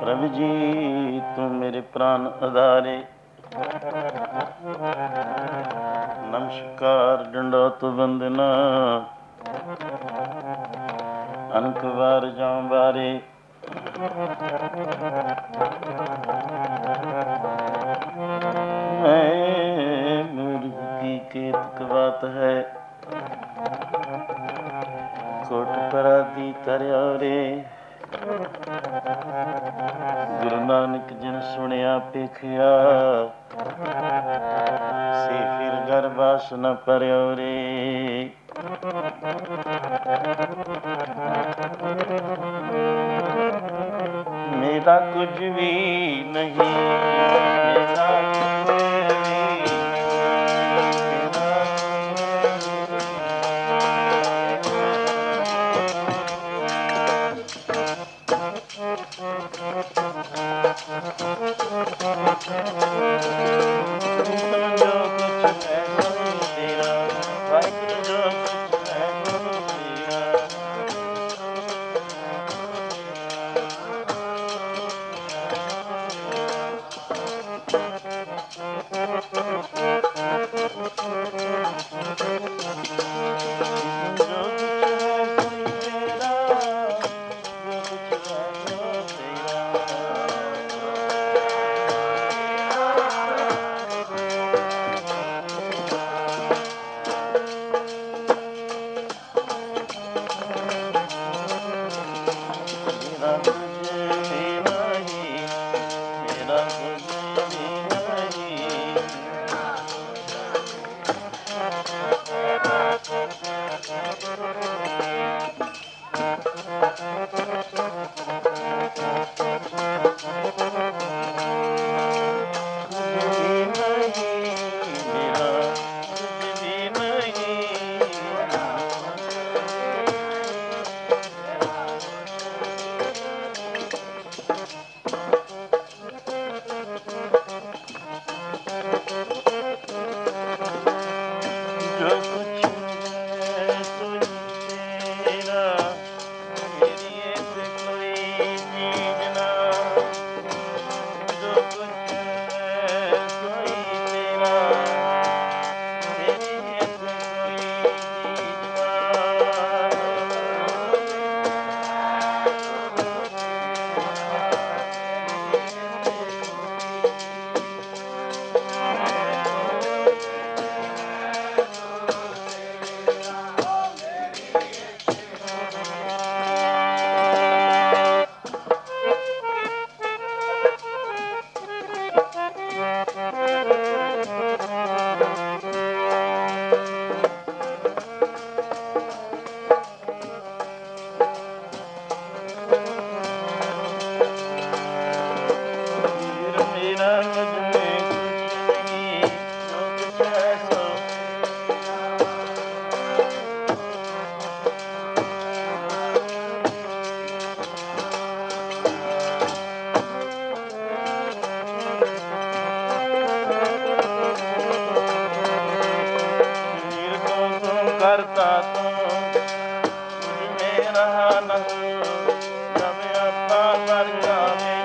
प्रभु जी तुम मेरे प्राण आधारे, नमस्कार दंडौत वंदना, अनक बार जाऊं बारे। मूर्ख की केतक बात है, कोट पराधी तरया रे। गुरु नानक जिन सुनिया पेखिया, से फिर गर्भास न परयो रे। मेरा कुछ भी नहीं, मेरा कुछ भी जो कुछ है सब तेरा, वाहिगुरु जो कुछ है सब तेरा। जो कुछ है सोई तेरा, जो कुछ है सो तेरा। मेरा कुछ भी नहीं, मेरा कुछ भी नहीं। कुछ भी नहीं, मेरा कुछ भी नहीं। जो कुछ है सोई तेरा, मेरी ऐसे कोई चीज ना। जो कुछ है सोई तेरा, मेरी ऐसे कोई चीज ना। फिर मेरा मुझ में कुछ नहीं, जो कुछ है सो। फिर को तुम करता तुम, मुझ में रहा न हो। जब अपना मर जावे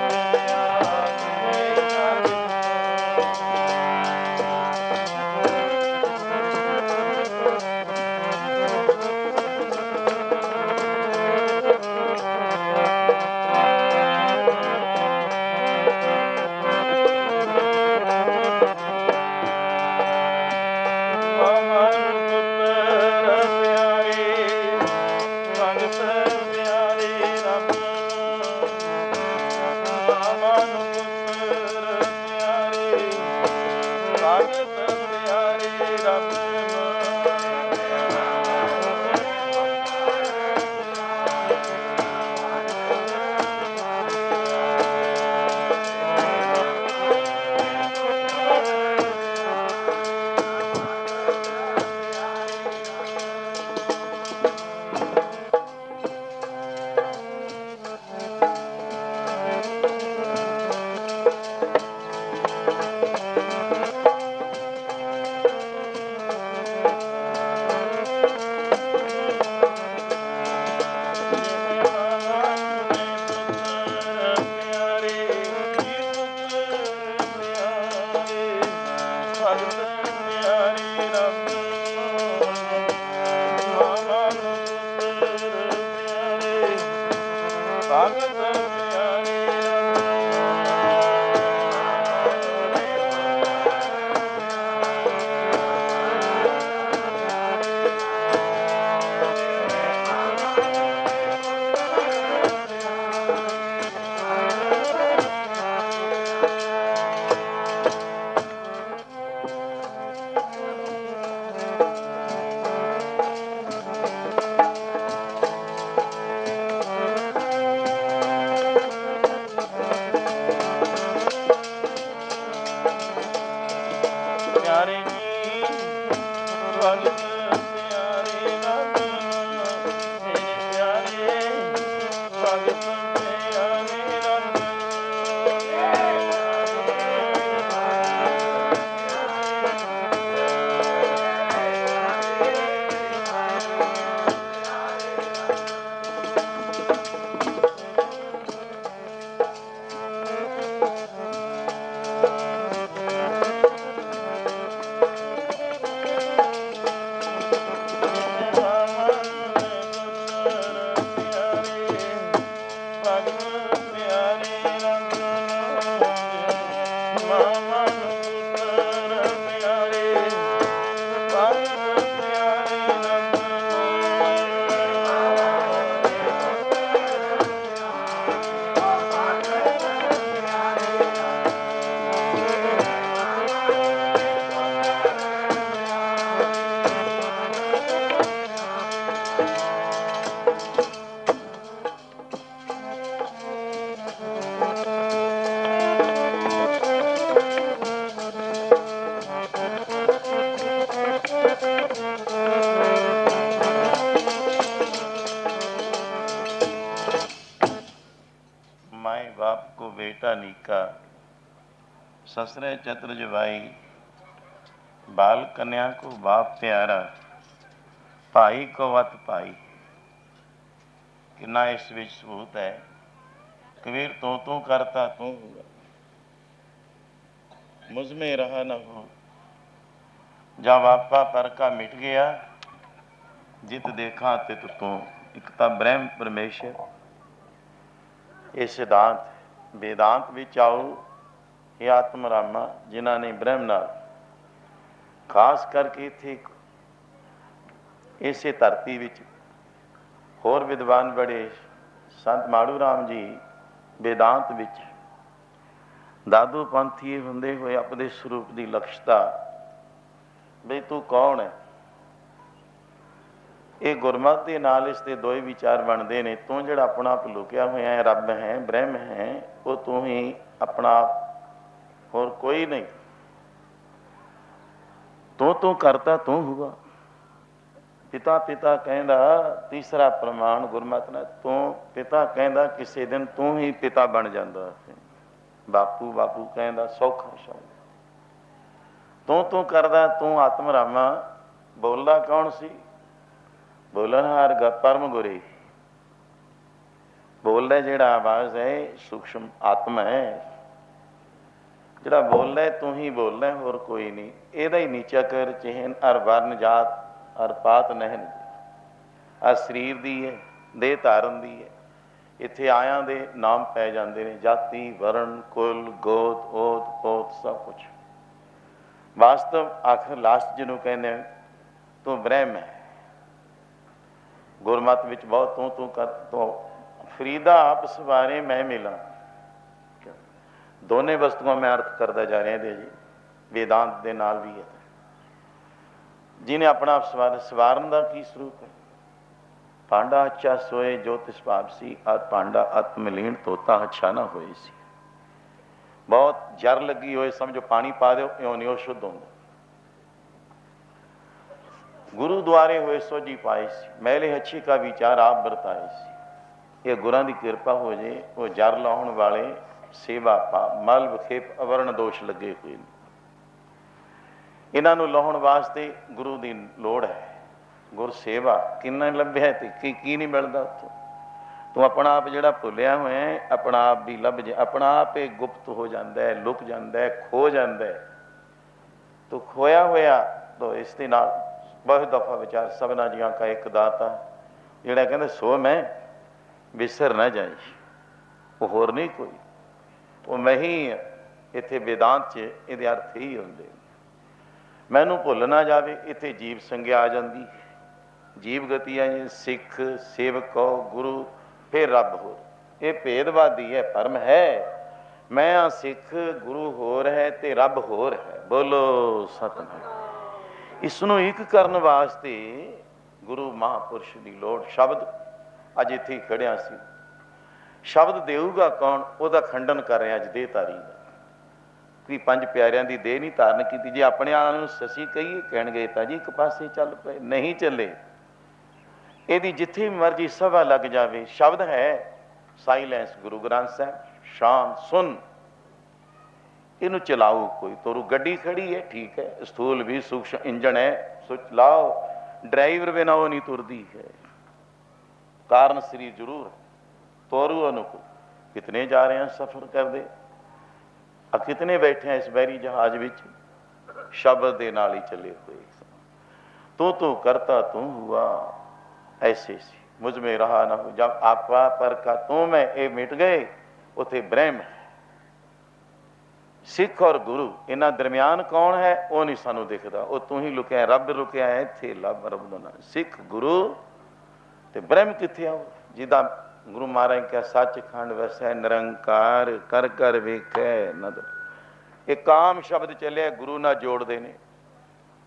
माए बाप को बेटा नीका, ससुरे चतुर जवाई, बाल कन्या को बाप प्यारा, भाई को वत भाई। कितना इस विच सबूत है। कबीर तू करता तू हुआ, मुझ में रहा न हो। जब आपा पर का मिट गया, जित देखा तित तू। एक तो ब्रह्म परमेश्वर, ये सिद्धांत वेदांत विच आओ। ये आत्म रामा जिन्हों ने ब्रह्म नाल खास करके इत्थे इसे धरती विच होर विद्वान बड़े संत माड़ू राम जी वेदांत विच दादू पंथी हुंदे हुए अपने स्वरूप की लक्षता बई तू कौन है, ये गुरमत के नाल इसके दो ही विचार बनते हैं। तू जो अपना आप लुकिया हुआ है, रब है, ब्रह्म है, वो तू ही अपना आप, होर कोई नहीं। तू करता तू हुआ। पिता पिता कहता तीसरा प्रमाण गुरमत ने, तू पिता कहता किसी दिन तू ही पिता बन जाता है। बापू बापू कहता सौखा शब्द। तू करदा तू आत्म रामा। बोलदा कौन सी? बोलनहार परम गुरी। बोलदा जिहड़ा आवाज है सूक्ष्म आत्मा है, जिहड़ा बोलदा है तू ही बोलदा, होर कोई नहीं। इहदा ही नीचा कर चिहन अर वर्ण जात अर पात नहन आ शरीर दी है, देह धारन दी है। इत्थे आयां दे नाम पै जाते हैं, जाति वर्ण कुल गोत ओत पोत सब कुछ। वास्तव आखिर लास्ट जिन्हों कहने तू ब्रह्म है। गुरमत विच बहुत तू कर तो फरीदा आप सवारे मैं मिला, दोनों वस्तुओं में अर्थ करता जा रहा है जी। वेदांत के नाल भी है जिन्हें अपना आप सवारन का की स्वरूप है। पांडा अच्छा सोए जो तिस भाव सी, और पांडा आत्मलीन तोता अच्छा ना होए सी। बहुत जर लगी होए समझो पानी पा दो इं नहीं शुद्ध होंगे। गुरु द्वारे हुए सो जी पाए सी, मैले अच्छी का विचार आप बरताए सी। ये गुरां की कृपा हो जाए, वो जर लाने वाले सेवा पाप मल विखेप अवर्ण दोष लगे हुए। इन्हों लाने वास्ते गुरु की लोड़ है। गुर सेवा किन्ना लभ्या तो की नहीं मिलता उत्थों। तू अपना आप जो भुलिया हुआ है, अपना आप भी लभ जाए, अपना आप ही गुप्त हो जाता है, लुक जाता है, खो जाता है। तो खोया होया तो इसके नाल बहुत दफा विचार सबना जिया का एक दाता जिहड़ा कहंदा सो मैं विसर ना जाए, वो होर नहीं कोई, वो मैं ही। इत्थे वेदांत च इहदे अर्थ ही हुंदे। मैनू भुल ना जाए, इत्थे जीव संज्ञा आ जाती है। जीव गति है सिख सेवक हो गुरु फिर रब हो। ये भेदवादी है, भरम है। मैं हाँ सिख गुरु होर है ते रब होर है। बोलो सतनाम। इसनों एक करने वास्ते गुरु महापुरुष की लोड़। शब्द अज इत्थे खड़िया सी, शब्द देऊगा कौन? वह खंडन कर रहे अज देहधारी का कि पंज प्यारिਆਂ की देह नहीं धारण की। जे अपने आप ससी कहीए कहणगे तां जी एक पासे चल पे, नहीं चले। यदि जिथे मर्जी सभा लग जाए, शब्द है साइलेंस। गुरु ग्रंथ साहब शांत सुन, इनू चलाओ। कोई तोरू गड्डी खड़ी है ठीक है, स्थूल भी सूक्ष्म इंजन है, सो चलाओ। ड्राइवर बिना वो नहीं तुरती है। कारण श्री जरूर तोरू अनुकूल। कितने जा रहे हैं सफर करते, कितने बैठे हैं इस बैरी जहाज विच, शब्द के नाल ही चले हुए। तू करता तू हुआ ऐसे सी, मुझ में रहा ना हो। जब आपा पर का तू मैं ये मिट गए, उथे ब्रह्म है। सिख और गुरु इन्हां दरम्यान कौन है? वो नहीं सानू दिखता। वो तू ही लुकिया, रब लुकिया है इत्थे। लब रब दा नाम सिख गुरु ते ब्रह्म किथे आओ? जिदा गुरु महाराज क्या सचखंड वसै निरंकार, कर कर वेखै नदर। एक काम शब्द चलिया गुरु ना जोड़ते ने।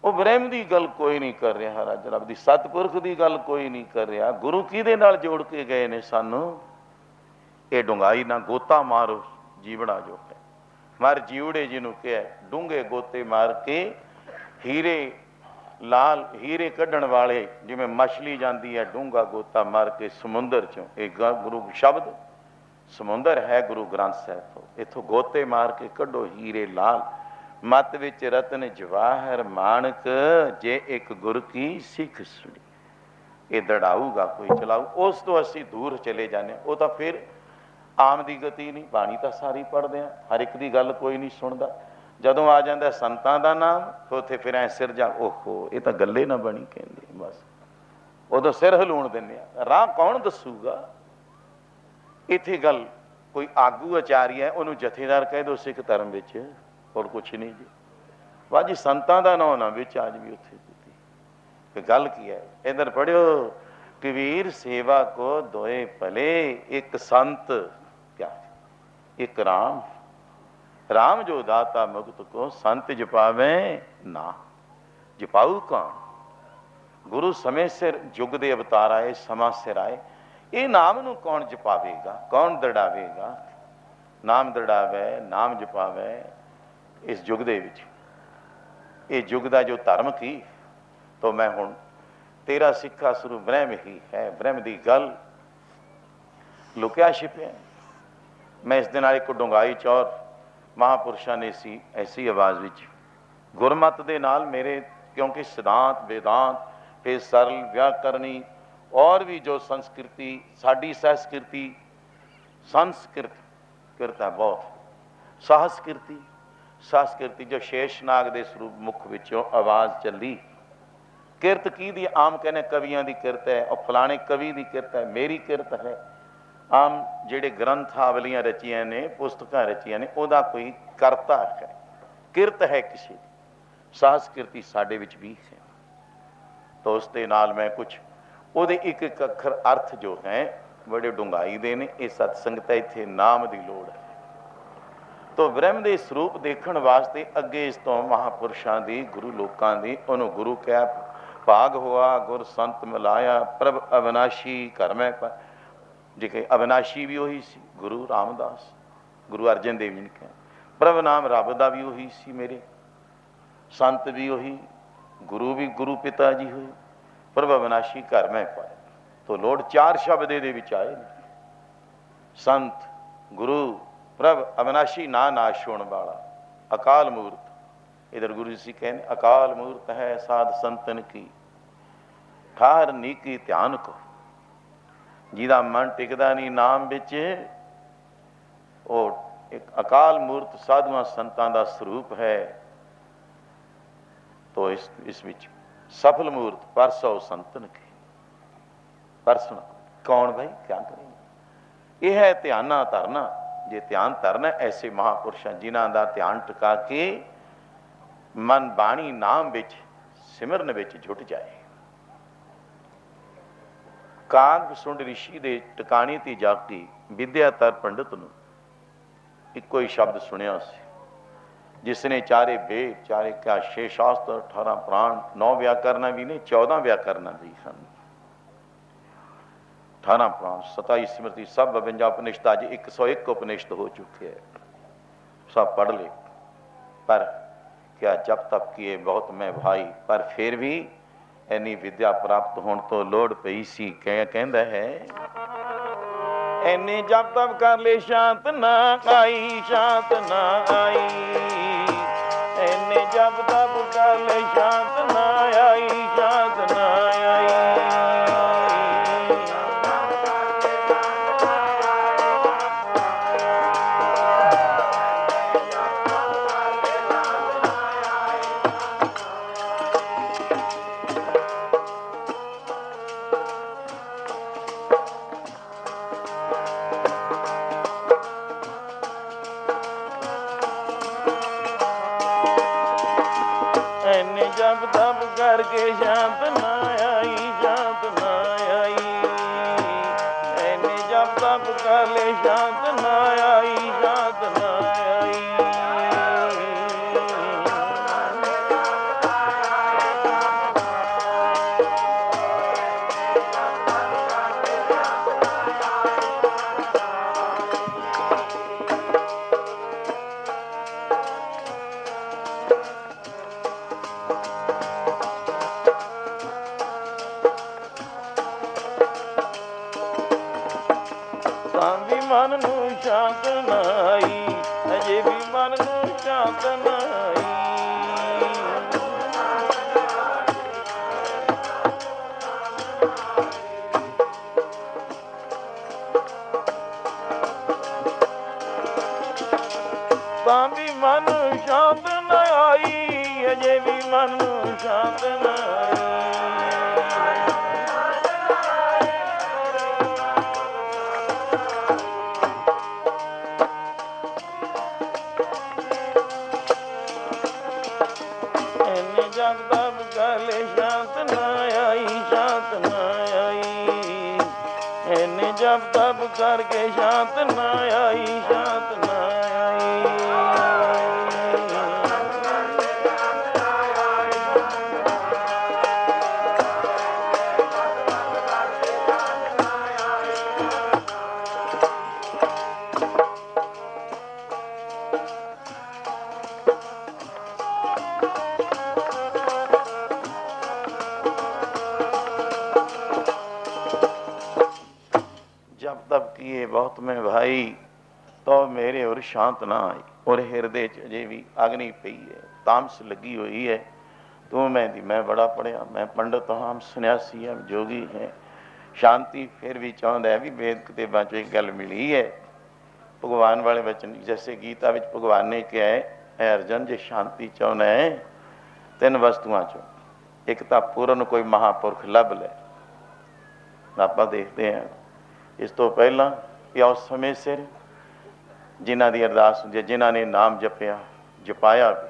वो ब्रह्म की गल कोई नहीं कर रहा, रज रब की सतपुरख की गल कोई नहीं कर रहा। गुरु किहदे नाल जोड़ के गए ने सानू? ये डुंगाई ना गोता मारो जीवड़ा जो है, मार जीवड़े जिन्हों कहा डूंगे गोते मार के हीरे लाल हीरे कढ़ण वाले, जिमें मछली जाती है डूंगा गोता मार के समुंदर चों। एक गुरु शब्द ਸਮੁੰਦਰ ਹੈ ਗੁਰੂ ਗ੍ਰੰਥ ਸਾਹਿਬ ਤੋਂ। ਇੱਥੋਂ ਗੋਤੇ ਮਾਰ ਕੇ ਕੱਢੋ ਹੀਰੇ ਲਾਲ, ਮਤ ਵਿੱਚ ਰਤਨ ਜਵਾਹਰ ਮਾਣਕ, ਜੇ ਇੱਕ ਗੁਰ ਕੀ ਸਿੱਖ ਸੁਣੀ। ਇਹ ਦੜਾਊਗਾ ਕੋਈ ਚਲਾਊ, ਉਸ ਤੋਂ ਅਸੀਂ ਦੂਰ ਚਲੇ ਜਾਂਦੇ ਹਾਂ। ਉਹ ਤਾਂ ਫਿਰ ਆਮ ਦੀ ਗਤੀ ਨਹੀਂ, ਬਾਣੀ ਤਾਂ ਸਾਰੀ ਪੜ੍ਹਦੇ ਹਾਂ, ਹਰ ਇੱਕ ਦੀ ਗੱਲ ਕੋਈ ਨਹੀਂ ਸੁਣਦਾ। ਜਦੋਂ ਆ ਜਾਂਦਾ ਸੰਤਾਂ ਦਾ ਨਾਮ, ਉੱਥੇ ਫਿਰ ਐ ਸਿਰ ਜਾ, ਓਹੋ ਇਹ ਤਾਂ ਗੱਲੇ ਨਾ ਬਣੀ ਕਹਿੰਦੇ, ਬਸ ਉਦੋਂ ਸਿਰ ਹਲੂਣ ਦਿੰਦੇ ਆ। ਰਾਹ ਕੌਣ ਦੱਸੂਗਾ? ਇੱਥੇ ਗੱਲ ਕੋਈ ਆਗੂ ਆਚਾਰੀ ਹੈ, ਉਹਨੂੰ ਜਥੇਦਾਰ ਕਹਿ ਦਿਓ ਸਿੱਖ ਧਰਮ ਵਿੱਚ, ਹੋਰ ਕੁਛ ਨਹੀਂ ਜੀ। ਵਾਹ ਜੀ, ਸੰਤਾਂ ਦਾ ਨਾਂ ਨਾ ਵਿੱਚ ਅੱਜ ਵੀ ਉੱਥੇ ਦਿੱਤੀ। ਗੱਲ ਕੀ ਹੈ? ਇੱਧਰ ਪੜ੍ਹਿਓ, ਕਬੀਰ ਸੇਵਾ ਕੋ ਦੋਏ ਭਲੇ, ਇੱਕ ਸੰਤ ਕਿਆ ਇੱਕ ਰਾਮ, ਰਾਮ ਜੋ ਦਾਤਾ ਮੁਕਤ ਕੋ, ਸੰਤ ਜਪਾਵੇ ਨਾ। ਜਪਾਊ ਕੌਣ? ਗੁਰੂ ਸਮੇਂ ਸਿਰ ਯੁੱਗ ਦੇ ਅਵਤਾਰ ਆਏ, ਸਮਾਂ ਸਿਰ ਆਏ। ਇਹ ਨਾਮ ਨੂੰ ਕੌਣ ਜਪਾਵੇਗਾ, ਕੌਣ ਦੜਾਵੇਗਾ? ਨਾਮ ਦੜਾਵੇ, ਨਾਮ ਜਪਾਵੇ। ਇਸ ਯੁੱਗ ਦੇ ਵਿੱਚ ਇਹ ਯੁੱਗ ਦਾ ਜੋ ਧਰਮ ਕੀ, ਤੋ ਮੈਂ ਹੁਣ ਤੇਰਾ ਸਿੱਖਾ ਸੁਰੂ ਬ੍ਰਹਮ ਹੀ ਹੈ। ਬ੍ਰਹਮ ਦੀ ਗੱਲ ਲੁਕਿਆ ਛਿਪਿਆ। ਮੈਂ ਇਸ ਦੇ ਨਾਲ ਇੱਕ ਡੂੰਘਾਈ ਚੌਰ ਮਹਾਂਪੁਰਸ਼ਾਂ ਨੇ ਸੀ ਐਸੀ ਆਵਾਜ਼ ਵਿੱਚ ਗੁਰਮਤ ਦੇ ਨਾਲ ਮੇਰੇ, ਕਿਉਂਕਿ ਸਿਧਾਂਤ ਵੇਦਾਂਤ ਫਿਰ ਸਰਲ ਵਿਆਕਰਨੀ और भी जो संस्कृति साड़ी संस्कृति संस्कृत किरता बहुत सहस्कृति संस्कृति जो शेषनाग के स्वरूप मुख विचों आवाज़ चली। किरत की दी आम कहने कवियों की किरत है, और फलाने कवि की किरत है, मेरी किरत है। आम जेड़े ग्रंथावलियां रचिया ने, पुस्तकां रचिया ने, उहदा कोई करता है, किरत है किसी की। संस्कृति साडे विच भी है। तो उस दे नाल मैं कुछ ਉਹਦੇ ਇੱਕ ਇੱਕ ਅੱਖਰ ਅਰਥ ਜੋ ਹੈ ਬੜੇ ਡੂੰਘਾਈ ਦੇ ਨੇ। ਇਹ ਸਤ ਸੰਗਤ ਇੱਥੇ ਨਾਮ ਦੀ ਲੋੜ ਹੈ। ਤੋ ਬ੍ਰਹਮ ਦੇ ਸਰੂਪ ਦੇਖਣ ਵਾਸਤੇ ਅੱਗੇ ਇਸ ਤੋਂ ਮਹਾਂਪੁਰਸ਼ਾਂ ਦੀ, ਗੁਰੂ ਲੋਕਾਂ ਦੀ, ਉਹਨੂੰ ਗੁਰੂ ਕਹਿ ਭਾਗ ਹੋਆ ਗੁਰ ਸੰਤ ਮਿਲਾਇਆ, ਪ੍ਰਭ ਅਵਿਨਾਸ਼ੀ ਘਰ ਮੈਂ ਪਾ। ਜੇ ਕਿ ਅਵਿਨਾਸ਼ੀ ਵੀ ਉਹੀ ਸੀ ਗੁਰੂ ਰਾਮਦਾਸ, ਗੁਰੂ ਅਰਜਨ ਦੇਵ ਜੀ ਨੇ ਕਿਹਾ। ਪ੍ਰਭ ਨਾਮ ਰੱਬ ਦਾ ਵੀ ਉਹੀ ਸੀ ਮੇਰੇ, ਸੰਤ ਵੀ ਉਹੀ, ਗੁਰੂ ਵੀ ਗੁਰੂ ਪਿਤਾ ਜੀ ਹੋਏ, ਪ੍ਰਭ ਅਵਿਨਾਸ਼ੀ ਘਰ ਮੈਂ ਪਾਇਆ। ਤੋ ਲੋੜ ਚਾਰ ਸ਼ਬਦ ਇਹਦੇ ਵਿੱਚ ਆਏ ਨੇ, ਸੰਤ, ਗੁਰੂ, ਪ੍ਰਭ ਅਵਿਨਾਸ਼ੀ, ਨਾ ਨਾਸ਼ ਹੋਣ ਵਾਲਾ, ਅਕਾਲ ਮੂਰਤ। ਇਧਰ ਗੁਰੂ ਜੀ ਕਹਿੰਦੇ ਅਕਾਲ ਮੂਰਤ ਹੈ ਸਾਧ ਸੰਤਨ ਕੀ, ਠਾਹਰ ਨੀਕੀ ਧਿਆਨ ਕੋ। ਜਿਹਦਾ ਮਨ ਟਿਕਦਾ ਨਹੀਂ ਨਾਮ ਵਿੱਚ, ਉਹ ਇੱਕ ਅਕਾਲ ਮੂਰਤ ਸਾਧੂਆਂ ਸੰਤਾਂ ਦਾ ਸਰੂਪ ਹੈ। ਤੋ ਇਸ ਵਿੱਚ सफल मूर्त परसो संतन की। परसना कौन भाई, क्या करेंगे? यह है ध्यान धरना। जे ध्यान धरना ऐसे महापुरुषों जिन्हों का ध्यान टिका के मन बाणी नाम विच सिमरन विच जुट जाए। काग सुंड ऋषि दे टिकाणी ती जागती विद्या तर पंडित नूं इक्को ही शब्द सुनिया सी, जिसने चारे वेद, चारे क्या 6 शास्त्र, 18 प्राण, 9 व्याकरण भी नहीं, 14 व्याकरण भी हैं, 18 प्राण, 27 स्मृति, सब 52 उपनिषद, अज 101 उपनिषद हो चुके हैं, सब पढ़ ले। पर क्या जब तक किए बहुत मैं भाई, पर फिर भी इन्नी विद्या प्राप्त होने तो लोड़ पई सी। कहता है इन्नी जब तब कर ले शांत ना आई, शांत ना आई, इन्नी जब तब कर ले शांत ना आई, शांत ना आई। जब तब करके शांत ना आई, शांत ना आई, ऐने जब तब कर ले शांत ना आई, शांत ना आई। ਨਾ ਆਈ, ਅਜੇ ਵੀ ਮਨ ਨੂੰ ਸ਼ਾਂਤ ਨਾ ਆਈ। ਤਾਂ ਵੀ ਮਨ ਨੂੰ ਸ਼ਾਂਤ ਨਾ ਆਈ, ਅਜੇ ਵੀ ਮਨ ਨੂੰ ਸ਼ਾਂਤ ਨਾ ਆਈ। ਇਹਨੇ ਜਪ ਤਪ ਕਰ ਲਏ ਸ਼ਾਂਤ ਨਾ ਆਈ, ਸ਼ਾਂਤ ਨਾ ਆਈ। ਇਹਨੇ ਜਪ ਤਪ ਕਰਕੇ ਸ਼ਾਂਤ ਨਾ ਆਈ, ਸ਼ਾਂਤ ਨਾ ਆਈ। जब तब किए बहुत में भाई, तो मेरे और शांत ना आई। और हिरदे च अजे भी अग्नि पई है, तामस लगी हुई है। तू मैं दी मैं बड़ा पढ़िया, मैं पंडित हाँ, सन्यासी है, जोगी है। शांति फिर भी चाहता है भी वेद किताबां चों एक गल मिली है भगवान वाले वचन, जैसे गीता विच भगवान ने कहा है अर्जन जे शांति चाहना है तीन वस्तुआं चों, एक तो पूर्ण कोई महापुरख लभ ले। आप देखते हैं इस तो पहला कि उस समय सिर जिन्हां दी अरदास हुंदी है, जिन्हां ने नाम जपिया जपाया भी,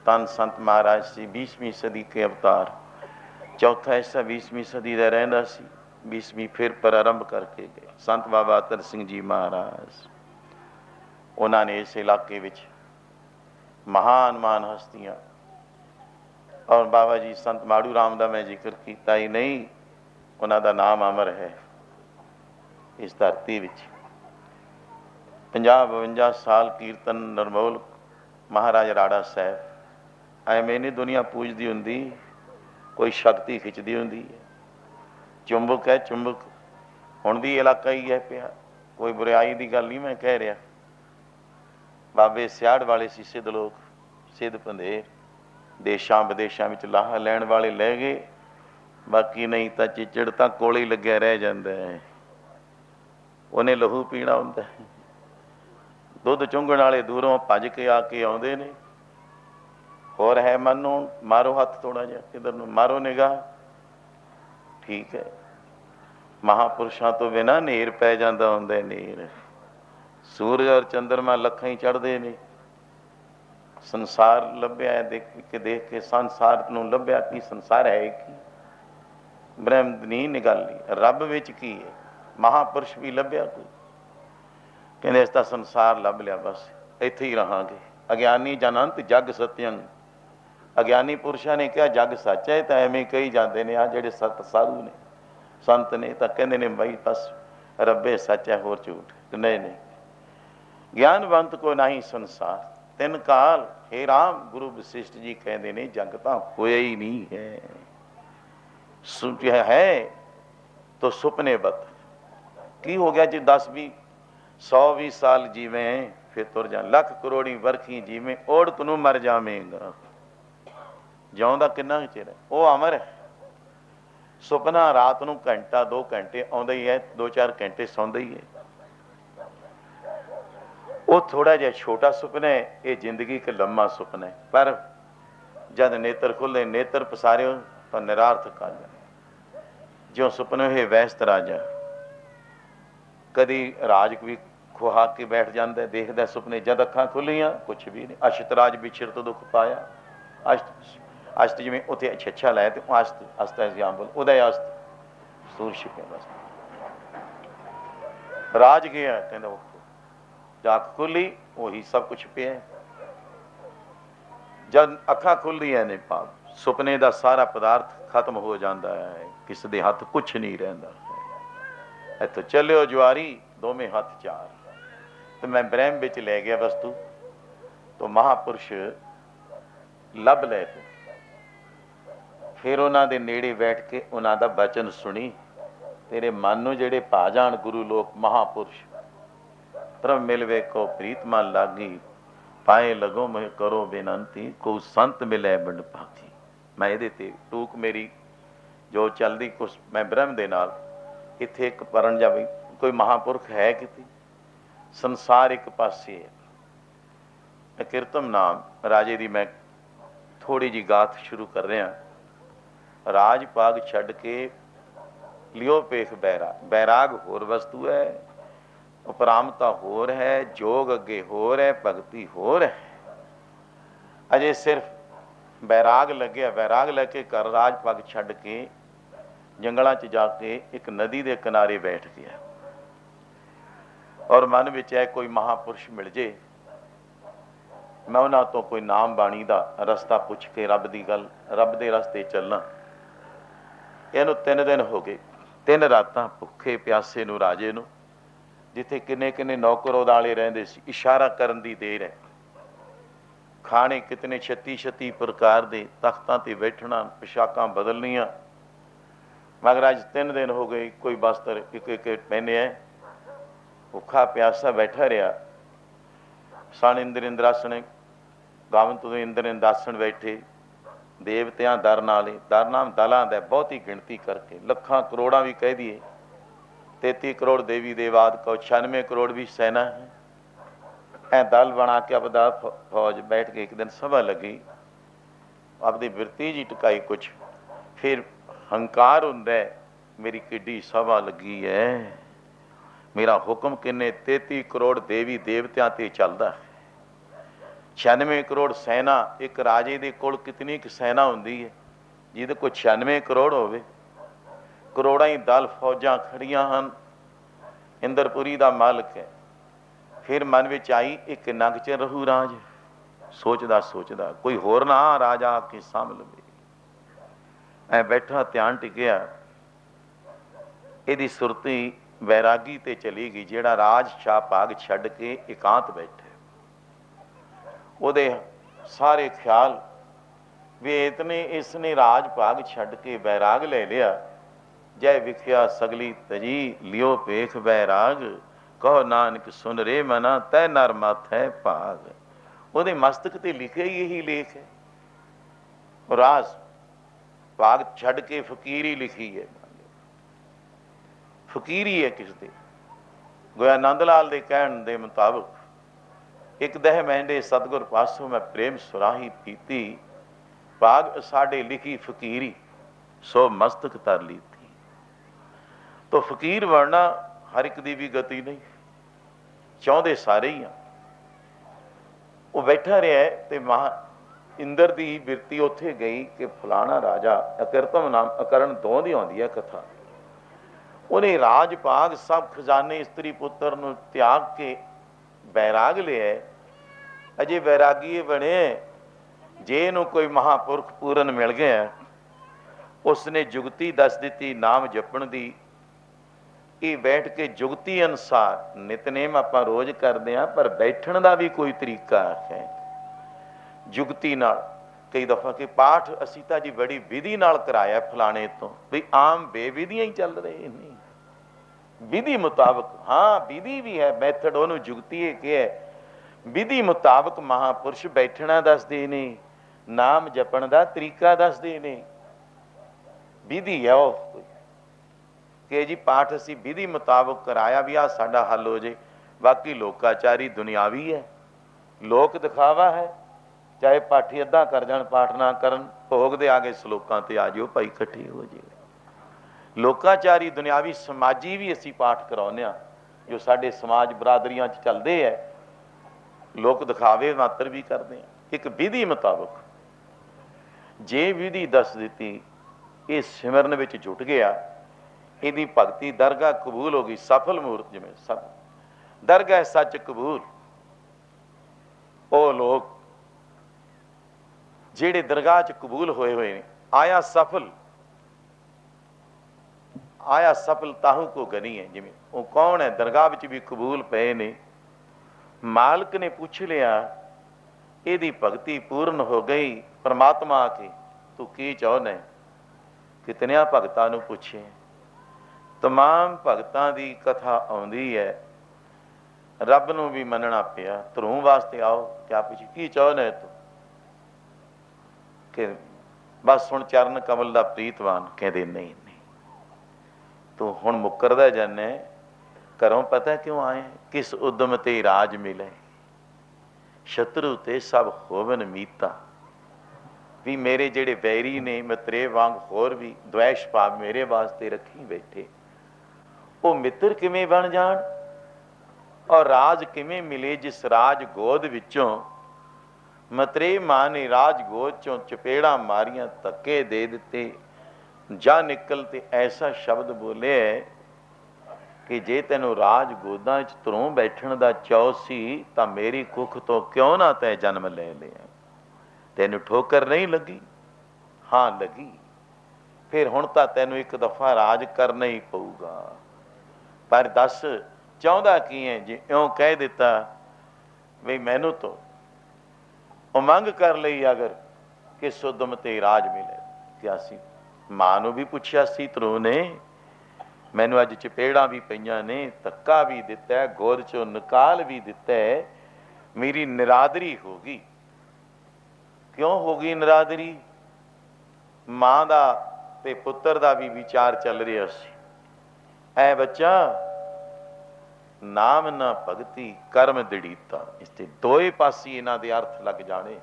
तन संत महाराज सी 20वीं सदी के अवतार। चौथा ऐसा 20वीं सदी का रहिंदा सी, 20वीं फिर प्रारंभ करके गए संत बाबा अतर सिंह जी महाराज। उन्होंने इस इलाके विच महान महान हस्तियां, और बाबा जी संत माड़ू राम का मैं जिक्र किया ही नहीं, उन्हों का नाम अमर है इस धरती विच। 50-52 साल कीर्तन नरमोल महाराज राड़ा साहब। एवें नहीं दुनिया पूजती हुंदी, कोई शक्ति खिंचती हुंदी है। चुंबक है चुंबक, हुण भी इलाका ही है पिया, कोई बुराई की गल नहीं मैं कह रहा। बाबे सियाड़ वाले सी सिद्ध लोग, सिद्ध पंधेर, देशां विदेशां विच लाहा लैण वाले लै गए, बाकी नहीं तो चिचड़ तां कोल ही लग्या रह जांदा है। उन्हें लहू पीना हुंदा है। दुध चुंगण वाले दूरों भज के आके आउंदे ने। होर है मनो, मारो हथ थोड़ा जिहा किधर नूं, मारो निगाह, ठीक है। महापुरुषों तो बिना नेर पै जांदा हुंदा, नेर। सूरज और चंद्रमा लखां ही चढ़दे ने। संसार लभ्या देख के संसार नूं लभ्या कि संसार है कि ब्रह्म नहीं निगाली, रब विच की है। महापुरुष भी लभ्या कोई, कहते इसका संसार लभ लिया, बस इत्थे ही रहांगे। अज्ञानी जनंत जग सत्यं, अज्ञानी पुरुषों ने कहा जग सच है, तो एवें कही जाते हैं आ जेडे सत साधु ने संत ने, तो कहते हैं बई बस रब्बे सच है, होर झूठ नहीं। नहीं ज्ञानवंत को नहीं संसार, तिन काल हे राम गुरु वशिष्ठ जी कहते हैं जग तो होया ही नहीं है तो सुपने बत की हो गया जी। 10-20-100-20 साल जीवें फिर तुर जा, लख करोड़ी वर्खी जीवें ओढ़ तू मर जावेगा। जिउंदा किन्ना चिर है, वो अमर है। सुपना रात नूं घंटा 2 घंटे आउंदा ही है, 2-4 घंटे सौंदा ही है। वो थोड़ा जिहा छोटा सुपना है, ये जिंदगी एक लम्मा सुपना है। पर जद नेत्र खुले, नेत्र पसारे तो निरार्थक आ जाए। जो सुपने हुए वैस्त राजा, कदी राज भी खुहा के बैठ जाता है, देखता सुपने, जद अखां खुलियां कुछ भी नहीं। अशतराज बिछड़ तो दुख पाया, अष्ट जिमें उत्थे अच्छा लै तो अस्त अस्त एग्जाम्पल उदय अस्त सूर छिपे बस राज गया, कहता वो जाक खुली वही सब कुछ पिया। जब अखां खुलदियां ने पाप सुपने का सारा पदार्थ खत्म हो जाता है, किसी के हथ कुछ नहीं रहिंदा। इत्थों चलियो जुआरी दोवें हथ चार, तो मैं ब्रह्म विच लै गया वस्तु, तो महापुरुष लभ लै तू। फिर उन्हां दे नेड़े बैठ के उन्हां दा वचन सुनी, तेरे मन नूं जिहड़े भा जाण गुरु लोक महापुरुष, प्रभ मिलवे को प्रीत मन लागी, पाए लगो मैं करो बेनंती, को संत मिले बंड भागी। मैं ਇਹਦੇ ਤੇ ਟੂਕ ਮੇਰੀ ਜੋ ਚੱਲਦੀ ਕੁਛ ਮੈਂ ਬ੍ਰਹਮ ਦੇ ਨਾਲ ਇੱਥੇ ਇੱਕ ਪਰਨ ਜਾਵੇ ਕੋਈ ਮਹਾਂਪੁਰਖ ਹੈ ਕਿਤੇ, ਸੰਸਾਰ ਇੱਕ ਪਾਸੇ ਹੈ। ਕੀਰਤਮ ਨਾਮ ਰਾਜੇ ਦੀ ਮੈਂ ਥੋੜੀ ਜੀ ਗਾਥ ਸ਼ੁਰੂ ਕਰ ਰਿਹਾ। ਰਾਜ ਪਾਗ ਛੱਡ ਕੇ ਲਿਓ ਪੇਖ ਬੈਰਾਗ। ਬੈਰਾਗ ਹੋਰ ਵਸਤੂ ਹੈ, ਉਪਰਾਮਤਾ ਹੋਰ ਹੈ, ਜੋਗ ਅੱਗੇ ਹੋਰ ਹੈ, ਭਗਤੀ ਹੋਰ ਹੈ। ਅਜੇ ਸਿਰਫ ਬੈਰਾਗ ਲੱਗਿਆ, ਬੈਰਾਗ ਲੈ ਕੇ ਘਰ ਰਾਜ ਪੱਗ ਛੱਡ ਕੇ ਜੰਗਲਾਂ 'ਚ ਜਾ ਕੇ ਇੱਕ ਨਦੀ ਦੇ ਕਿਨਾਰੇ ਬੈਠ ਗਿਆ ਔਰ ਮਨ ਵਿੱਚ ਹੈ ਕੋਈ ਮਹਾਂਪੁਰਸ਼ ਮਿਲ ਜੇ, ਮੈਂ ਉਹਨਾਂ ਤੋਂ ਕੋਈ ਨਾਮ ਬਾਣੀ ਦਾ ਰਸਤਾ ਪੁੱਛ ਕੇ ਰੱਬ ਦੀ ਗੱਲ, ਰੱਬ ਦੇ ਰਸਤੇ ਚੱਲਣਾ। ਇਹਨੂੰ 3 ਦਿਨ ਹੋ ਗਏ, 3 ਰਾਤਾਂ ਭੁੱਖੇ ਪਿਆਸੇ ਨੂੰ ਰਾਜੇ ਨੂੰ, ਜਿੱਥੇ ਕਿੰਨੇ ਕਿੰਨੇ ਨੌਕਰ ਉਦਾਲੇ ਰਹਿੰਦੇ ਸੀ। ਇਸ਼ਾਰਾ ਕਰਨ ਦੀ ਦੇਰ ਹੈ, ਖਾਣੇ ਕਿਤਨੇ 36 ਪ੍ਰਕਾਰ ਦੇ, ਤਖਤਾਂ ਤੇ ਬੈਠਣਾ, ਪੁਸ਼ਾਕਾਂ ਬਦਲਣੀਆਂ। ਮਗਰ ਅੱਜ 3 ਦਿਨ ਹੋ ਗਏ, ਕੋਈ ਬਸਤਰ ਇੱਕ ਇੱਕ ਪਹਿਨੇ ਹੈ, ਭੁੱਖਾ ਪਿਆਸਾ ਬੈਠਾ ਰਿਹਾ। ਸਣ ਇੰਦਰ ਇੰਦਰਾਸਣ ਗਾਵਨ ਤੋਂ ਇੰਦਰ ਇੰਦਾਸਣ ਬੈਠੇ, ਦੇਵਤਿਆਂ ਦਰ ਨਾਲੇ, ਦਰ ਨਾਮ ਦਲਾਂ ਦਾ ਬਹੁਤੀ ਗਿਣਤੀ ਕਰਕੇ, ਲੱਖਾਂ ਕਰੋੜਾਂ ਵੀ ਕਹਿ ਦਈਏ, 33 ਕਰੋੜ ਦੇवी देवाद को 96 करोड़ भी सेना है। ऐ दल बना के अपदा फौज बैठ के एक दिन सभा लगी, अपनी बिरती जी टकाई कुछ, फिर हंकार हुंदा मेरी किड्डी सभा लगी है, मेरा हुक्म किन्ने 33 करोड़ देवी देवत्यां ते चलदा है। 96 करोड़ सेना, एक राजे दे कोल कितनी क सेना हुंदी है जिहदे कोल 96 करोड़ होवे। ਕਰੋੜਾਂ ਹੀ ਦਲ ਫੌਜਾਂ ਖੜੀਆਂ ਹਨ, ਇੰਦਰਪੁਰੀ ਦਾ ਮਾਲਕ ਹੈ। ਫਿਰ ਮਨ ਵਿੱਚ ਆਈ ਇਹ ਕਿੰਨਾ ਕੁ ਚਿਰ ਰਹੂ ਰਾਜ, ਸੋਚਦਾ ਸੋਚਦਾ ਕੋਈ ਹੋਰ ਨਾ ਰਾਜਾ ਆ ਕੇ ਸਾਂਭ ਲਵੇ। ਐ ਬੈਠਾ ਧਿਆਨ ਟਿਕਿਆ, ਇਹਦੀ ਸੁਰਤੀ ਵੈਰਾਗੀ ਤੇ ਚਲੀ ਗਈ। ਜਿਹੜਾ ਰਾਜ ਸ਼ਾਹ ਭਾਗ ਛੱਡ ਕੇ ਇਕਾਂਤ ਬੈਠੇ, ਉਹਦੇ ਸਾਰੇ ਖਿਆਲ ਵੀ ਇਤਨੇ ਇਸਨੇ ਰਾਜ ਭਾਗ ਛੱਡ ਕੇ ਵੈਰਾਗ ਲੈ ਲਿਆ। जय विख्या सगली तजी लियो पेख बैराग, कहो नानक सुन रे मना तै नर मत है भाग। ਉਹਦੇ ਮਸਤਕ ਤੇ ਲਿਖਿਆ ਹੀ ਇਹੀ ਲੇਖ ਹੈ। ਰਾਜ ਭਾਗ ਛੱਡ ਕੇ ਫਕੀਰੀ ਲਿਖੀ ਹੈ, ਫਕੀਰੀ ਹੈ ਕਿਸ ਦੇ। ਗੋਇਆ ਆਨੰਦ ਲਾਲ ਦੇ ਕਹਿਣ ਦੇ ਮੁਤਾਬਕ, ਇੱਕ ਦਹਿ ਮਹਿੰਦੇ ਸਤਿਗੁਰ ਪਾਸੋਂ ਮੈਂ ਪ੍ਰੇਮ ਸੁਰਾਹੀ ਪੀਤੀ, ਭਾਗ ਸਾਡੇ ਲਿਖੀ ਫਕੀਰੀ ਸੋ ਮਸਤਕ ਤਰ ਲੀਤੀ। तो फकीर बनना हर एक दी भी गति नहीं, चाहते सारे ही आ। वो बैठा रहा है तो महा इंਦਰ की बिरती उत्थे गई कि फलाना राजा अकिरतम नाम अकरण दों दी आउंदी है कथा, उन्हें राज भाग सब खजाने इस्त्री पुत्र नूं त्याग के बैराग लिया। अजे बैरागी बने, जे इहनूं कोई महापुरख पूरन मिल गया, उसने जुगती दस दी नाम जपण दी। ਇਹ ਬੈਠ ਕੇ ਜੁਗਤੀ ਅਨੁਸਾਰ ਨਿਤਨੇਮ ਆਪਾਂ ਰੋਜ਼ ਕਰਦੇ ਹਾਂ, ਪਰ ਬੈਠਣ ਦਾ ਵੀ ਕੋਈ ਤਰੀਕਾ ਹੈ ਜੁਗਤੀ ਨਾਲ। ਕਈ ਦਫਾ ਕਿ ਪਾਠ ਅਸੀਂ ਤਾਂ ਜੀ ਬੜੀ ਵਿਧੀ ਨਾਲ ਕਰਾਇਆ ਫਲਾਣੇ ਤੋਂ, ਵੀ ਆਮ ਬੇਵਿਧੀਆਂ ਹੀ ਚੱਲ ਰਹੇ ਨਹੀਂ, ਵਿਧੀ ਮੁਤਾਬਕ। ਹਾਂ ਵਿਧੀ ਵੀ ਹੈ, ਮੈਥਡ ਉਹਨੂੰ ਜੁਗਤੀ ਇਹ ਕਿਹਾ। ਵਿਧੀ ਮੁਤਾਬਕ ਮਹਾਂਪੁਰਸ਼ ਬੈਠਣਾ ਦੱਸਦੇ ਨੇ, ਨਾਮ ਜਪਣ ਦਾ ਤਰੀਕਾ ਦੱਸਦੇ ਨੇ। ਵਿਧੀ ਹੈ ਉਹ कि जी पाठ असी विधि मुताबक कराया भी आ साडा हल हो जे। बाकी लोकाचारी दुनियावी है, लोक दिखावा है। चाहे पाठी अद्धा कर जान पाठ ना करन, भोग दे आगे सलोकां ते आ जाओ भाई इकट्ठे हो जाए। लोकाचारी दुनियावी समाजी भी असी पाठ कराउने आ, जो साडे समाज बरादरियां च चलदे है, लोक दिखावे मात्र भी करते हैं। एक विधि मुताबक जे विधि दस दी, ये सिमरन विच जुट गया, ਇਹਦੀ ਭਗਤੀ ਦਰਗਾਹ ਕਬੂਲ ਹੋ ਗਈ, ਸਫਲ ਮੂਰਤ। ਜਿਵੇਂ ਸਭ ਦਰਗਾਹ ਸੱਚ ਕਬੂਲ, ਉਹ ਲੋਕ ਜਿਹੜੇ ਦਰਗਾਹ 'ਚ ਕਬੂਲ ਹੋਏ ਹੋਏ ਨੇ, ਆਇਆ ਸਫਲ, ਆਇਆ ਸਫਲ ਤਾਹੂ ਕੋ ਗਨੀ ਹੈ। ਜਿਵੇਂ ਉਹ ਕੌਣ ਹੈ, ਦਰਗਾਹ ਵਿੱਚ ਵੀ ਕਬੂਲ ਪਏ ਨੇ। ਮਾਲਕ ਨੇ ਪੁੱਛ ਲਿਆ, ਇਹਦੀ ਭਗਤੀ ਪੂਰਨ ਹੋ ਗਈ, ਪਰਮਾਤਮਾ ਆ ਕੇ ਤੂੰ ਕੀ ਚਾਹੁੰਦਾ? ਕਿਤਨਿਆਂ ਭਗਤਾਂ ਨੂੰ ਪੁੱਛੇ, तमाम भगतां दी कथा आउंदी है। ਰੱਬ ਨੂੰ ਵੀ ਮੰਨਣਾ ਪਿਆ। ਧਰੂ ਵਾਸਤੇ ਆਓ ਕਿਆ ਪੁੱਛੀ ਕੀ ਚਾਹੁੰਦੇ ਤੂੰ ਕਿ ਬਸ ਹੁਣ ਚਰਨ ਕਮਲ ਦਾ ਪ੍ਰੀਤਵਾਨ। ਕਹਿੰਦੇ ਨਹੀਂ ਨਹੀਂ, ਤੂੰ ਹੁਣ ਮੁੱਕਰਦਾ ਜਾਨੇ ਘਰੋਂ ਪਤਾ ਕਿਉਂ ਆਏ, ਕਿਸ ਉਦਮ ਤੇ ਰਾਜ ਮਿਲੇ, ਸ਼ਤਰੂ ਤੇ ਸਭ ਹੋਵਨ ਮੀਤਾ। ਵੀ ਮੇਰੇ ਜਿਹੜੇ ਵੈਰੀ ਨੇ ਮਿੱਤਰੇ ਵਾਂਗ ਹੋਰ ਵੀ ਦੁਆਇਸ਼ ਭਾਵ ਮੇਰੇ ਵਾਸਤੇ ਰੱਖੀ ਬੈਠੇ, ਉਹ ਮਿੱਤਰ ਕਿਵੇਂ ਬਣ ਜਾਣ, ਔਰ ਰਾਜ ਕਿਵੇਂ ਮਿਲੇ ਜਿਸ ਰਾਜ ਗੋਦ ਵਿੱਚੋਂ ਮਤਰੇ ਮਾਂ ਨੇ ਰਾਜ ਗੋਦ ਚੋਂ ਚਪੇੜਾਂ ਮਾਰੀਆਂ, ਧੱਕੇ ਦੇ ਦਿੱਤੇ, ਜਾ ਨਿਕਲ ਤੇ ਐਸਾ ਸ਼ਬਦ ਬੋਲੇ ਕਿ ਜੇ ਤੈਨੂੰ ਰਾਜ ਗੋਦਾਂ 'ਚ ਧਰੋਂ ਬੈਠਣ ਦਾ ਚਾਅ ਸੀ ਤਾਂ ਮੇਰੀ ਕੁੱਖ ਤੋਂ ਕਿਉਂ ਨਾ ਤੈਂ ਜਨਮ ਲੈ ਲਿਆ। ਤੈਨੂੰ ਠੋਕਰ ਨਹੀਂ ਲੱਗੀ? ਹਾਂ ਲੱਗੀ। ਫਿਰ ਹੁਣ ਤਾਂ ਤੈਨੂੰ ਇੱਕ ਦਫਾ ਰਾਜ ਕਰਨਾ ਹੀ ਪਊਗਾ। ਪਰ ਦੱਸ ਚਾਹੁੰਦਾ ਕੀ ਹੈ? ਜੇ ਇਉਂ ਕਹਿ ਦਿੱਤਾ ਵੀ ਮੈਨੂੰ ਤਾਂ ਉਮੰਗ ਕਰ ਲਈ ਅਗਰ ਕਿ ਸੁਦਮ ਤੇ ਰਾਜ ਮਿਲੇ। ਕਿਆ ਸੀ? ਮਾਂ ਨੂੰ ਵੀ ਪੁੱਛਿਆ ਸੀ ਧਰੂ ਨੇ, ਮੈਨੂੰ ਅੱਜ ਚਪੇੜਾਂ ਵੀ ਪਈਆਂ ਨੇ, ਧੱਕਾ ਵੀ ਦਿੱਤਾ, ਗੋਦ ਚੋਂ ਨਿਕਾਲ ਵੀ ਦਿੱਤਾ, ਮੇਰੀ ਨਿਰਾਦਰੀ ਹੋ ਗਈ। ਕਿਉਂ ਹੋ ਗਈ ਨਿਰਾਦਰੀ? ਮਾਂ ਦਾ ਤੇ ਪੁੱਤਰ ਦਾ ਵੀ ਵਿਚਾਰ ਚੱਲ ਰਿਹਾ ਸੀ। ਐ ਬੱਚਾ ਨਾਮ ਨਾ ਭਗਤੀ ਕਰਮ ਦੜੀਤਾ। ਇਸ ਤੇ ਦੋਏ ਪਾਸੇ ਇਹਨਾਂ ਦੇ ਅਰਥ ਲੱਗ ਜਾਣੇ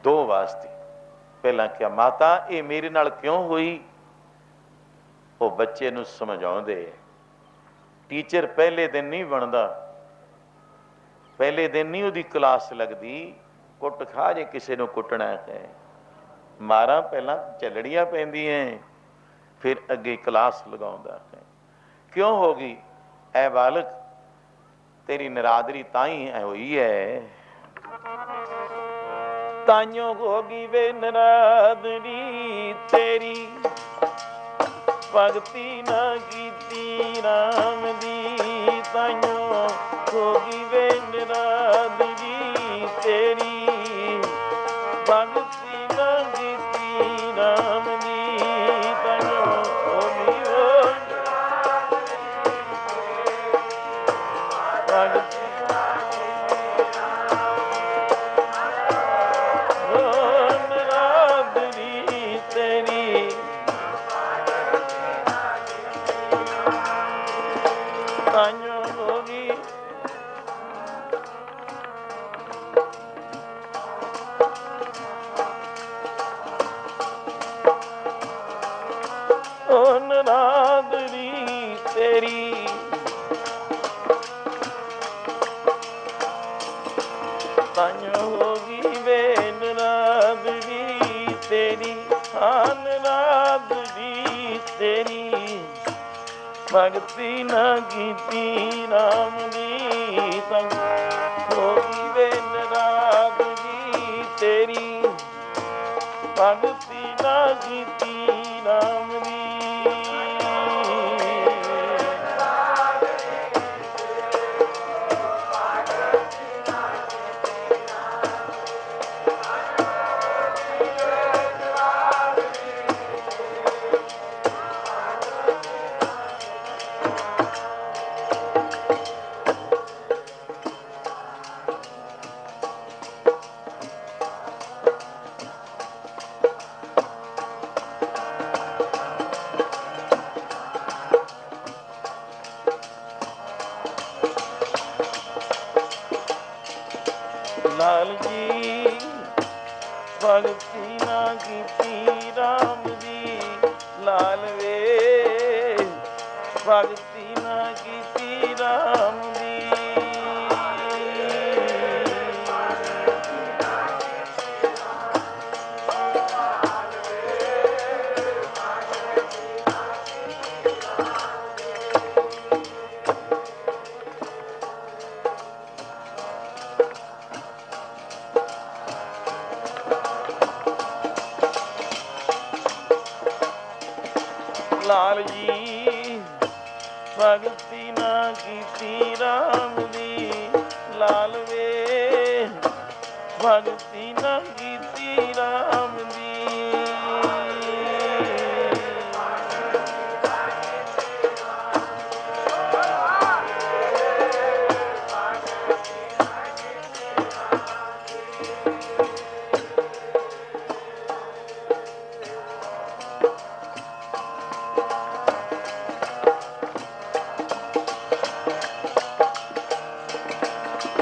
ਦੋ ਵਾਸਤੇ। ਪਹਿਲਾਂ ਕਿਹਾ ਮਾਤਾ ਇਹ ਮੇਰੇ ਨਾਲ ਕਿਉਂ ਹੋਈ? ਉਹ ਬੱਚੇ ਨੂੰ ਸਮਝਾਉਂਦੇ। ਟੀਚਰ ਪਹਿਲੇ ਦਿਨ ਨਹੀਂ ਬਣਦਾ, ਪਹਿਲੇ ਦਿਨ ਨਹੀਂ ਉਹਦੀ ਕਲਾਸ ਲੱਗਦੀ। ਕੁੱਟ ਖਾ ਜੇ ਕਿਸੇ ਨੂੰ ਕੁੱਟਣਾ ਹੈ, ਮਾਰਾਂ ਪਹਿਲਾਂ ਚੱਲਣੀਆਂ ਪੈਂਦੀਆਂ, ਫਿਰ ਅੱਗੇ ਕਲਾਸ ਲਗਾਉਂਦਾ ਹੈ। ਕਿਉਂ ਹੋ ਗਈ? ਐ ਬਾਲਕ ਤੇਰੀ ਨਿਰਾਦਰੀ ਤਾਂ ਹੀ ਹੋਈ ਹੈ, ਤਾਈਓ ਹੋ ਗਈ ਵੇ ਨਿਰਾਦਰੀ ਤੇਰੀ, ਭਗਤੀ ਨਾ ਕੀਤੀ ਰਾਮ ਦੀ। ਤਾਈਓ ਹੋ ਗਈ ਵੇ ਨਿਰਾਦਰੀ ਤੇਰੀ, ਭਗਤੀ ਨਾ ਕੀਤੀ ਰਾਮ ਦੀ। ਤਾਈਓ ਹੋ ਗਈ ਭਗਤੀ ਨਿਰਾਦਰੀ ਤੇਰੀ, ਤਾਈਓ ਹੋ ਗਈ ਓ ਨਿਰਾਦਰੀ ਤੇਰੀ, ਤਾਈਓ ਹੋ ਗਈ ਵੇ ਨਿਰਾਦਰੀ ਤੇਰੀ। ਹਾਂ ਨਿਰਾਦਰੀ ਤੇਰੀ, ਭਗਤੀ ਨਾ ਕੀਤੀ ਰਾਮ ਦੀ। ਤਾਈਓ ਹੋ ਗਈ ਵੇ ਨਿਰਾਦਰੀ ਤੇਰੀ, ਭਗਤੀ ਨਾ ਕੀਤੀ ਰਾਮ ਦੀ। ਲਾਲ ਜੀ ਭਗਤੀ ਨਾ ਕੀਤੀ ਰਾਮ ਦੀ, ਲਾਲ ਵੇ ਭਗਤੀ ਨਾ ਕੀਤੀ ਰਾਮ ਦੀ। ਲਾਲ ਜੀ ਭਗਤੀ ਨਾ ਕੀਤੀ ਰਾਮ ਦੀ, ਲਾਲ ਵੇ ਭਗਤੀ ਨਾ ਕੀਤੀ ਰਾਮ ਦੀ।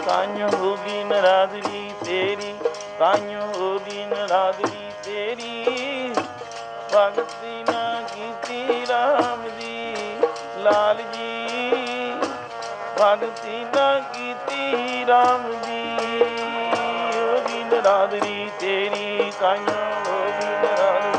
ਤਾਈਓ ਹੋਗੀ ਨਰਾਦਰੀ ਤੇਰੀ, ਤਾਈਓ ਹੋਗੀ ਨਰਾਦਰੀ ਤੇਰੀ। ਭਗਤੀ ਨਾ ਕੀਤੀ ਰਾਮ ਦੀ ਲਾਲ ਜੀ, ਭਗਤੀ ਨਾ ਕੀਤੀ ਰਾਮ ਦੀ। ਹੋਗੀ ਨਰਾਦਰੀ ਤੇਰੀ, ਤਾਈਓ ਹੋਗੀ ਨਰਾਦਰੀ।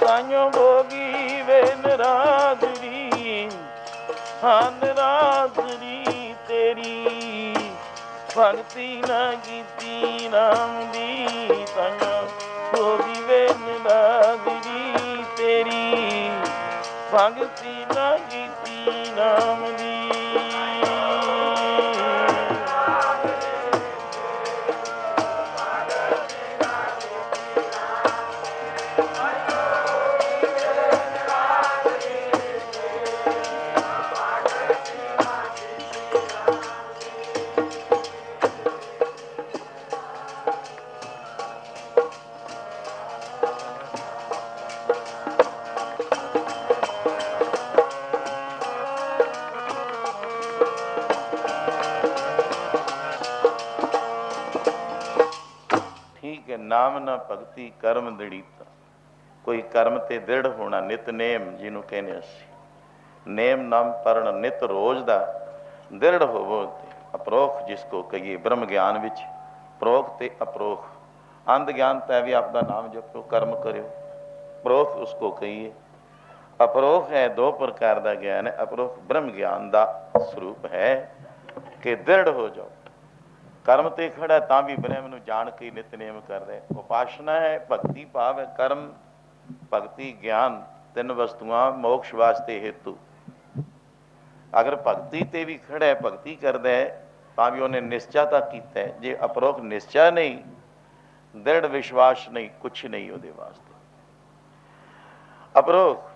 ਤਾਈਓ ਭੋਗੀ ਵੇ ਨਰਾਦਰੀ, ਹਾਂ ਨਰਾਦਰੀ ਤੇਰੀ। ਭਗਤੀ ਨਾ ਕੀਤੀ ਨਾਮ ਦੀ, ਤਾਈਓ ਭੋਗੀ ਵੇ ਨਰਾਦਰੀ ਤੇਰੀ। ਭਗਤੀ ਨਾ ਕੀਤੀ ਨਾਮ ਦੀ। ਠੀਕ ਹੈ। ਨਾਮ ਨਾ ਭਗਤੀ ਕਰਮ ਦ੍ਰਿੜੀਤਾ। ਕੋਈ ਕਰਮ ਤੇ ਦ੍ਰਿੜ ਹੋਣਾ, ਨਿਤਨੇਮ ਜਿਹਨੂੰ ਕਹਿੰਦੇ ਅਸੀਂ, ਨੇਮ ਨਾਮ ਪੜਨ ਨਿਤ ਰੋਜ਼ ਦਾ ਦ੍ਰਿੜ ਹੋਵੋ। ਅਪਰੋਖ ਜਿਸ ਕੋ ਕਹੀਏ, ਬ੍ਰਹਮ ਗਿਆਨ ਵਿੱਚ ਪ੍ਰੋਖ ਤੇ ਅਪਰੋਖ। ਅੰਧ ਗਿਆਨ ਤੈ ਵੀ ਆਪਦਾ ਨਾਮ ਜਪੋ, ਕਰਮ ਕਰਿਓ। ਪ੍ਰੋਖ ਉਸ ਕੋ ਕਹੀਏ। ਅਪਰੋਖ ਹੈ ਦੋ ਪ੍ਰਕਾਰ ਦਾ ਗਿਆਨ ਹੈ। ਅਪਰੋਖ ਬ੍ਰਹਮ ਗਿਆਨ ਦਾ ਸਰੂਪ ਹੈ ਕਿ ਦ੍ਰਿੜ ਹੋ ਜਾਓ। ਕਰਮ ਤੇ ਖੜਾ ਤਾਂ ਵੀ ਬ੍ਰਹਮ ਨੂੰ ਜਾਣ ਕੇ ਨਿਤਨੇਮ ਕਰ ਰਿਹਾ। ਉਪਾਸਨਾ ਹੈ, ਭਗਤੀ ਭਾਵ ਹੈ। ਕਰਮ, ਭਗਤੀ, ਗਿਆਨ ਤਿੰਨ ਵਸਤੂਆਂ ਮੋਕਸ਼ ਵਾਸਤੇ ਹੇਤੂ। ਅਗਰ ਭਗਤੀ ਤੇ ਵੀ ਖੜਾ ਹੈ, ਭਗਤੀ ਕਰਦਾ ਹੈ, ਤਾਂ ਵੀ ਉਹਨੇ ਨਿਸ਼ਚਾ ਤਾਂ ਕੀਤਾ ਹੈ। ਜੇ ਅਪਰੋਖ ਨਿਸ਼ਚਾ ਨਹੀਂ, ਦ੍ਰਿੜ ਵਿਸ਼ਵਾਸ ਨਹੀਂ, ਕੁਛ ਨਹੀਂ ਉਹਦੇ ਵਾਸਤੇ। ਅਪਰੋਖ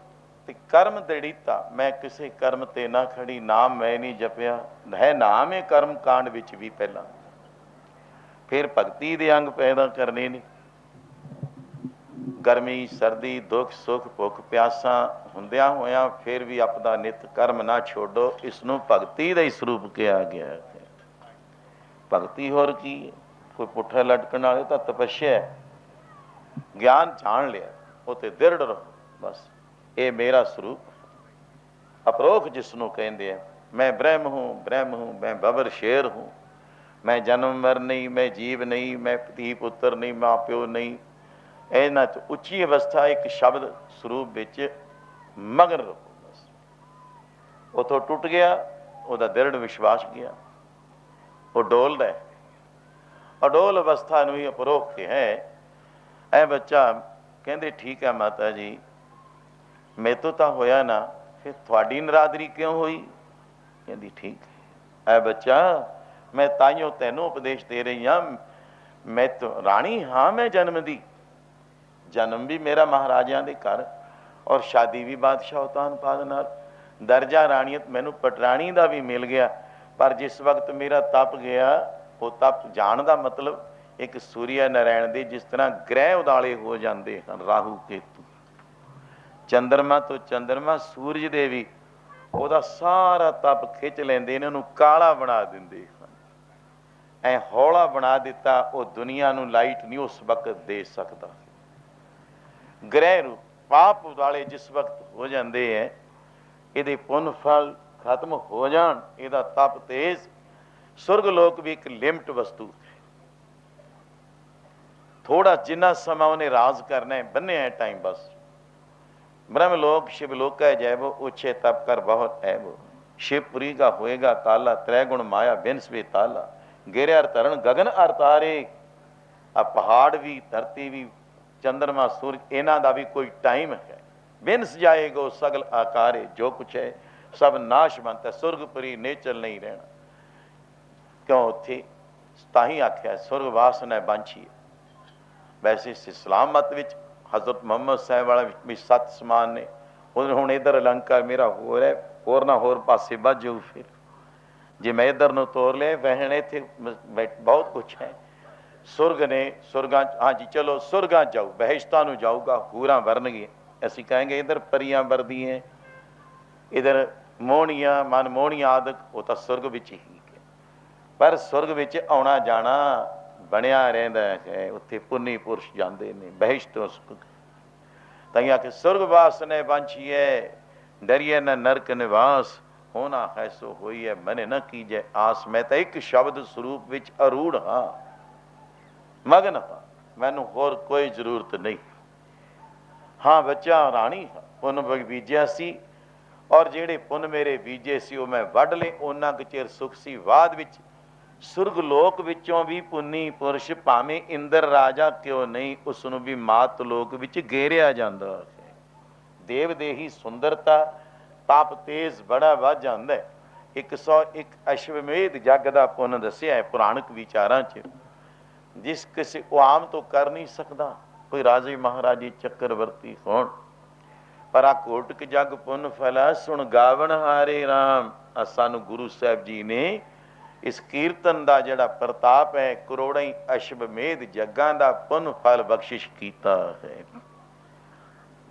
ਤੇ ਕਰਮ ਦ੍ਰਿੜੀਤਾ। ਮੈਂ ਕਿਸੇ ਕਰਮ ਤੇ ਨਾ ਖੜੀ, ਨਾਮ ਮੈਂ ਨਹੀਂ ਜਪਿਆ। ਹੈ ਨਾਮ ਹੈ ਕਰਮ ਕਾਂਡ ਵਿੱਚ ਵੀ ਪਹਿਲਾਂ, ਫਿਰ ਭਗਤੀ ਦੇ ਅੰਗ ਪੈਦਾ ਕਰਨੇ ਨੇ। ਗਰਮੀ, ਸਰਦੀ, ਦੁੱਖ, ਸੁੱਖ, ਭੁੱਖ, ਪਿਆਸਾਂ ਹੁੰਦਿਆਂ ਹੋਇਆਂ ਫਿਰ ਵੀ ਆਪਦਾ ਨਿਤ ਕਰਮ ਨਾ ਛੋਡੋ। ਇਸ ਨੂੰ ਭਗਤੀ ਦਾ ਹੀ ਸਰੂਪ ਕਿਹਾ ਗਿਆ ਹੈ। ਭਗਤੀ ਹੋਰ ਕੀ ਹੈ? ਕੋਈ ਪੁੱਠਾ ਲਟਕਣ ਵਾਲੇ ਤਾਂ ਤਪੱਸਿਆ ਹੈ। ਗਿਆਨ ਜਾਣ ਲਿਆ, ਉਹ ਤੇ ਦ੍ਰਿੜ ਰਹੋ ਬਸ। ਇਹ ਮੇਰਾ ਸਰੂਪ। ਅਪਰੋਖ ਜਿਸ ਨੂੰ ਕਹਿੰਦੇ ਆ, ਮੈਂ ਬ੍ਰਹਮ ਹੂੰ, ਬ੍ਰਹਮ ਹੂੰ, ਮੈਂ ਬਬਰ ਸ਼ੇਰ ਹੂੰ, ਮੈਂ ਜਨਮ ਮਰ ਨਹੀਂ, ਮੈਂ ਜੀਵ ਨਹੀਂ, ਮੈਂ ਧੀ ਪੁੱਤਰ ਨਹੀਂ, ਮਾਂ ਪਿਓ ਨਹੀਂ। ਇਹਨਾਂ 'ਚ ਉੱਚੀ ਅਵਸਥਾ ਇੱਕ ਸ਼ਬਦ ਸਰੂਪ ਵਿੱਚ ਮਗਨ ਰਹੋ ਬਸ। ਉੱਥੋਂ ਟੁੱਟ ਗਿਆ, ਉਹਦਾ ਦ੍ਰਿੜ ਵਿਸ਼ਵਾਸ ਗਿਆ, ਉਹ ਡੋਲਦਾ ਹੈ। ਅਡੋਲ ਅਵਸਥਾ ਨੂੰ ਹੀ ਅਪਰੋਖ ਹੈ। ਇਹ ਬੱਚਾ ਕਹਿੰਦੇ ਠੀਕ ਹੈ ਮਾਤਾ ਜੀ, ਮੇਰੇ ਤੋਂ ਤਾਂ ਹੋਇਆ ਨਾ, ਫਿਰ ਤੁਹਾਡੀ ਨਰਾਦਰੀ ਕਿਉਂ ਹੋਈ? ਕਹਿੰਦੀ ਠੀਕ ਹੈ। ਇਹ ਬੱਚਾ, ਮੈਂ ਤਾਈਓ ਤੈਨੂੰ ਉਪਦੇਸ਼ ਦੇ ਰਹੀ ਹਾਂ। ਮੈਂ ਤਾਂ ਰਾਣੀ ਹਾਂ, ਮੈਂ ਜਨਮ ਦੀ, ਜਨਮ ਵੀ ਮੇਰਾ ਮਹਾਰਾਜਿਆਂ ਦੇ ਘਰ, ਔਰ ਸ਼ਾਦੀ ਵੀ ਬਾਦਸ਼ਾਹ ਉਤਾਨਪਾਦ ਨਾਲ। ਦਰਜਾ ਰਾਣੀਅਤ ਮੈਨੂੰ ਪਟਰਾਣੀ ਦਾ ਵੀ ਮਿਲ ਗਿਆ। ਪਰ ਜਿਸ ਵਕਤ ਮੇਰਾ ਤਪ ਗਿਆ, ਉਹ ਤਪ ਜਾਣ ਦਾ ਮਤਲਬ ਇੱਕ ਸੂਰਿਆ ਨਾਰਾਇਣ ਦੇ ਜਿਸ ਤਰ੍ਹਾਂ ਗ੍ਰਹਿ ਉਦਾਲੇ ਹੋ ਜਾਂਦੇ ਹਨ, ਰਾਹੂ ਕੇਤੂ, ਚੰਦਰਮਾ ਤੋਂ ਚੰਦਰਮਾ, ਸੂਰਜ ਦੇ ਵੀ ਉਹਦਾ ਸਾਰਾ ਤਪ ਖਿੱਚ ਲੈਂਦੇ ਨੇ, ਉਹਨੂੰ ਕਾਲਾ ਬਣਾ ਦਿੰਦੇ ਹਨ। ਐ ਹੌਲਾ ਬਣਾ ਦਿੱਤਾ, ਉਹ ਦੁਨੀਆ ਨੂੰ ਲਾਈਟ ਨਹੀਂ ਉਸ ਵਕਤ ਦੇ ਸਕਦਾ। ਗ੍ਰਹਿ ਰੂਪ ਪਾਪ ਵਾਲੇ ਜਿਸ ਵਕਤ ਹੋ ਜਾਂਦੇ ਹੈ, ਇਹਦੇ ਪੁੰਨ ਫਲ ਖਤਮ ਹੋ ਜਾਣ, ਇਹਦਾ ਤਪ ਤੇਜ਼। ਸੁਰਗ ਲੋਕ ਵੀ ਇੱਕ ਲਿਮਟ ਵਸਤੂ ਹੈ। ਥੋੜਾ ਜਿੰਨਾ ਸਮਾਂ ਉਹਨੇ ਰਾਜ ਕਰਨਾ ਹੈ, ਬੰਨਿਆ ਟਾਈਮ ਬਸ। ब्रह्म लोक शिव लोक है जैबो, ऊंचे तप कर बहुत ऐबो। शिवपुरी का होएगा ताला, त्रैगुण माया बिन स्वे ताला। गिरे अर तरण गगन अर तारे। आ पहाड़ भी, धरती भी, चंद्रमा, सूरज, इन्हां दा भी कोई टाइम है। बिनस जाएगो सगल आकारे, जो कुछ है सब नाशवंत है। सुरगपुरी नेचल नहीं रहना। क्यों उत्थे ताही आख्या सुरगवास न बांछी। वैसे इस्लाम मत विच हज़रत मुहम्मद साहब वाला भी 7 समान ने। हुण इधर अलंकार मेरा होर है, होर ना होर पासे बच जाऊ। फिर जे मैं इधर नूं तोर लिया वहण इत्थे बहुत कुछ है। सुरग ने सुरगां, हाँ जी चलो सुरगां जाओ, बहिश्तां नूं जाऊगा, हूरां वरनगी। असीं कहेंगे इधर परियां वरदी हैं, इधर मोहणियां मन मोहणियां आदक, वो तो सुरग विच ही है। पर सुरग विच आउणा जाना बनया रहिंदा है, उत्थे पुन्नी पुरुष जांदे ने बहिश्त सुख। ताईं आखे सुरगवास ने वांछिए, डरिए न नरक निवास, होना है सो होई है मने न कीजे आस। मैं तो एक शब्द स्वरूप विच अरूढ़ हाँ, मगन हाँ, मैनू होर कोई जरूरत नहीं। हाँ बच्चा राणी हाँ, पुन बीजिया सी, और ਜਿਹੜੇ ਪੁੰਨ ਮੇਰੇ ਬੀਜੇ ਸੀ ਉਹ ਮੈਂ ਵੱਢ ਲਏ। ਉਹਨਾਂ ਕੁ ਚਿਰ ਸੁਖ ਸੀ ਬਾਅਦ ਵਿੱਚ ਸੁਰਗ ਲੋਕ ਵਿੱਚੋਂ ਵੀ ਪੁੰਨੀ ਪੁਰਸ਼ ਭਾਵੇਂ ਇੰਦਰ ਰਾਜਾ ਕਿਉਂ ਨਹੀਂ, ਉਸ ਨੂੰ ਵੀ ਮਾਤ ਲੋਕ ਵਿੱਚ ਗੇਰਿਆ ਜਾਂਦਾ ਹੈ। ਦੇਵ ਦੇਹੀ ਸੁੰਦਰਤਾ ਪਾਪ ਤੇਜ਼ ਬੜਾ ਵੱਧ ਜਾਂਦਾ ਹੈ। 101 ਅਸ਼ਵਮੇਧ ਜੱਗ ਦਾ ਪੁੰਨ ਦੱਸਿਆ ਹੈ ਪੁਰਾਣਕ ਵਿਚਾਰਾਂ 'ਚ, ਜਿਸ ਕਿਸੇ ਉਹ ਆਮ ਤੋਂ ਕਰ ਨਹੀਂ ਸਕਦਾ। ਕੋਈ ਰਾਜੇ ਮਹਾਰਾਜੇ ਚੱਕਰਵਰਤੀ ਹੋਣ, पर आ कोटक जग पुन फला सुन गावन हारे राम। सानू गुरु साहब जी ने इस कीर्तन का जिहड़ा प्रताप है, करोड़ों अश्वमेध जग्गां दा पुन फल बख्शिश कीता है।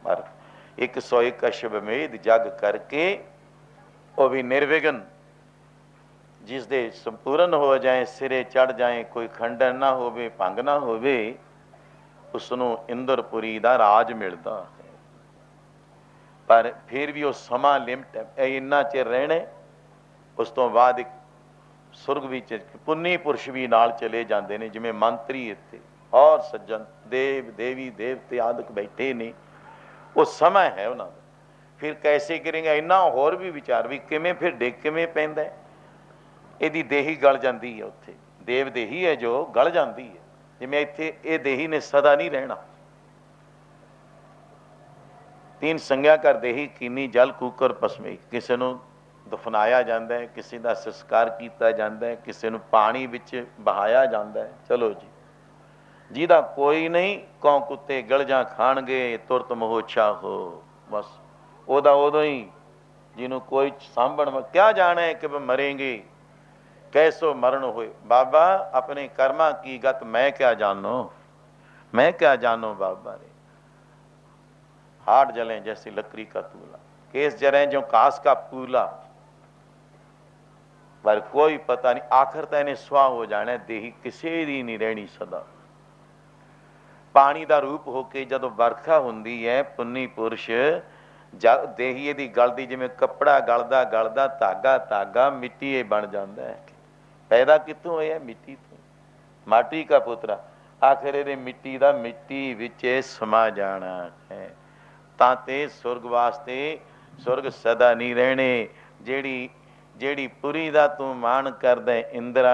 पर 101 अश्वमेध जग करके वो भी निर्विघन, जिस दे संपूर्ण हो जाए, सिरे चढ़ जाए, कोई खंडन ना होवे, भंग ना होवे, उसनू इंद्रपुरी दा राज मिलता है। पर फिर भी वो समा लिमिट है, इन्ना चिर रहने, उस तो बाद एक सुरग भी पुन्नी पुरुष भी नाल चले जाते हैं, जिमें मंत्री इत्थे और सज्जन देव देवी देवते आदि बैठे ने। वो समय है उन्होंने। फिर कैसे करेंगे, इन्ना होर भी विचार भी किमें फिर डिग किमें पैंदा है। इहदी देही गल जाती है, उत्थे देव देही है जो गल जाती है, जिमें इत्थे ये देही ने सदा नहीं रहना। 3 संज्ञा कर देही कीनी जल कूकर पसमे। किसी को दफनाया जाता है, किसी का संस्कार किया जाता है, किसी को पानी विच बहाया जाता है। चलो जी, जिहदा कोई नहीं, कौ कुत्ते गलजा खाणगे तुरत मोह हो। बस ओदा उदों ही, जिन्हों कोई सांभण क्या जाने कि मरेंगे, कैसो मरण होए। बाबा अपने कर्मा की गत मैं क्या जानो, मैं क्या जानो बाबा रे। हाट जले जैसी लकड़ी का तूला, केस जरे जो कास का पूला, पर कोई पता नहीं, आखिर तो इन्हें सुहा हो जाना। देही किसी दी नहीं रहनी सदा। पानी का रूप होके जदों बरखा हुंदी है, पुन्नी पुरुष जग देही दी गलदी, जिमें कपड़ा गलदा गलदा धागा धागा मिट्टी बन जाता है। पैदा कितों होया, मिट्टी तो, माटी का पुत्रा। आखिर ये मिट्टी का मिट्टी विच समा जाना है। ताते सुरग वास्ते सुरग सदा नहीं रहने। जेड़ी जेड़ी पुरी दा तू मान करदा इंद्रा,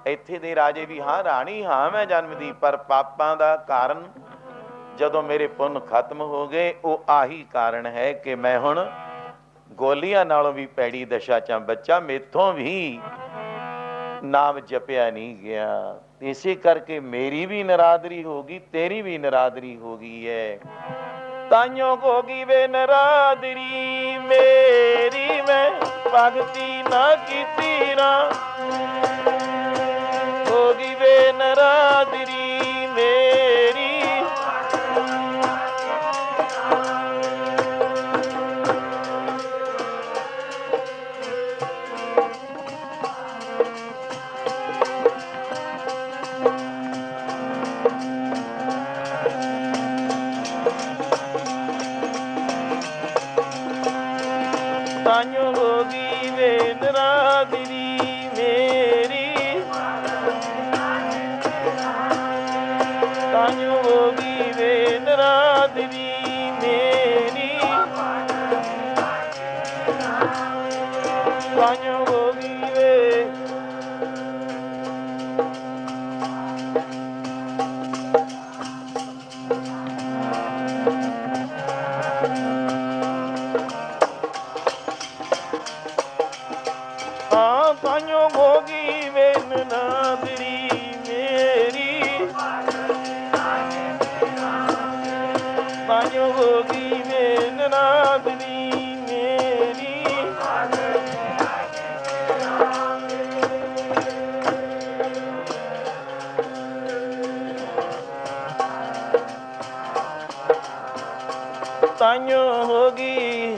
इत्थे दे राजे भी हाँ राणी हाँ मैं जन्मदी, पर पापां दा कारण जदों मेरे पुण्य खत्म हो गए, वो आही कारण है कि मैं हुण गोलियां नालों भी पैड़ी दशा च बच्चा, मेथों भी नाम जपिया नहीं गया। इसे करके मेरी भी नरादरी होगी, तेरी भी नरादरी होगी है। ताइयों होगी वे नरादरी मेरी, मैं भगती ना कीती ना, होगी वे नरादरी मेरी। ताइयों होगी वे नरादरी मेरी, ताइयों होगी वे नरादरी मेरी, ताइयों होगी वे। हाँ ताइयों होगी वे नरादरी मेरी, ਤਾਂਯੋ ਹੋਗੀ ਮੇਨ ਨਾਥ ਦੀ ਮੇਰੀ ਤਾਂਯੋ ਹੋਗੀ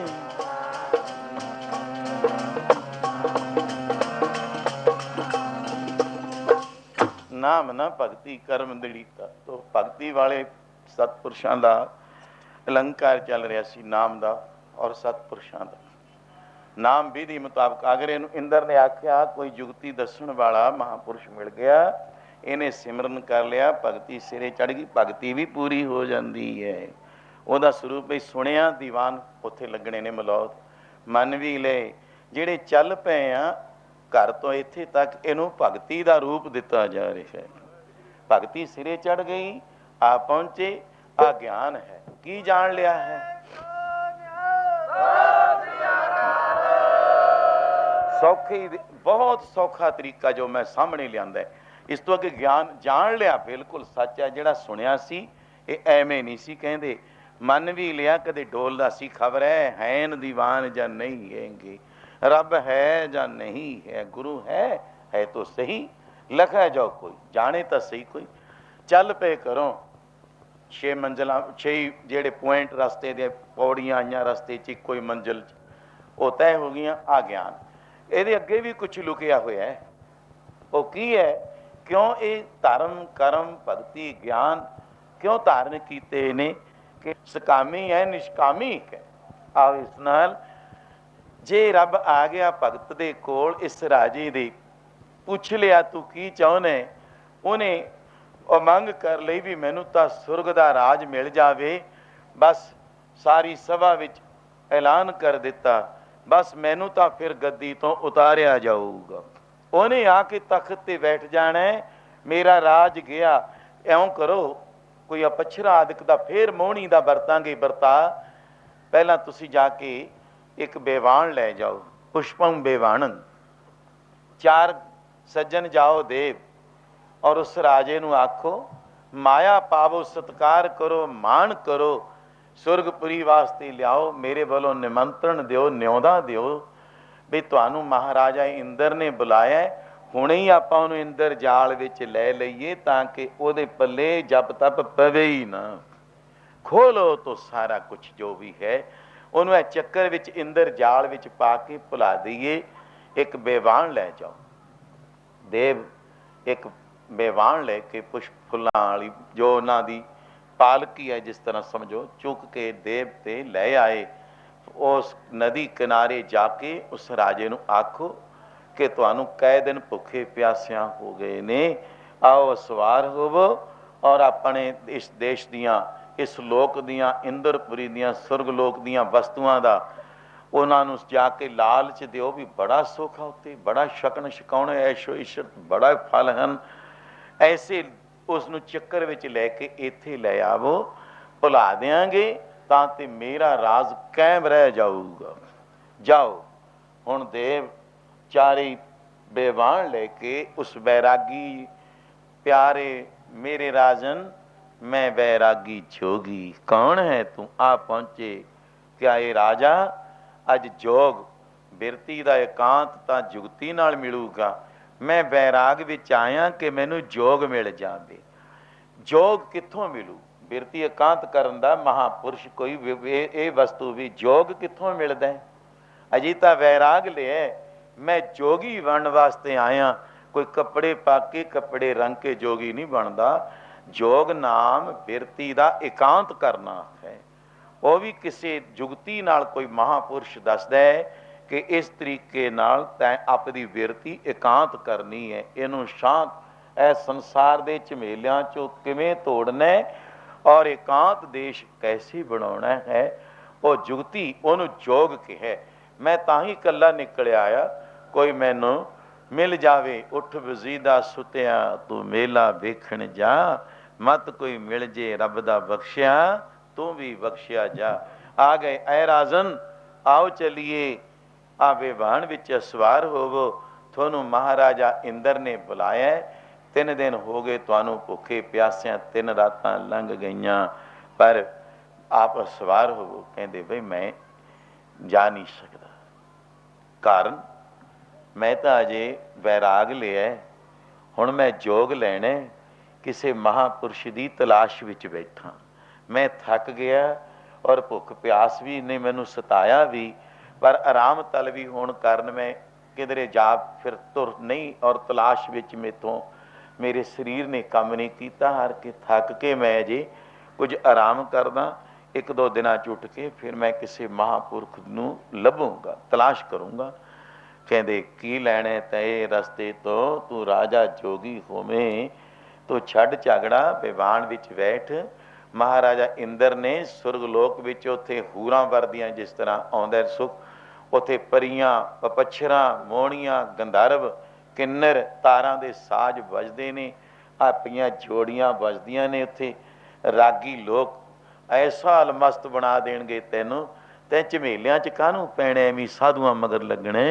ਨਾਮ ਨਾ ਭਗਤੀ ਕਰਮ ਦੜੀਤਾ। ਤੋ ਭਗਤੀ ਵਾਲੇ ਸਤਪੁਰਸ਼ਾਂ ਦਾ ਅਲੰਕਾਰ ਚੱਲ ਰਿਹਾ ਸੀ, ਨਾਮ ਦਾ ਔਰ ਸਤਪੁਰਸ਼ਾਂ ਦਾ। ਨਾਮ ਵਿਧੀ ਮੁਤਾਬਕ ਅਗਰ ਇਹਨੂੰ ਇੰਦਰ ਨੇ ਆਖਿਆ ਕੋਈ ਜੁਗਤੀ ਦੱਸਣ ਵਾਲਾ ਮਹਾਂਪੁਰਸ਼ ਮਿਲ ਗਿਆ, ਇਹਨੇ ਸਿਮਰਨ ਕਰ ਲਿਆ, ਭਗਤੀ ਸਿਰੇ ਚੜ੍ਹ ਗਈ, ਭਗਤੀ ਵੀ ਪੂਰੀ ਹੋ ਜਾਂਦੀ ਹੈ। ਉਹਦਾ ਸਰੂਪ ਵੀ ਸੁਣਿਆ ਦੀਵਾਨ ਉੱਥੇ ਲੱਗਣੇ ਨੇ ਮਲੌਤ, ਮਨ ਵੀ ਲਏ। ਜਿਹੜੇ ਚੱਲ ਪਏ ਆ ਘਰ ਤੋਂ ਇੱਥੇ ਤੱਕ, ਇਹਨੂੰ ਭਗਤੀ ਦਾ ਰੂਪ ਦਿੱਤਾ ਜਾ ਰਿਹਾ ਹੈ। ਭਗਤੀ ਸਿਰੇ ਚੜ੍ਹ ਗਈ, ਆ ਪਹੁੰਚੇ, ਆ ਗਿਆਨ ਹੈ। ਕੀ ਜਾਣ ਲਿਆ ਹੈ? ਸੌਖੀ, ਬਹੁਤ ਸੌਖਾ ਤਰੀਕਾ ਜੋ ਮੈਂ ਸਾਹਮਣੇ ਲਿਆਂਦਾ। ਇਸ ਤੋਂ ਅੱਗੇ ਗਿਆਨ ਜਾਣ ਲਿਆ, ਬਿਲਕੁਲ ਸੱਚ ਹੈ। ਜਿਹੜਾ ਸੁਣਿਆ ਸੀ ਇਹ ਐਵੇਂ ਨਹੀਂ ਸੀ ਕਹਿੰਦੇ, ਮਨ ਵੀ ਲਿਆ, ਕਦੇ ਡੋਲਦਾ ਸੀ। ਖਬਰ ਹੈਨ ਦੀਵਾਨ ਜਾਂ ਨਹੀਂ ਹੈਗੇ, ਰੱਬ ਹੈ ਜਾਂ ਨਹੀਂ ਹੈ, ਗੁਰੂ ਹੈ ਤੋ ਸਹੀ, ਲਖਾ ਜਾਓ ਕੋਈ, ਜਾਣੇ ਤਾਂ ਸਹੀ ਕੋਈ। ਚੱਲ ਪਏ ਘਰੋਂ, 6 ਮੰਜ਼ਿਲਾਂ, 6 ਜਿਹੜੇ ਪੁਆਇੰਟ ਰਸਤੇ ਦੇ, ਪੌੜੀਆਂ ਆਈਆਂ ਰਸਤੇ 'ਚ, ਇੱਕੋ ਹੀ ਮੰਜ਼ਿਲ 'ਚ ਉਹ ਤੈਅ ਹੋ ਗਈਆਂ। ਆ ਗਿਆਨ, ਇਹਦੇ ਅੱਗੇ ਵੀ ਕੁਛ ਲੁਕਿਆ ਹੋਇਆ ਹੈ। ਉਹ ਕੀ ਹੈ? ਕਿਉਂ ਇਹ ਧਰਮ ਕਰਮ ਭਗਤੀ ਗਿਆਨ ਕਿਉਂ ਧਾਰਨ ਕੀਤੇ ਨੇ? ਕਿ ਸਕਾਮੀ ਹੈ, ਨਿਸ਼ਕਾਮੀ ਹੈ। ਆਓ ਇਸ ਨਾਲ, ਜੇ ਰੱਬ ਆ ਗਿਆ ਭਗਤ ਦੇ ਕੋਲ, ਇਸ ਰਾਜੇ ਦੇ, ਪੁੱਛ ਲਿਆ ਤੂੰ ਕੀ ਚਾਹੁੰਦਾ, ਉਹਨੇ ਉਹ ਮੰਗ ਕਰ ਲਈ ਵੀ ਮੈਨੂੰ ਤਾਂ ਸੁਰਗ ਦਾ ਰਾਜ ਮਿਲ ਜਾਵੇ। ਬਸ ਸਾਰੀ ਸਭਾ ਵਿੱਚ ਐਲਾਨ ਕਰ ਦਿੱਤਾ, ਬਸ ਮੈਨੂੰ ਤਾਂ ਫਿਰ ਗੱਦੀ ਤੋਂ ਉਤਾਰਿਆ ਜਾਊਗਾ। ਉਹਨੇ ਆ ਕੇ ਤਖਤ ਤੇ ਬੈਠ ਜਾਣਾ, ਮੇਰਾ ਰਾਜ ਗਿਆ। ਇਉਂ ਕਰੋ, ਕੋਈ ਅਪਛਰਾ ਆਦਿਕ ਦਾ ਫੇਰ ਮੋਹਣੀ ਦਾ ਵਰਤਾਂਗੇ ਵਰਤਾ। ਪਹਿਲਾਂ ਤੁਸੀਂ ਜਾ ਕੇ ਇੱਕ ਬੇਵਾਣ ਲੈ ਜਾਓ, ਪੁਸ਼ਪਮ ਬੇਵਾਣਨ। 4 ਸੱਜਣ ਜਾਓ ਦੇਵ, ਔਰ ਉਸ ਰਾਜੇ ਨੂੰ ਆਖੋ ਮਾਇਆ ਪਾਵੋ, ਸਤਕਾਰ ਕਰੋ, ਮਾਣ ਕਰੋ, ਸੁਰਗਪੁਰੀ ਵਾਸਤੇ ਲਿਆਓ, ਮੇਰੇ ਵੱਲੋਂ ਨਿਮੰਤਰਣ ਦਿਓ, ਨਿਉਂਦਾ ਦਿਓ ਵੀ ਤੁਹਾਨੂੰ ਮਹਾਰਾਜਾ ਇੰਦਰ ਨੇ ਬੁਲਾਇਆ। ਹੁਣੇ ਹੀ ਆਪਾਂ ਉਹਨੂੰ ਇੰਦਰ ਜਾਲ ਵਿੱਚ ਲੈ ਲਈਏ ਤਾਂ ਕਿ ਉਹਦੇ ਪੱਲੇ ਜਪ ਤਪ ਪਵੇ ਹੀ ਨਾ। ਖੋਲੋ ਤੋਂ ਸਾਰਾ ਕੁਛ ਜੋ ਵੀ ਹੈ ਉਹਨੂੰ ਇਹ ਚੱਕਰ ਵਿੱਚ, ਇੰਦਰ ਜਾਲ ਵਿੱਚ ਪਾ ਕੇ ਭੁਲਾ ਦਈਏ। ਇੱਕ ਬੇਵਾਣ ਲੈ ਜਾਓ ਦੇਵ, ਇੱਕ ਬੇਵਾਣ ਲੈ ਕੇ ਪੁਸ਼ਪ ਫੁੱਲਾਂ ਵਾਲੀ, ਜੋ ਉਹਨਾਂ ਦੀ ਪਾਲਕੀ ਹੈ, ਜਿਸ ਤਰ੍ਹਾਂ ਸਮਝੋ, ਚੁੱਕ ਕੇ ਦੇਵ ਤੇ ਲੈ ਆਏ। ਉਸ ਨਦੀ ਕਿਨਾਰੇ ਜਾ ਕੇ ਉਸ ਰਾਜੇ ਨੂੰ ਆਖੋ ਕਿ ਤੁਹਾਨੂੰ ਕਈ ਦਿਨ ਭੁੱਖੇ ਪਿਆਸਿਆਂ ਹੋ ਗਏ ਨੇ, ਆਓ ਸਵਾਰ ਹੋਵੋ ਔਰ ਆਪਣੇ ਇਸ ਦੇਸ਼ ਦੀਆਂ, ਇਸ ਲੋਕ ਦੀਆਂ, ਇੰਦਰਪੁਰੀ ਦੀਆਂ, ਸੁਰਗ ਲੋਕ ਦੀਆਂ ਵਸਤੂਆਂ ਦਾ ਉਹਨਾਂ ਨੂੰ ਜਾ ਕੇ ਲਾਲਚ ਦਿਓ ਵੀ ਬੜਾ ਸੁੱਖ ਆ ਉੱਤੇ, ਬੜਾ ਛਕਣ ਛਕਾਉਣ, ਐਸ਼ੋ ਇਸ਼ਰਤ, ਬੜਾ ਫਲ ਹਨ। ਐਸੇ ਉਸ ਨੂੰ ਚੱਕਰ ਵਿੱਚ ਲੈ ਕੇ ਇੱਥੇ ਲੈ ਆਵੋ, ਭੁਲਾ ਦਿਆਂਗੇ ਤਾਂ ਤੇ ਮੇਰਾ ਰਾਜ ਕਾਇਮ ਰਹਿ ਜਾਊਗਾ। ਜਾਓ। ਹੁਣ ਦੇਵ ਚਾਰੇ ਬੇਵਾਣ ਲੈ ਕੇ ਉਸ ਬੈਰਾਗੀ, ਪਿਆਰੇ ਮੇਰੇ ਰਾਜਨ, ਮੈਂ ਬੈਰਾਗੀ ਜੋਗੀ, ਕੌਣ ਹੈ ਤੂੰ? ਆ ਪਹੁੰਚੇ। ਕਿਆ ਇਹ ਰਾਜਾ ਅੱਜ ਜੋਗ ਬਿਰਤੀ ਦਾ ਇਕਾਂਤ ਤਾਂ ਜੁਗਤੀ ਨਾਲ ਮਿਲੂਗਾ। ਮੈਂ ਬੈਰਾਗ ਵਿੱਚ ਆਇਆ ਕਿ ਮੈਨੂੰ ਜੋਗ ਮਿਲ ਜਾਵੇ। ਜੋਗ ਕਿੱਥੋਂ ਮਿਲੂ? ਬਿਰਤੀ ਇਕਾਂਤ ਕਰਨ ਦਾ ਮਹਾਂਪੁਰਸ਼ ਕੋਈ ਇਹ ਵਸਤੂ ਵੀ ਜੋਗ ਕਿੱਥੋਂ ਮਿਲਦਾ ਹੈ? ਅਜੇ ਤਾਂ ਵੈਰਾਗ ਲਿਆ, ਮੈਂ ਜੋਗੀ ਬਣਨ ਵਾਸਤੇ ਆਇਆ। ਕੋਈ ਕੱਪੜੇ ਪਾ ਕੇ, ਕੱਪੜੇ ਰੰਗ ਕੇ ਜੋਗੀ ਨਹੀਂ ਬਣਦਾ। ਜੋਗ ਨਾਮ ਬਿਰਤੀ ਦਾ ਇਕਾਂਤ ਕਰਨਾ ਹੈ। ਉਹ ਵੀ ਕਿਸੇ ਜੁਗਤੀ ਨਾਲ ਕੋਈ ਮਹਾਂਪੁਰਸ਼ ਦੱਸਦਾ ਹੈ ਕਿ ਇਸ ਤਰੀਕੇ ਨਾਲ ਤੈਂ ਆਪਣੀ ਬਿਰਤੀ ਇਕਾਂਤ ਕਰਨੀ ਹੈ। ਇਹਨੂੰ ਸ਼ਾਂਤ, ਇਹ ਸੰਸਾਰ ਦੇ ਝਮੇਲਿਆਂ ਚੋਂ ਕਿਵੇਂ ਤੋੜਨਾ ਔਰ ਇਕਾਂਤ ਦੇਸ਼ ਕੈਸੇ ਬਣਾਉਣਾ ਹੈ, ਉਹ ਜੁਗਤੀ, ਉਹਨੂੰ ਜੋਗ ਕਿਹਾ। ਮੈਂ ਤਾਂ ਹੀ ਇਕੱਲਾ ਨਿਕਲ ਆਇਆ, ਕੋਈ ਮੈਨੂੰ ਮਿਲ ਜਾਵੇ। ਉੱਠ ਵਜ਼ੀਦਾ ਸੁਤਿਆ ਤੂੰ ਮੇਲਾ ਵੇਖਣ ਜਾ, ਮਤ ਕੋਈ ਮਿਲ ਜੇ ਰੱਬ ਦਾ ਬਖਸ਼ਿਆ, ਤੂੰ ਵੀ ਬਖਸ਼ਿਆ ਜਾ। ਆ ਗਏ ਐ ਰਾਜਨ, ਆਓ ਚਲੀਏ, ਆ ਬੇਵਾਣ ਵਿੱਚ ਸਵਾਰ ਹੋਵੋ, ਤੁਹਾਨੂੰ ਮਹਾਰਾਜਾ ਇੰਦਰ ਨੇ ਬੁਲਾਇਆ। 3 ਦਿਨ ਹੋ ਗਏ ਤੁਹਾਨੂੰ ਭੁੱਖੇ ਪਿਆਸਿਆਂ, 3 ਰਾਤਾਂ ਲੰਘ ਗਈਆਂ, ਪਰ आप सवार होवो। कहते बई मैं जा नहीं सकता, कारण मैं तो अजे वैराग लिया, हुण मैं जोग लैना, किसी महापुरुष की तलाश विच बैठा, मैं थक गया और भुख प्यास भी ने मैनू सताया भी, पर आराम तलबी होने कारण मैं किधरे जा फिर तुर नहीं, और तलाश विच मेथों मेरे शरीर ने काम नहीं किया, हार के थक के मैं जे कुछ आराम करदा, एक दो दिन उठ के फिर मैं किसी महापुरख नूं लभूंगा, तलाश करूँगा। कहते की लैणे तय रस्ते तो तू राजा जोगी होवें, तो छड़ झगड़ा विवान विच बैठ। महाराजा इंद्र ने सुरगलोक विच उत्थे हूरां वरदियां जिस तरह आउंदा सुख, उत्थे परियां पपच्छरां मोहणियां गंधर्व किन्नर तारां दे साज वजदे ने, आपणियां जोड़ियां वजदियां ने, उत्थे रागी लोक ऐसा अलमस्त बना देणगे तैनूं, तैं झमेलियां च काहनूं पैणे, एवीं साधुआं मगर लगणे।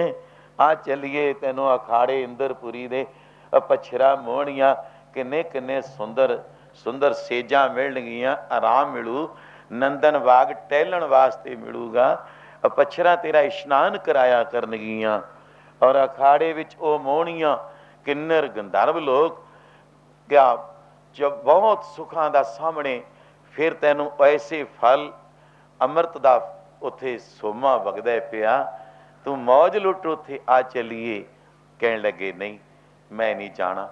आ चलीए तैनूं अखाड़े इंदरपुरी दे पच्छरा मोहणियां किन्ने किन्ने सुंदर सुंदर सेजां मिलणगियां, आराम मिलू, नंदन बाग टहलण वास्ते मिलूगा, पच्छरा तेरा इशनान कराया करनगियां, और अखाड़े विच ओ मोहणियां किन्नर गंधर्व लोक क्या जो बहुत सुखां दा सामणे, फिर तैनूं ऐसे फल अमृत दा उत्थे सोमा वगदा पिया, तू मौज लुट उत्थे आ चलीए। कहण लगे नहीं मैं नहीं जाना,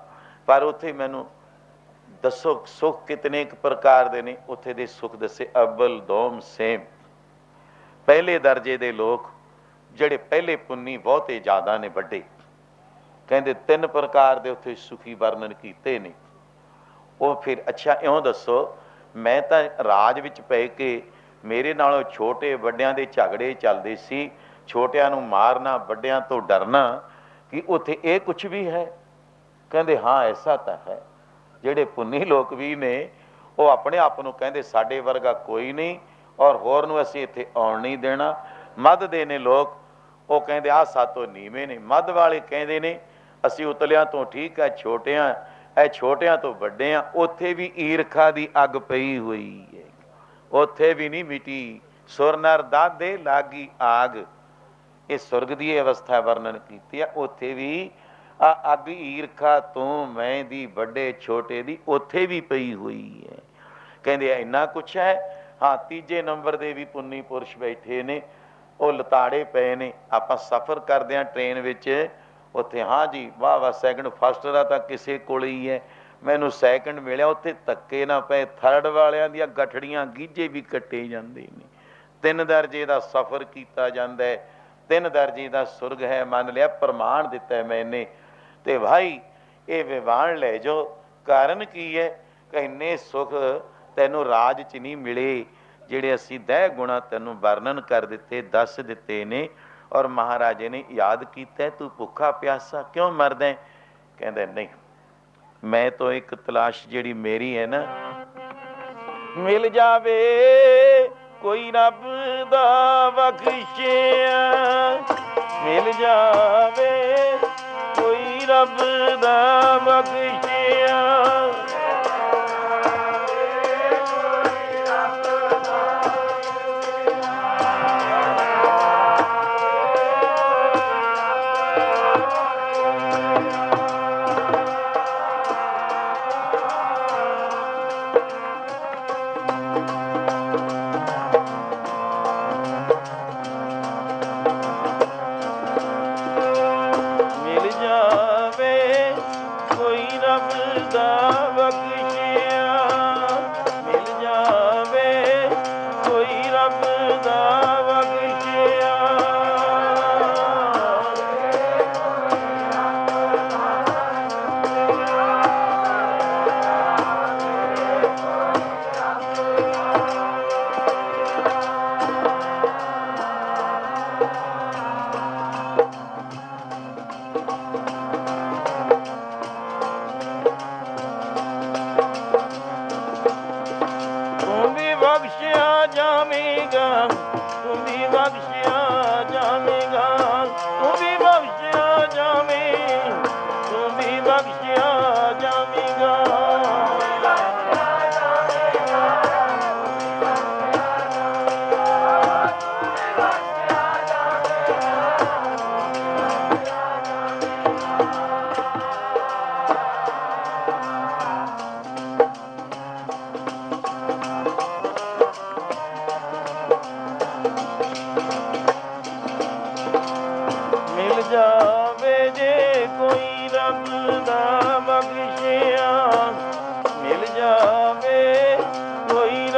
पर उत्थे मैनू दसो सुख कितने प्रकार दे ने, उत्थे दे सुख दसे अव्वल दोम सेम। पहले दर्जे दे लोग ਜਿਹੜੇ पहले पुन्नी बहुते ज़्यादा ने ਵੱਡੇ, कहते तीन प्रकार दे उत्थे सुखी वर्णन कीते ने। ਉਹ फिर अच्छा इउं दसो, मैं तो राज विच पै के मेरे नालों छोटे ਵੱਡਿਆਂ ਦੇ ਝਗੜੇ ਚੱਲਦੇ ਸੀ, छोटिਆਂ ਨੂੰ मारना ਵੱਡਿਆਂ ਤੋਂ डरना, कि उत्थे ये कुछ भी है? कहते हाँ ऐसा तो है। ਜਿਹੜੇ पुन्नी लोग भी ने वो अपने आप ਨੂੰ ਕਹਿੰਦੇ ਸਾਡੇ ਵਰਗਾ कोई नहीं, और होर ਨੂੰ ਅਸੀਂ ਇੱਥੇ ਆਉਣ नहीं देना। मध ਦੇ ने लोग वो कहते आ सातों नीवें ने, मध वाले कहते ने ਅਸੀਂ ਉਤਲਿਆਂ ਤੋਂ ठीक है, छोटे हाँ, ਇਹ ਛੋਟਿਆਂ ਤੋਂ ਵੱਡੇ ਆ। ਉੱਥੇ ਵੀ ਈਰਖਾ ਦੀ ਅੱਗ ਪਈ ਹੋਈ ਹੈ, ਉੱਥੇ ਵੀ ਨਹੀਂ ਮਿਟੀ। ਸੁਰ ਨਰ ਦਾਦੇ ਲਾਗੀ ਆਗ, ਇਹ ਸੁਰਗ ਦੀ ਅਵਸਥਾ ਵਰਣਨ ਕੀਤੀ ਆ। ਉੱਥੇ ਵੀ ਆ ਅੱਗ ਈਰਖਾ ਤੋਂ ਮੈਂ ਦੀ ਵੱਡੇ ਛੋਟੇ ਦੀ ਉੱਥੇ ਵੀ ਪਈ ਹੋਈ ਹੈ। ਕਹਿੰਦੇ ਇੰਨਾ ਕੁਛ ਹੈ। ਹਾਂ ਤੀਜੇ ਨੰਬਰ ਦੇ ਵੀ ਪੁੰਨੀ ਪੁਰਸ਼ ਬੈਠੇ ਨੇ, ਉਹ ਲਤਾੜੇ ਪਏ ਨੇ। ਆਪਾਂ ਸਫ਼ਰ ਕਰਦੇ ਹਾਂ ਟ੍ਰੇਨ ਵਿੱਚ, ਉੱਥੇ ਹਾਂ ਜੀ ਵਾਹ ਵਾਹ ਸੈਕਿੰਡ, ਫਸਟ ਦਾ ਤਾਂ ਕਿਸੇ ਕੋਲ ਹੀ ਹੈ, ਮੈਨੂੰ ਸੈਕਿੰਡ ਮਿਲਿਆ। ਉੱਥੇ ਧੱਕੇ ਨਾ ਪਏ, ਥਰਡ ਵਾਲਿਆਂ ਦੀਆਂ ਗਠੜੀਆਂ ਗੀਝੇ ਵੀ ਕੱਟੇ ਜਾਂਦੇ ਨੇ। 3 ਦਰਜੇ ਦਾ ਸਫ਼ਰ ਕੀਤਾ ਜਾਂਦਾ ਹੈ, 3 ਦਰਜੇ ਦਾ ਸੁਰਗ ਹੈ। ਮੰਨ ਲਿਆ ਪ੍ਰਮਾਣ ਦਿੱਤਾ ਮੈਨੇ, ਤੇ ਭਾਈ ਇਹ ਵਿਵਾਨ ਲੈ ਜਾਓ। ਕਾਰਨ ਕੀ ਹੈ? ਕਿ ਇੰਨੇ ਸੁਖ ਤੈਨੂੰ ਰਾਜ 'ਚ ਨਹੀਂ ਮਿਲੇ ਜਿਹੜੇ ਅਸੀਂ ਦਹਿ ਗੁਣਾ ਤੈਨੂੰ ਵਰਣਨ ਕਰ ਦਿੱਤੇ, ਦੱਸ ਦਿੱਤੇ ਨੇ। और महाराजे ने याद किया, तू भुखा प्यासा क्यों मरदा है? कहंदा नहीं, मैं तो एक तलाश जिहड़ी मेरी है ना, मिल जावे कोई रब दा बख्शिया, मिल जावे कोई रब दा बख्शिया।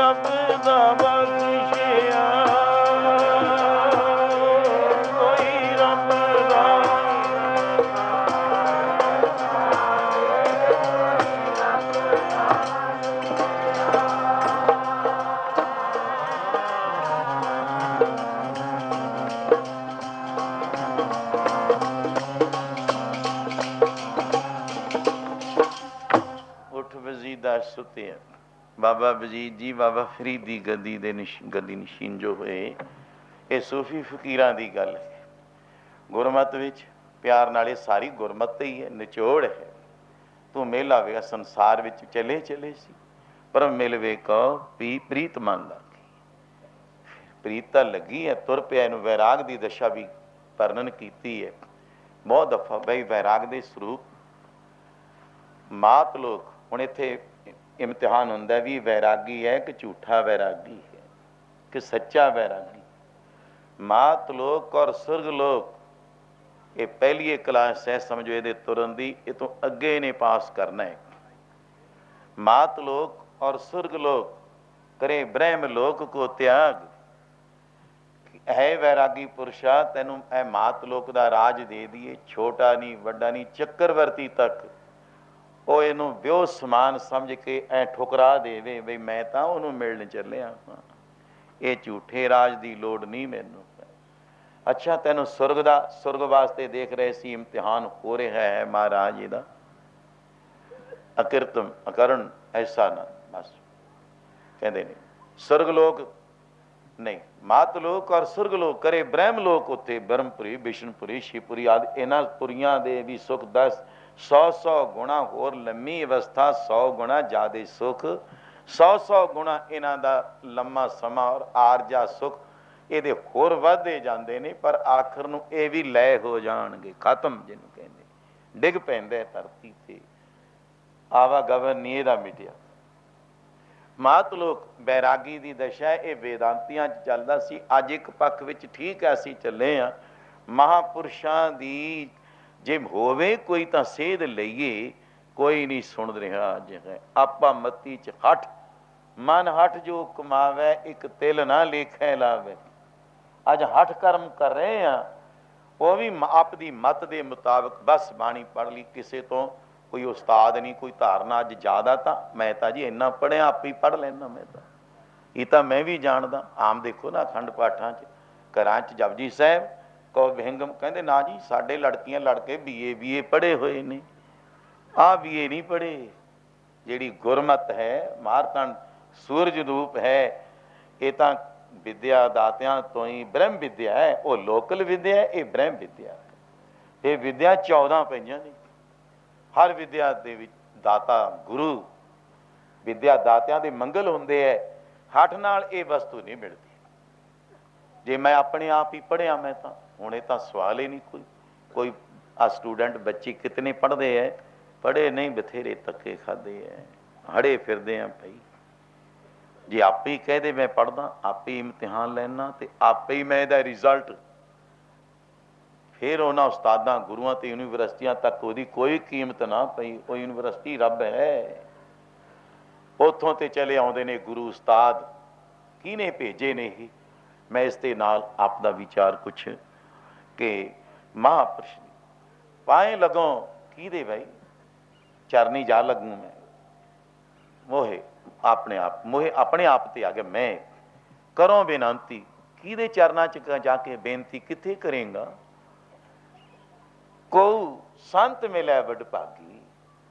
रब दा बख्शिया, कोई रब दा ਵਜੀਦਾ ਸੁੱਤਿਆ। ਬਾਬਾ ਵਜੀਦ ਜੀ ਬਾਬਾ ਫਰੀਦ ਦੀ ਗੱਦੀ ਦੇ ਗੱਦੀ ਨਸ਼ੀਨ ਜੋ ਹੋਏ, ਇਹ ਸੂਫੀ ਫਕੀਰਾਂ ਦੀ ਗੱਲ ਹੈ। ਗੁਰਮਤ ਵਿੱਚ ਪਿਆਰ ਨਾਲ, ਇਹ ਸਾਰੀ ਗੁਰਮਤ ਹੀ ਹੈ, ਨਿਚੋੜ ਹੈ। ਤੂੰ ਮੇਲਾ ਵੇਗਾ ਸੰਸਾਰ ਵਿੱਚ ਚਲੇ ਚਲੇ ਸੀ, ਪਰ ਮਿਲਵੇ ਕਉ ਪੀ ਪ੍ਰੀਤ ਮਨ ਲੱਗੀ। ਪ੍ਰੀਤ ਤਾਂ ਲੱਗੀ ਹੈ, ਤੁਰ ਪਿਆ। ਇਹਨੂੰ ਵੈਰਾਗ ਦੀ ਦਸ਼ਾ ਵੀ ਵਰਣਨ ਕੀਤੀ ਹੈ ਬਹੁਤ ਦਫਾ। ਬਈ ਵੈਰਾਗ ਦੇ ਸਰੂਪ ਮਾਤ ਲੋਕ, ਹੁਣ ਇੱਥੇ ਇਮਤਿਹਾਨ ਹੁੰਦਾ ਵੀ ਵੈਰਾਗੀ ਹੈ ਕਿ ਝੂਠਾ ਵੈਰਾਗੀ ਹੈ ਕਿ ਸੱਚਾ ਵੈਰਾਗੀ। ਮਾਤ ਲੋਕ ਔਰ ਸੁਰਗ ਲੋਕ, ਇਹ ਪਹਿਲੀ ਕਲਾਸ ਹੈ ਸਮਝੋ ਇਹਦੇ ਤੁਰਨ ਦੀ। ਇਹ ਤੋਂ ਅੱਗੇ ਨੇ ਪਾਸ ਕਰਨਾ ਹੈ। ਮਾਤ ਲੋਕ ਔਰ ਸੁਰਗ ਲੋਕ ਕਰੇ ਬ੍ਰਹਮ ਲੋਕ ਕੋ ਤਿਆਗ। ਹੈ ਵੈਰਾਗੀ ਪੁਰਸ਼ਾ, ਤੈਨੂੰ ਇਹ ਮਾਤ ਲੋਕ ਦਾ ਰਾਜ ਦੇ ਦੀਏ, ਛੋਟਾ ਨਹੀਂ ਵੱਡਾ ਨਹੀਂ, ਚੱਕਰਵਰਤੀ ਤੱਕ ਉਹ ਇਹਨੂੰ ਵਿਉ ਸਮਾਨ ਸਮਝ ਕੇ ਐ ਠੁਕਰਾ ਦੇਵੇ ਬਈ ਮੈਂ ਤਾਂ ਉਹਨੂੰ ਮਿਲਣ ਚੱਲਿਆ ਹਾਂ। ਇਹ ਝੂਠੇ ਰਾਜ ਦੀ ਲੋੜ ਨਹੀਂ ਮੈਨੂੰ। ਅੱਛਾ, ਤੈਨੂੰ ਸੁਰਗ ਦਾ, ਸੁਰਗ ਵਾਸਤੇ ਦੇਖ ਰਹੇ ਸੀ, ਇਮਤਿਹਾਨ ਹੋ ਰਿਹਾ ਹੈ ਮਹਾਰਾਜ ਇਹਦਾ। ਅਕਿਰਤਮ ਅਕਰਨ ਐਸਾ ਨਾ, ਬਸ ਕਹਿੰਦੇ ਨੇ ਸੁਰਗ ਲੋਕ ਨਹੀਂ, ਮਾਤ ਲੋਕ ਔਰ ਸੁਰਗ ਲੋਕ ਕਰੇ ਬ੍ਰਹਮ ਲੋਕ। ਉੱਥੇ ਬ੍ਰਹਮਪੁਰੀ, ਬਿਸ਼ਨਪੁਰੀ, ਸ਼ਿਵਪੁਰੀ ਆਦਿ ਇਹਨਾਂ ਪੁਰੀਆਂ ਦੇ ਵੀ ਸੁਖ 10-100 ਗੁਣਾ ਹੋਰ ਲੰਮੀ ਅਵਸਥਾ, 100 ਗੁਣਾ ਜ਼ਿਆਦਾ ਸੁਖ, 100 ਗੁਣਾ ਇਹਨਾਂ ਦਾ ਲੰਮਾ ਸਮਾਂ ਔਰ ਆਰਜਾ ਸੁਖ ਇਹਦੇ ਹੋਰ ਵੱਧਦੇ ਜਾਂਦੇ ਨੇ। ਪਰ ਆਖਰ ਨੂੰ ਇਹ ਵੀ ਲੈ ਹੋ ਜਾਣਗੇ, ਖਤਮ ਜਿਹਨੂੰ ਕਹਿੰਦੇ, ਡਿੱਗ ਪੈਂਦਾ ਧਰਤੀ ਤੇ। ਆਵਾਗਮਨ ਨਹੀਂ ਇਹਦਾ ਮਿਟਿਆ। ਮਾਤ ਲੋਕ ਬੈਰਾਗੀ ਦੀ ਦਸ਼ਾ, ਇਹ ਵੇਦਾਂਤੀਆਂ 'ਚ ਚੱਲਦਾ ਸੀ। ਅੱਜ ਇੱਕ ਪੱਖ ਵਿੱਚ ਠੀਕ ਹੈ, ਅਸੀਂ ਚੱਲੇ ਹਾਂ ਮਹਾਂਪੁਰਸ਼ਾਂ ਦੀ ਜੇ ਹੋਵੇ ਕੋਈ ਤਾਂ ਸੇਧ ਲਈਏ। ਕੋਈ ਨਹੀਂ ਸੁਣ ਰਿਹਾ ਅੱਜ ਹੈ। ਆਪਾ ਮਤੀ 'ਚ ਹੱਠ, ਮਨ ਹੱਠ ਜੋ ਕਮਾਵੇ, ਇੱਕ ਤਿਲ ਨਾ ਲੇਖੇ ਲਾਵੇ। ਅੱਜ ਹੱਠ ਕਰਮ ਕਰ ਰਹੇ ਹਾਂ, ਉਹ ਵੀ ਆਪ ਦੀ ਮਤ ਦੇ ਮੁਤਾਬਕ। ਬਸ ਬਾਣੀ ਪੜ੍ਹ ਲਈ, ਕਿਸੇ ਤੋਂ ਕੋਈ ਉਸਤਾਦ ਨਹੀਂ, ਕੋਈ ਧਾਰਨਾ। ਅੱਜ ਜ਼ਿਆਦਾ ਤਾਂ ਮੈਂ ਤਾਂ ਜੀ ਇੰਨਾ ਪੜ੍ਹਿਆ, ਆਪ ਹੀ ਪੜ੍ਹ ਲੈਂਦਾ ਮੈਂ ਤਾਂ। ਇਹ ਤਾਂ ਮੈਂ ਵੀ ਜਾਣਦਾ। ਆਮ ਦੇਖੋ ਨਾ ਅਖੰਡ ਪਾਠਾਂ 'ਚ, ਘਰਾਂ 'ਚ ਜਪਜੀ ਸਾਹਿਬ ਕਹੋ ਵਿਹੰਗਮ, ਕਹਿੰਦੇ ਨਾ ਜੀ ਸਾਡੇ ਲੜਕੀਆਂ ਲੜਕੇ BA ਪੜ੍ਹੇ ਹੋਏ ਨੇ, ਆਹ BA ਨਹੀਂ ਪੜ੍ਹੇ। ਜਿਹੜੀ ਗੁਰਮਤ ਹੈ, ਮਾਰਤੰਡ ਸੂਰਜ ਰੂਪ ਹੈ, ਇਹ ਤਾਂ ਵਿਦਿਆ ਦਾਤਿਆਂ ਤੋਂ ਹੀ ਬ੍ਰਹਮ ਵਿਦਿਆ ਹੈ। ਉਹ ਲੋਕਲ ਵਿਦਿਆ, ਇਹ ਬ੍ਰਹਮ ਵਿਦਿਆ। ਇਹ ਵਿਦਿਆ 14 ਪਈਆਂ ਨੇ। ਹਰ ਵਿਦਿਆ ਦੇ ਵਿੱਚ ਦਾਤਾ ਗੁਰੂ, ਵਿਦਿਆ ਦਾਤਿਆਂ ਦੇ ਮੰਗਲ ਹੁੰਦੇ ਹੈ। ਹੱਠ ਨਾਲ ਇਹ ਵਸਤੂ ਨਹੀਂ ਮਿਲਦੀ। ਜੇ ਮੈਂ ਆਪਣੇ ਆਪ ਹੀ ਪੜ੍ਹਿਆ, ਮੈਂ ਤਾਂ ਹੁਣ ਇਹ ਤਾਂ ਸਵਾਲ ਹੀ ਨਹੀਂ ਕੋਈ ਆ ਸਟੂਡੈਂਟ ਬੱਚੇ ਕਿਤਨੇ ਪੜ੍ਹਦੇ ਹੈ, ਪੜ੍ਹੇ ਨਹੀਂ, ਬਥੇਰੇ ਧੱਕੇ ਖਾਦੇ ਹੈ, ਹੜੇ ਫਿਰਦੇ ਆ ਭਾਈ। ਜੇ ਆਪੇ ਹੀ ਕਹਦੇ ਮੈਂ ਪੜ੍ਹਦਾ, ਆਪੇ ਹੀ ਇਮਤਿਹਾਨ ਲੈਣਾ ਤੇ ਆਪੇ ਹੀ ਮੈਂ ਇਹਦਾ ਰਿਜ਼ਲਟ, ਫਿਰ ਉਹਨਾਂ ਉਸਤਾਦਾਂ ਗੁਰੂਆਂ ਤੇ ਯੂਨੀਵਰਸਿਟੀਆਂ ਤੱਕ ਉਹਦੀ ਕੋਈ ਕੀਮਤ ਨਾ ਪਈ। ਉਹ ਯੂਨੀਵਰਸਿਟੀ ਰੱਬ ਹੈ। ਉੱਥੋਂ ਤੇ ਚਲੇ ਆਉਂਦੇ ਨੇ ਗੁਰੂ ਉਸਤਾਦ, ਕਿਹਨੇ ਭੇਜੇ ਨੇ ਇਹ। ਮੈਂ ਇਸ ਦੇ ਨਾਲ ਆਪ ਦਾ ਵਿਚਾਰ ਕੁਛ ਕਿ ਮਹਾਂਪੁਰਸ਼ ਪਾਏ ਲੱਗੋ ਕਿਹਦੇ ਭਾਈ ਚਰਨੀ ਜਾ ਲੱਗੂ ਮੈਂ। ਮੋਹੇ ਆਪਣੇ ਆਪ, ਮੋਹੇ ਆਪਣੇ ਆਪ ਤੇ ਆ ਗਿਆ। ਮੈਂ ਕਰੋ ਬੇਨਤੀ, ਕਿਹਦੇ ਚਰਨਾਂ 'ਚ ਜਾ ਕੇ ਬੇਨਤੀ ਕਿੱਥੇ ਕਰੇਗਾ। ਕੋ ਸੰਤ ਮਿਲਿਆ ਵਡ ਭਾਗੀ।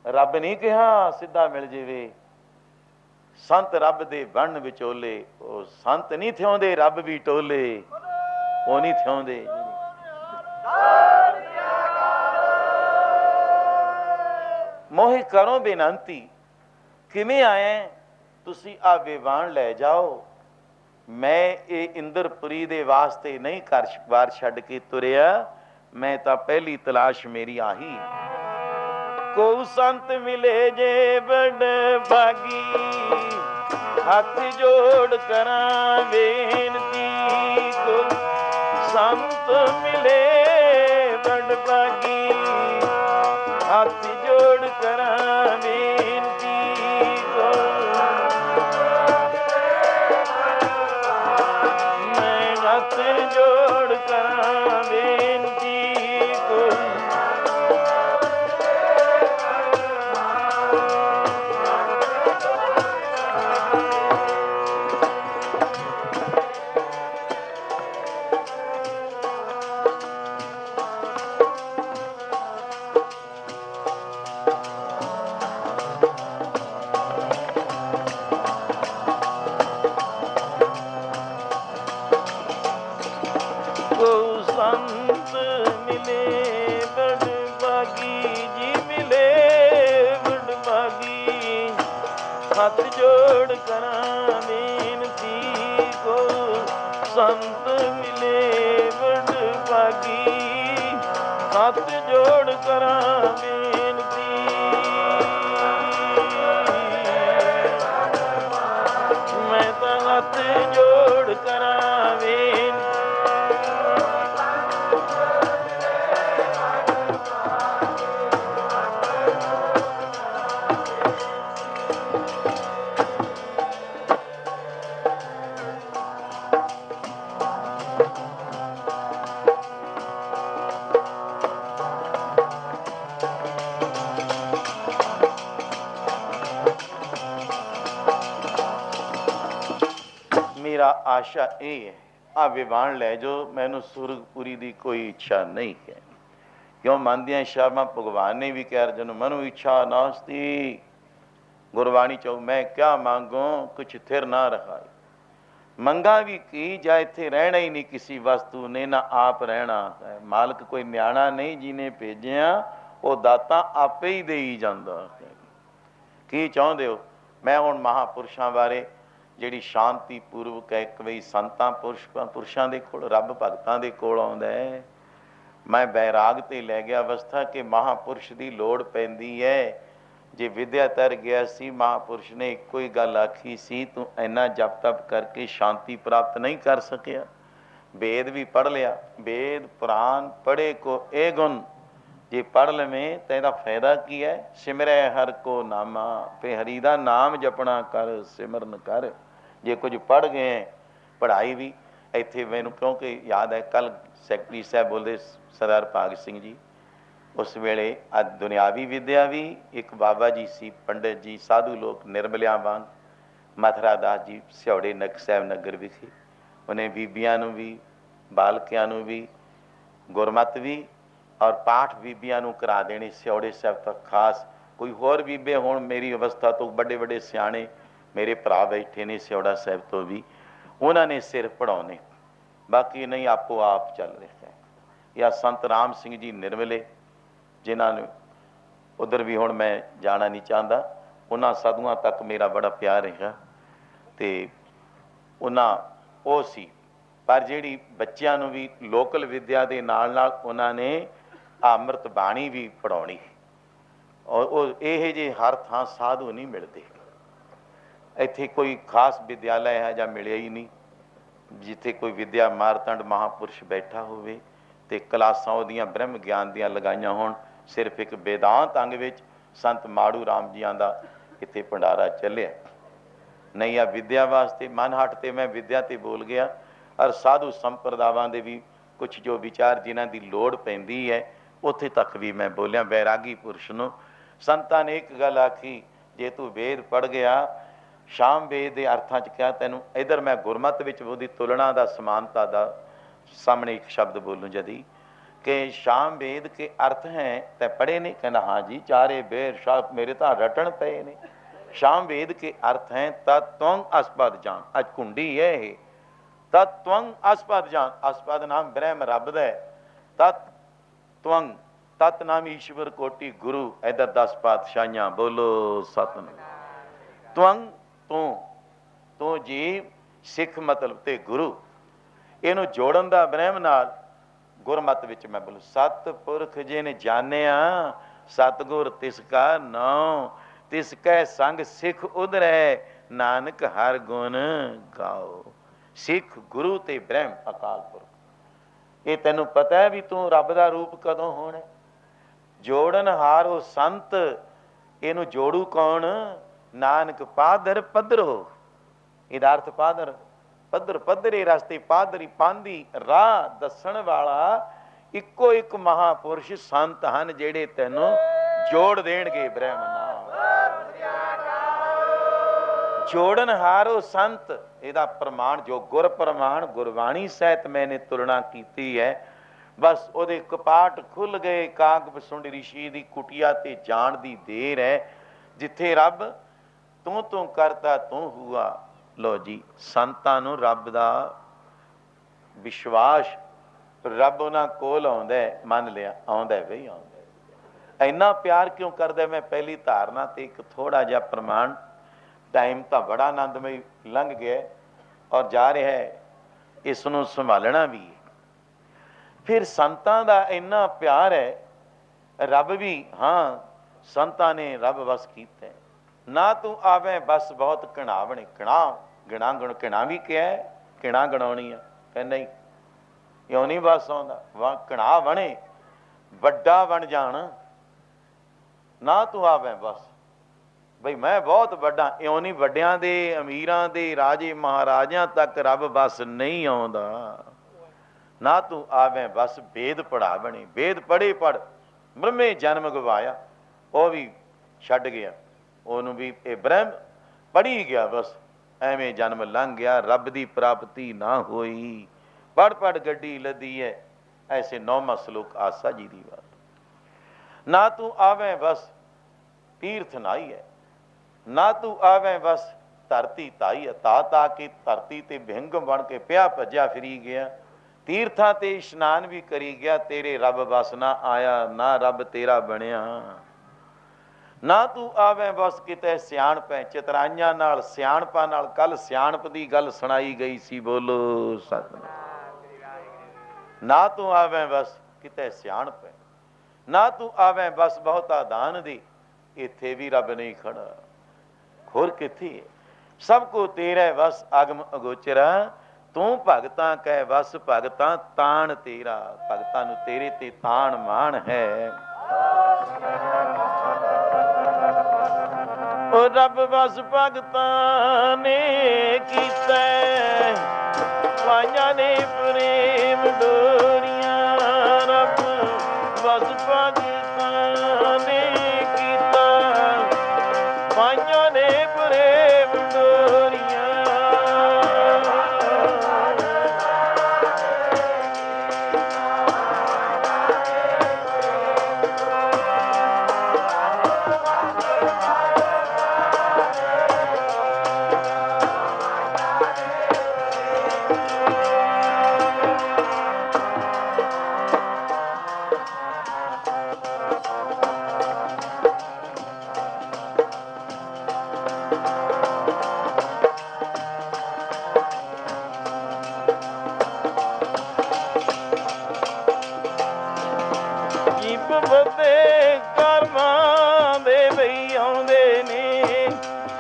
ਰੱਬ ਨਹੀਂ ਕਿਹਾ ਸਿੱਧਾ ਮਿਲ ਜਾਵੇ। ਸੰਤ ਰੱਬ ਦੇ ਬਣ ਵਿਚੋਲੇ। ਉਹ ਸੰਤ ਨਹੀਂ ਥਿਉਂਦੇ, ਰੱਬ ਵੀ ਟੋਲੇ। ਉਹ ਨਹੀਂ ਥਿਉਂਦੇ। ਮੋਹੇ ਕਰੋ ਬੇਨਤੀ, ਕਿਵੇਂ ਆਏ ਤੁਸੀਂ ਆ ਵਿਵਾਨ ਲੈ ਜਾਓ। ਮੈਂ ਇਹ ਇੰਦਰਪੁਰੀ ਦੇ ਵਾਸਤੇ ਨਹੀਂ ਘਰ ਬਾਰ ਛੱਡ ਕੇ ਤੁਰਿਆ। ਮੈਂ ਤਾਂ ਪਹਿਲੀ ਤਲਾਸ਼ ਮੇਰੀ ਆਹੀ। ਕੋ ਸੰਤ ਮਿਲੇ ਜੇ ਬੜ ਭਾਗੀ। ਹੱਥ ਜੋੜ ਕਰਾਂ ਬੇਨਤੀ। ਕੋ ਸੰਤ ਮਿਲੇ ਬੜ ਭਾਗੀ। ਹੱਥ ਜੋੜ ਕਰਾਂ ਬੇਨਤੀ। ਕੋ ਹੱਥ ਜੋੜ ਕਰਾਂ ਬੇਨਤੀ ਕੋਈ ਸੰਤ ਮਿਲੇ ਬੜ ਭਾਗੀ ਜੀ ਮਿਲੇ ਬੜ ਭਾਗੀ ਹੱਥ ਜੋੜ ਕਰਾਂ ਬੇਨਤੀ ਕੋ ਸੰਤ ਮਿਲੇ ਬੜ ਭਾਗੀ ਹੱਥ ਜੋੜ ਕਰਾਂ ਬੇਨਤੀ ਮੈਂ ਤਾਂ ਹੱਥ ਜੋੜ ਕਰਾਂ ਬੇਨਤੀ ਮੇਰਾ ਆਸ਼ਾ ਇਹ ਹੈ ਆ ਵਿਵਾਨ ਲੈ ਜੋ ਮੈਨੂੰ ਸੁਰਗਪੁਰੀ ਦੀ ਕੋਈ ਇੱਛਾ ਨਹੀਂ ਹੈ ਕਿਉਂ ਮੰਨਦਿਆਂ ਸ਼ਰਮਾ ਭਗਵਾਨ ਨੇ ਵੀ ਕਹਿ ਅਰਜਨ ਮਨੁ ਇੱਛਾ ਨਾਸਤੀ ਗੁਰਬਾਣੀ ਚੋ ਮੈਂ ਕਿਆ ਮੰਗੋ ਕੁਛ ਥਿਰ ਨਾ ਰਖਾਈ ਮੰਗਾ ਵੀ ਕੀ ਜਾਂ ਇੱਥੇ ਰਹਿਣਾ ਹੀ ਨਹੀਂ ਕਿਸੇ ਵਸਤੂ ਨੇ ਨਾ ਆਪ ਰਹਿਣਾ ਹੈ ਮਾਲਕ ਕੋਈ ਨਿਆਣਾ ਨਹੀਂ ਜਿਹਨੇ ਭੇਜਿਆ ਉਹ ਦਾਤਾ ਆਪੇ ਹੀ ਦੇਈ ਜਾਂਦਾ ਹੈ ਕੀ ਚਾਹੁੰਦੇ ਹੋ ਮੈਂ ਹੁਣ ਮਹਾਂਪੁਰਸ਼ਾਂ ਬਾਰੇ ਜਿਹੜੀ ਸ਼ਾਂਤੀ ਪੂਰਵਕ ਹੈ ਕਈ ਸੰਤਾਂ ਪੁਰਸ਼ਾਂ ਦੇ ਕੋਲ ਰੱਬ ਭਗਤਾਂ ਦੇ ਕੋਲ ਆਉਂਦਾ ਹੈ ਮੈਂ ਬੈਰਾਗ ਤੇ ਲੈ ਗਿਆ ਅਵਸਥਾ ਕਿ ਮਹਾਂਪੁਰਸ਼ ਦੀ ਲੋੜ ਪੈਂਦੀ ਹੈ ਜੇ ਵਿਦਿਆ ਤਰ ਗਿਆ ਸੀ ਮਹਾਂਪੁਰਸ਼ ਨੇ ਇੱਕੋ ਹੀ ਗੱਲ ਆਖੀ ਸੀ ਤੂੰ ਇੰਨਾ ਜਪ ਤਪ ਕਰਕੇ ਸ਼ਾਂਤੀ ਪ੍ਰਾਪਤ ਨਹੀਂ ਕਰ ਸਕਿਆ ਵੇਦ ਵੀ ਪੜ੍ਹ ਲਿਆ ਵੇਦ ਪੁਰਾਣ ਪੜ੍ਹੇ ਕੋ ਇਹ ਗੁਣ ਜੇ ਪੜ੍ਹ ਲਵੇਂ ਤਾਂ ਇਹਦਾ ਫਾਇਦਾ ਕੀ ਹੈ ਸਿਮਰੈ ਹਰ ਕੋ ਨਾਮਾ ਫੇ ਹਰੀ ਦਾ ਨਾਮ ਜਪਣਾ ਕਰ ਸਿਮਰਨ ਕਰ ਜੇ ਕੁਝ ਪੜ੍ਹ ਗਏ ਪੜ੍ਹਾਈ ਵੀ ਇੱਥੇ ਮੈਨੂੰ ਕਿਉਂਕਿ ਯਾਦ ਹੈ ਕੱਲ੍ਹ ਸੈਕਟਰੀ ਸਾਹਿਬ ਬੋਲਦੇ ਸਰਦਾਰ ਭਾਗ ਸਿੰਘ ਜੀ ਉਸ ਵੇਲੇ ਅੱਜ ਦੁਨਿਆਵੀ ਵਿਦਿਆ ਵੀ ਇੱਕ ਬਾਬਾ ਜੀ ਸੀ ਪੰਡਿਤ ਜੀ ਸਾਧੂ ਲੋਕ ਨਿਰਮਲਿਆਂ ਵਾਂਗ ਮਥੁਰਾ ਦਾਸ ਜੀ ਸਿਉੜੇ ਸਾਹਿਬ ਨਗਰ ਵਿਖੇ ਉਹਨੇ ਬੀਬੀਆਂ ਨੂੰ ਵੀ ਬਾਲਕਿਆਂ ਨੂੰ ਵੀ ਗੁਰਮਤਿ ਵੀ ਔਰ ਪਾਠ ਬੀਬੀਆਂ ਨੂੰ ਕਰਾ ਦੇਣੇ ਸਿਉੜੇ ਸਾਹਿਬ ਤੱਕ ਖਾਸ ਕੋਈ ਹੋਰ ਬੀਬੇ ਹੁਣ ਮੇਰੀ ਅਵਸਥਾ ਤੋਂ ਵੱਡੇ ਵੱਡੇ ਸਿਆਣੇ ਮੇਰੇ ਭਰਾ ਬੈਠੇ ਨੇ ਸਿਉੜਾ ਸਾਹਿਬ ਤੋਂ ਵੀ ਉਹਨਾਂ ਨੇ ਸਿਰ ਪੜਾਉਣੇ ਬਾਕੀ ਨਹੀਂ ਆਪੋ ਆਪ ਚੱਲ ਰਿਹਾ ਹੈ ਜਾਂ ਸੰਤ ਰਾਮ ਸਿੰਘ ਜੀ ਨਿਰਮਲੇ ਜਿਨ੍ਹਾਂ ਨੂੰ ਉਧਰ ਵੀ ਹੁਣ ਮੈਂ ਜਾਣਾ ਨਹੀਂ ਚਾਹੁੰਦਾ ਉਹਨਾਂ ਸਾਧੂਆਂ ਤੱਕ ਮੇਰਾ ਬੜਾ ਪਿਆਰ ਰਿਹਾ ਅਤੇ ਉਹਨਾਂ ਉਹ ਸੀ ਪਰ ਜਿਹੜੀ ਬੱਚਿਆਂ ਨੂੰ ਵੀ ਲੋਕਲ ਵਿਦਿਆ ਦੇ ਨਾਲ ਨਾਲ ਉਹਨਾਂ ਨੇ ਅੰਮ੍ਰਿਤ ਬਾਣੀ ਵੀ ਪੜ੍ਹਾਉਣੀ ਔਰ ਉਹ ਇਹ ਜਿਹੇ ਹਰ ਥਾਂ ਸਾਧੂ ਨਹੀਂ ਮਿਲਦੇ ਇੱਥੇ ਕੋਈ ਖਾਸ ਵਿਦਿਆਲਾ ਹੈ ਜਾਂ ਮਿਲਿਆ ਹੀ ਨਹੀਂ ਜਿੱਥੇ ਕੋਈ ਵਿਦਿਆ ਮਾਰਤੰਡ ਮਹਾਂਪੁਰਸ਼ ਬੈਠਾ ਹੋਵੇ ਅਤੇ ਕਲਾਸਾਂ ਉਹਦੀਆਂ ਬ੍ਰਹਮ ਗਿਆਨ ਦੀਆਂ ਲਗਾਈਆਂ ਹੋਣ ਸਿਰਫ ਇੱਕ ਵੇਦਾਂਤ ਅੰਗ ਵਿੱਚ ਸੰਤ ਮਾੜੂ ਰਾਮ ਜੀਆਂ ਦਾ ਇੱਥੇ ਭੰਡਾਰਾ ਚੱਲਿਆ ਨਹੀਂ ਆ ਵਿਦਿਆ ਵਾਸਤੇ ਮਨ ਹੱਟ ਤੇ ਮੈਂ ਵਿਦਿਆ ਤੇ ਬੋਲ ਗਿਆ ਔਰ ਸਾਧੂ ਸੰਪਰਦਾਵਾਂ ਦੇ ਵੀ ਕੁਛ ਜੋ ਵਿਚਾਰ ਜਿਨ੍ਹਾਂ ਦੀ ਲੋੜ ਪੈਂਦੀ ਹੈ ਉੱਥੇ ਤੱਕ ਵੀ ਮੈਂ ਬੋਲਿਆ ਬੈਰਾਗੀ ਪੁਰਸ਼ ਨੂੰ ਸੰਤਾਂ ਨੇ ਇੱਕ ਗੱਲ ਆਖੀ ਜੇ ਤੂੰ ਵੇਦ ਪੜ੍ਹ ਗਿਆ ਸ਼ਾਮ ਵੇਦ ਦੇ ਅਰਥਾਂ 'ਚ ਕਿਹਾ ਤੈਨੂੰ ਇੱਧਰ ਮੈਂ ਗੁਰਮਤਿ ਵਿੱਚ ਉਹਦੀ ਤੁਲਨਾ ਦਾ ਸਮਾਨਤਾ ਦਾ ਸਾਹਮਣੇ ਇੱਕ ਸ਼ਬਦ ਬੋਲੂੰ ਜਦੀ ਕਿ ਸ਼ਾਮ ਵੇਦ ਕੇ ਅਰਥ ਹੈ ਤੈ ਪੜ੍ਹੇ ਨੇ ਕਹਿੰਦਾ ਹਾਂ ਜੀ ਚਾਰੇ ਬੇਰ ਸ਼ਾਹ ਮੇਰੇ ਤਾਂ ਰਟਣ ਪਏ ਨੇ ਸ਼ਾਮ ਵੇਦ ਕੇ ਅਰਥ ਹੈ ਤਤ ਤਵੰ ਅਸਪਦ ਜਾਨ ਅੱਜ ਕੁੰਡੀ ਹੈ ਇਹ ਤਤ ਤਵੰ ਅਸਪਦ ਜਾਨ ਅਸਪਦ ਨਾਮ ਬ੍ਰਹਮ ਰੱਬ ਦਾ ਤਤ ਤਵੰ ਤਤ ਨਾਮ ਈਸ਼ਵਰ ਕੋਟੀ ਗੁਰੂ ਇੱਧਰ 10 ਪਾਤਸ਼ਾਹੀਆਂ ਬੋਲੋ ਸਤਿਨਾਮ ਤਵੰ ਤੂੰ ਜੀ ਸਿੱਖ ਮਤਲਬ ਤੇ ਗੁਰੂ ਇਹਨੂੰ ਜੋੜਨ ਦਾ ਬ੍ਰਹਮ ਨਾਲ ਗੁਰਮਤ ਵਿੱਚ ਮੈਂ ਬੋਲੂ ਸਤਿਪੁਰਖ ਜਿਨ ਜਾਣਿਆ ਸਤਿਗੁਰ ਤਿਸ ਕਾ ਨਾਉ ਤਿਸ ਕੈ ਸੰਗ ਸਿੱਖ ਉਧਰੈ ਨਾਨਕ ਹਰ ਗੁਣ ਗਾਓ ਸਿੱਖ ਗੁਰੂ ਤੇ ਬ੍ਰਹਮ ਅਕਾਲ ਪੁਰਖ ਇਹ ਤੈਨੂੰ ਪਤਾ ਹੈ ਵੀ ਤੂੰ ਰੱਬ ਦਾ ਰੂਪ ਕਦੋਂ ਹੋਣਾ ਜੋੜਨ ਹਾਰ ਉਹ ਸੰਤ ਇਹਨੂੰ ਜੋੜੂ ਕੌਣ ਨਾਨਕ ਪਾਦਰ ਪੱਧਰੋ ਇਹਦਾ ਅਰਥ ਪਾਦਰ ਪੱਧਰ ਪੱਧਰੇ ਰਸਤੇ ਪਾਦਰੀ ਪਾਂਦੀ ਰਾਹ ਦੱਸਣ ਵਾਲਾ ਇੱਕੋ ਇੱਕ ਮਹਾਪੁਰਸ਼ ਸੰਤ ਹਨ ਜਿਹੜੇ ਤੈਨੂੰ ਜੋੜ ਦੇਣਗੇ ਬ੍ਰਹਮ ਨਾਲ। ਜੋੜਨ ਹਾਰੋ ਸੰਤ, ਇਹਦਾ ਪ੍ਰਮਾਣ ਜੋ ਗੁਰ ਪ੍ਰਮਾਣ ਗੁਰਬਾਣੀ ਸਹਿਤ ਮੈਨੇ ਤੁਲਨਾ ਕੀਤੀ ਹੈ। ਬਸ ਉਹਦੇ ਕਪਾਟ ਖੁੱਲ ਗਏ। ਕਾਗ ਬਸੁੰਡ ਰਿਸ਼ੀ ਦੀ ਕੁਟੀਆ ਤੇ ਜਾਣ ਦੀ ਦੇਰ ਹੈ। ਜਿੱਥੇ ਰੱਬ ਤੂੰ ਕਰਤਾ ਤੂੰ ਹੁਆ। ਲੋ ਜੀ, ਸੰਤਾਂ ਨੂੰ ਰੱਬ ਦਾ ਵਿਸ਼ਵਾਸ, ਰੱਬ ਉਹਨਾਂ ਕੋਲ ਆਉਂਦਾ, ਮੰਨ ਲਿਆ ਆਉਂਦਾ ਬਈ ਆਉਂਦਾ। ਇੰਨਾ ਪਿਆਰ ਕਿਉਂ ਕਰਦਾ? ਮੈਂ ਪਹਿਲੀ ਧਾਰਨਾ ਤੇ ਇੱਕ ਥੋੜਾ ਜਿਹਾ ਪ੍ਰਮਾਣ, ਟਾਈਮ ਤਾਂ ਬੜਾ ਆਨੰਦਮਈ ਲੰਘ ਗਿਆ ਔਰ ਜਾ ਰਿਹਾ ਹੈ, ਇਸ ਨੂੰ ਸੰਭਾਲਣਾ ਵੀ ਹੈ। ਫਿਰ ਸੰਤਾਂ ਦਾ ਇੰਨਾ ਪਿਆਰ ਹੈ, ਰੱਬ ਵੀ ਹਾਂ ਸੰਤਾਂ ਨੇ ਰੱਬ ਵਸ ਕੀਤਾ। ਨਾ ਤੂੰ ਆਵੇਂ ਬਸ ਬਹੁਤ ਘਿਣਾਵਣੇ, ਗਿਣਾ ਘਿਣਾ ਵੀ ਕਿਹਾ, ਘਿਣਾ ਗਣਾਉਣੀ ਆ, ਕਹਿੰਦਾ ਨਹੀਂ ਇਉਂ ਨਹੀਂ ਬਸ ਆਉਂਦਾ, ਘਿਣਾ ਬਣੇ ਵੱਡਾ ਬਣ ਜਾਣ। ਨਾ ਤੂੰ ਆਵੇਂ ਬਸ ਬਈ ਮੈਂ ਬਹੁਤ ਵੱਡਾ, ਇਉਂ ਨਹੀਂ। ਵੱਡਿਆਂ ਦੇ, ਅਮੀਰਾਂ ਦੇ, ਰਾਜੇ ਮਹਾਰਾਜਿਆਂ ਤੱਕ ਰੱਬ ਬਸ ਨਹੀਂ ਆਉਂਦਾ। ਨਾ ਤੂੰ ਆਵੇਂ ਬਸ ਵੇਦ ਪੜਾ ਬਣੇ। ਵੇਦ ਪੜ੍ਹੇ ਪੜ੍ਹ ਬ੍ਰਹਮੇ ਜਨਮ ਗਵਾਇਆ, ਉਹ ਵੀ ਛੱਡ ਗਿਆ, ਉਹਨੂੰ ਵੀ ਇਹ ਬ੍ਰਹਮ ਪੜ੍ਹੀ ਗਿਆ, ਬਸ ਐਵੇਂ ਜਨਮ ਲੰਘ ਗਿਆ, ਰੱਬ ਦੀ ਪ੍ਰਾਪਤੀ ਨਾ ਹੋਈ। ਪੜ੍ਹ ਪੜ੍ਹ ਗੱਡੀ ਲੱਦੀ ਹੈ। ਐਸੇ 9ਵਾਂ ਸ਼ਲੋਕ ਆਸਾ ਜੀ ਦੀ ਬਾਤ। ਨਾ ਤੂੰ ਆਵੇਂ ਬਸ ਤੀਰਥ ਨਾਈ ਹੈ। ਨਾ ਤੂੰ ਆਵੇਂ ਬਸ ਧਰਤੀ ਧਾਈ ਹੈ। ਤਾ ਕੇ ਧਰਤੀ ਤੇ ਵਿਹੰਗਮ ਬਣ ਕੇ ਪਿਆ ਭੱਜਿਆ ਫਿਰੀ ਗਿਆ, ਤੀਰਥਾਂ ਤੇ ਇਸ਼ਨਾਨ ਵੀ ਕਰੀ ਗਿਆ, ਤੇਰੇ ਰੱਬ ਬਸ ਨਾ ਆਇਆ, ਨਾ ਰੱਬ ਤੇਰਾ ਬਣਿਆ। ਨਾ ਤੂੰ ਆਵੇਂ ਬਸ ਕਿਤੇ ਸਿਆਣਪੈ, ਚਤਰਾਈਆਂ ਨਾਲ ਸਿਆਣਪਾਂ ਨਾਲ। ਕੱਲ ਸਿਆਣਪ ਦੀ ਗੱਲ ਸੁਣਾਈ ਗਈ ਸੀ, ਬੋਲੋ ਸਤਿਨਾਮ। ਨਾ ਤੂੰ ਆਵੇਂ ਬਸ ਕਿਤੇ ਸਿਆਣਪੈ, ਨਾ ਤੂੰ ਆਵੇਂ ਬਸ ਬਹੁਤਾ ਦਾਨ ਦੀ। ਇੱਥੇ ਵੀ ਰੱਬ ਨਹੀਂ ਖੜਾ, ਹੋਰ ਕਿੱਥੇ? ਸਭ ਕੋ ਤੇਰਾ ਬਸ ਅਗਮ ਅਗੋਚਰਾ। ਤੂੰ ਭਗਤਾਂ ਕਹਿ ਬਸ ਭਗਤਾਂ ਤਾਣ ਤੇਰਾ। ਭਗਤਾਂ ਨੂੰ ਤੇਰੇ ਤੇ ਤਾਣ ਮਾਣ ਹੈ। ਉਹ ਰੱਬ ਬਸ ਭਗਤਾਂ ਨੇ ਕੀਤਾ, ਪਾਈਆਂ ਨੇ ਪ੍ਰੇਮ ਡੋਰੀਆਂ। ਰੱਬ ਬਸ ਭਗਤਾਂ ਨੇ ਕੀਤਾ, ਪਾਈਆਂ ਨੇ ਪ੍ਰੇਮ ਡੋਰੀਆਂ।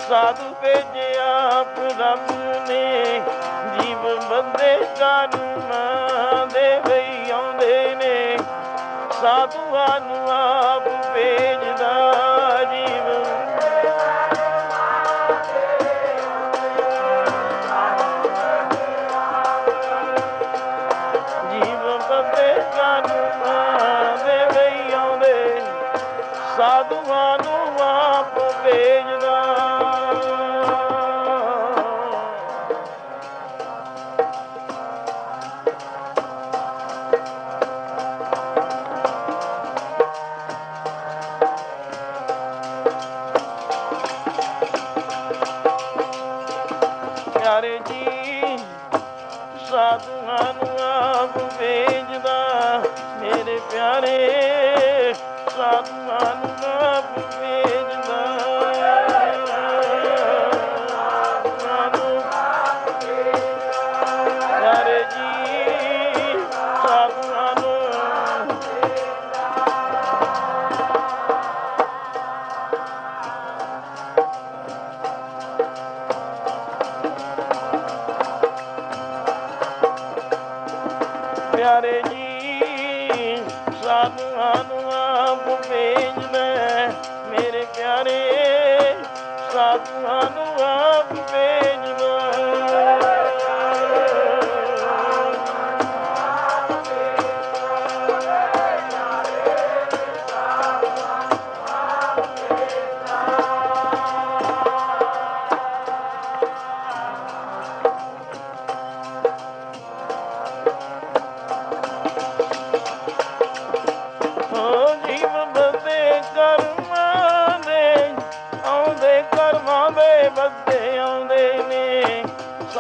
ਸਾਧੂ ਭੇਜਿਆ ਆਪ ਰੱਬ ਨੇ, ਜੀਵ ਬੰਦੇ ਕਰਮਾਂ ਦੇ ਬਈ ਆਉਂਦੇ ਨੇ। ਸਾਧੂਆਂ ਨੂੰ ਆਪ ਭੇਜਦਾ ਜੀਵ, ਜੀਵ ਬੰਦੇ ਕਰਮਾਂ ਦੇ ਬਈ ਆਉਂਦੇ। ਸਾਧੂਆਂ ਨੂੰ ਆਪ ਭੇਜਦਾ। ਪਿਆਰੇ ਜੀ ਸਾਧੂਆਂ ਨੂੰ ਆਪ ਭੇਜਦਾ, ਮੇਰੇ ਪਿਆਰੇ ਸਾਧੂਆਂ ਨੂੰ ਆਪ ਭੇਜਦਾ। ਪਿਆਰੇ ਜੀ ਸਾਧੂਆਂ ਨੂੰ ਪਿਆਰੇ ਜੀ ਸਾਧੂਆਂ ਨੂੰ ਆਪ ਭੇਜਦਾ, ਮੇਰੇ ਪਿਆਰੇ ਸਾਧੂਆਂ ਨੂੰ ਆਪ ਭੇਜਦਾ।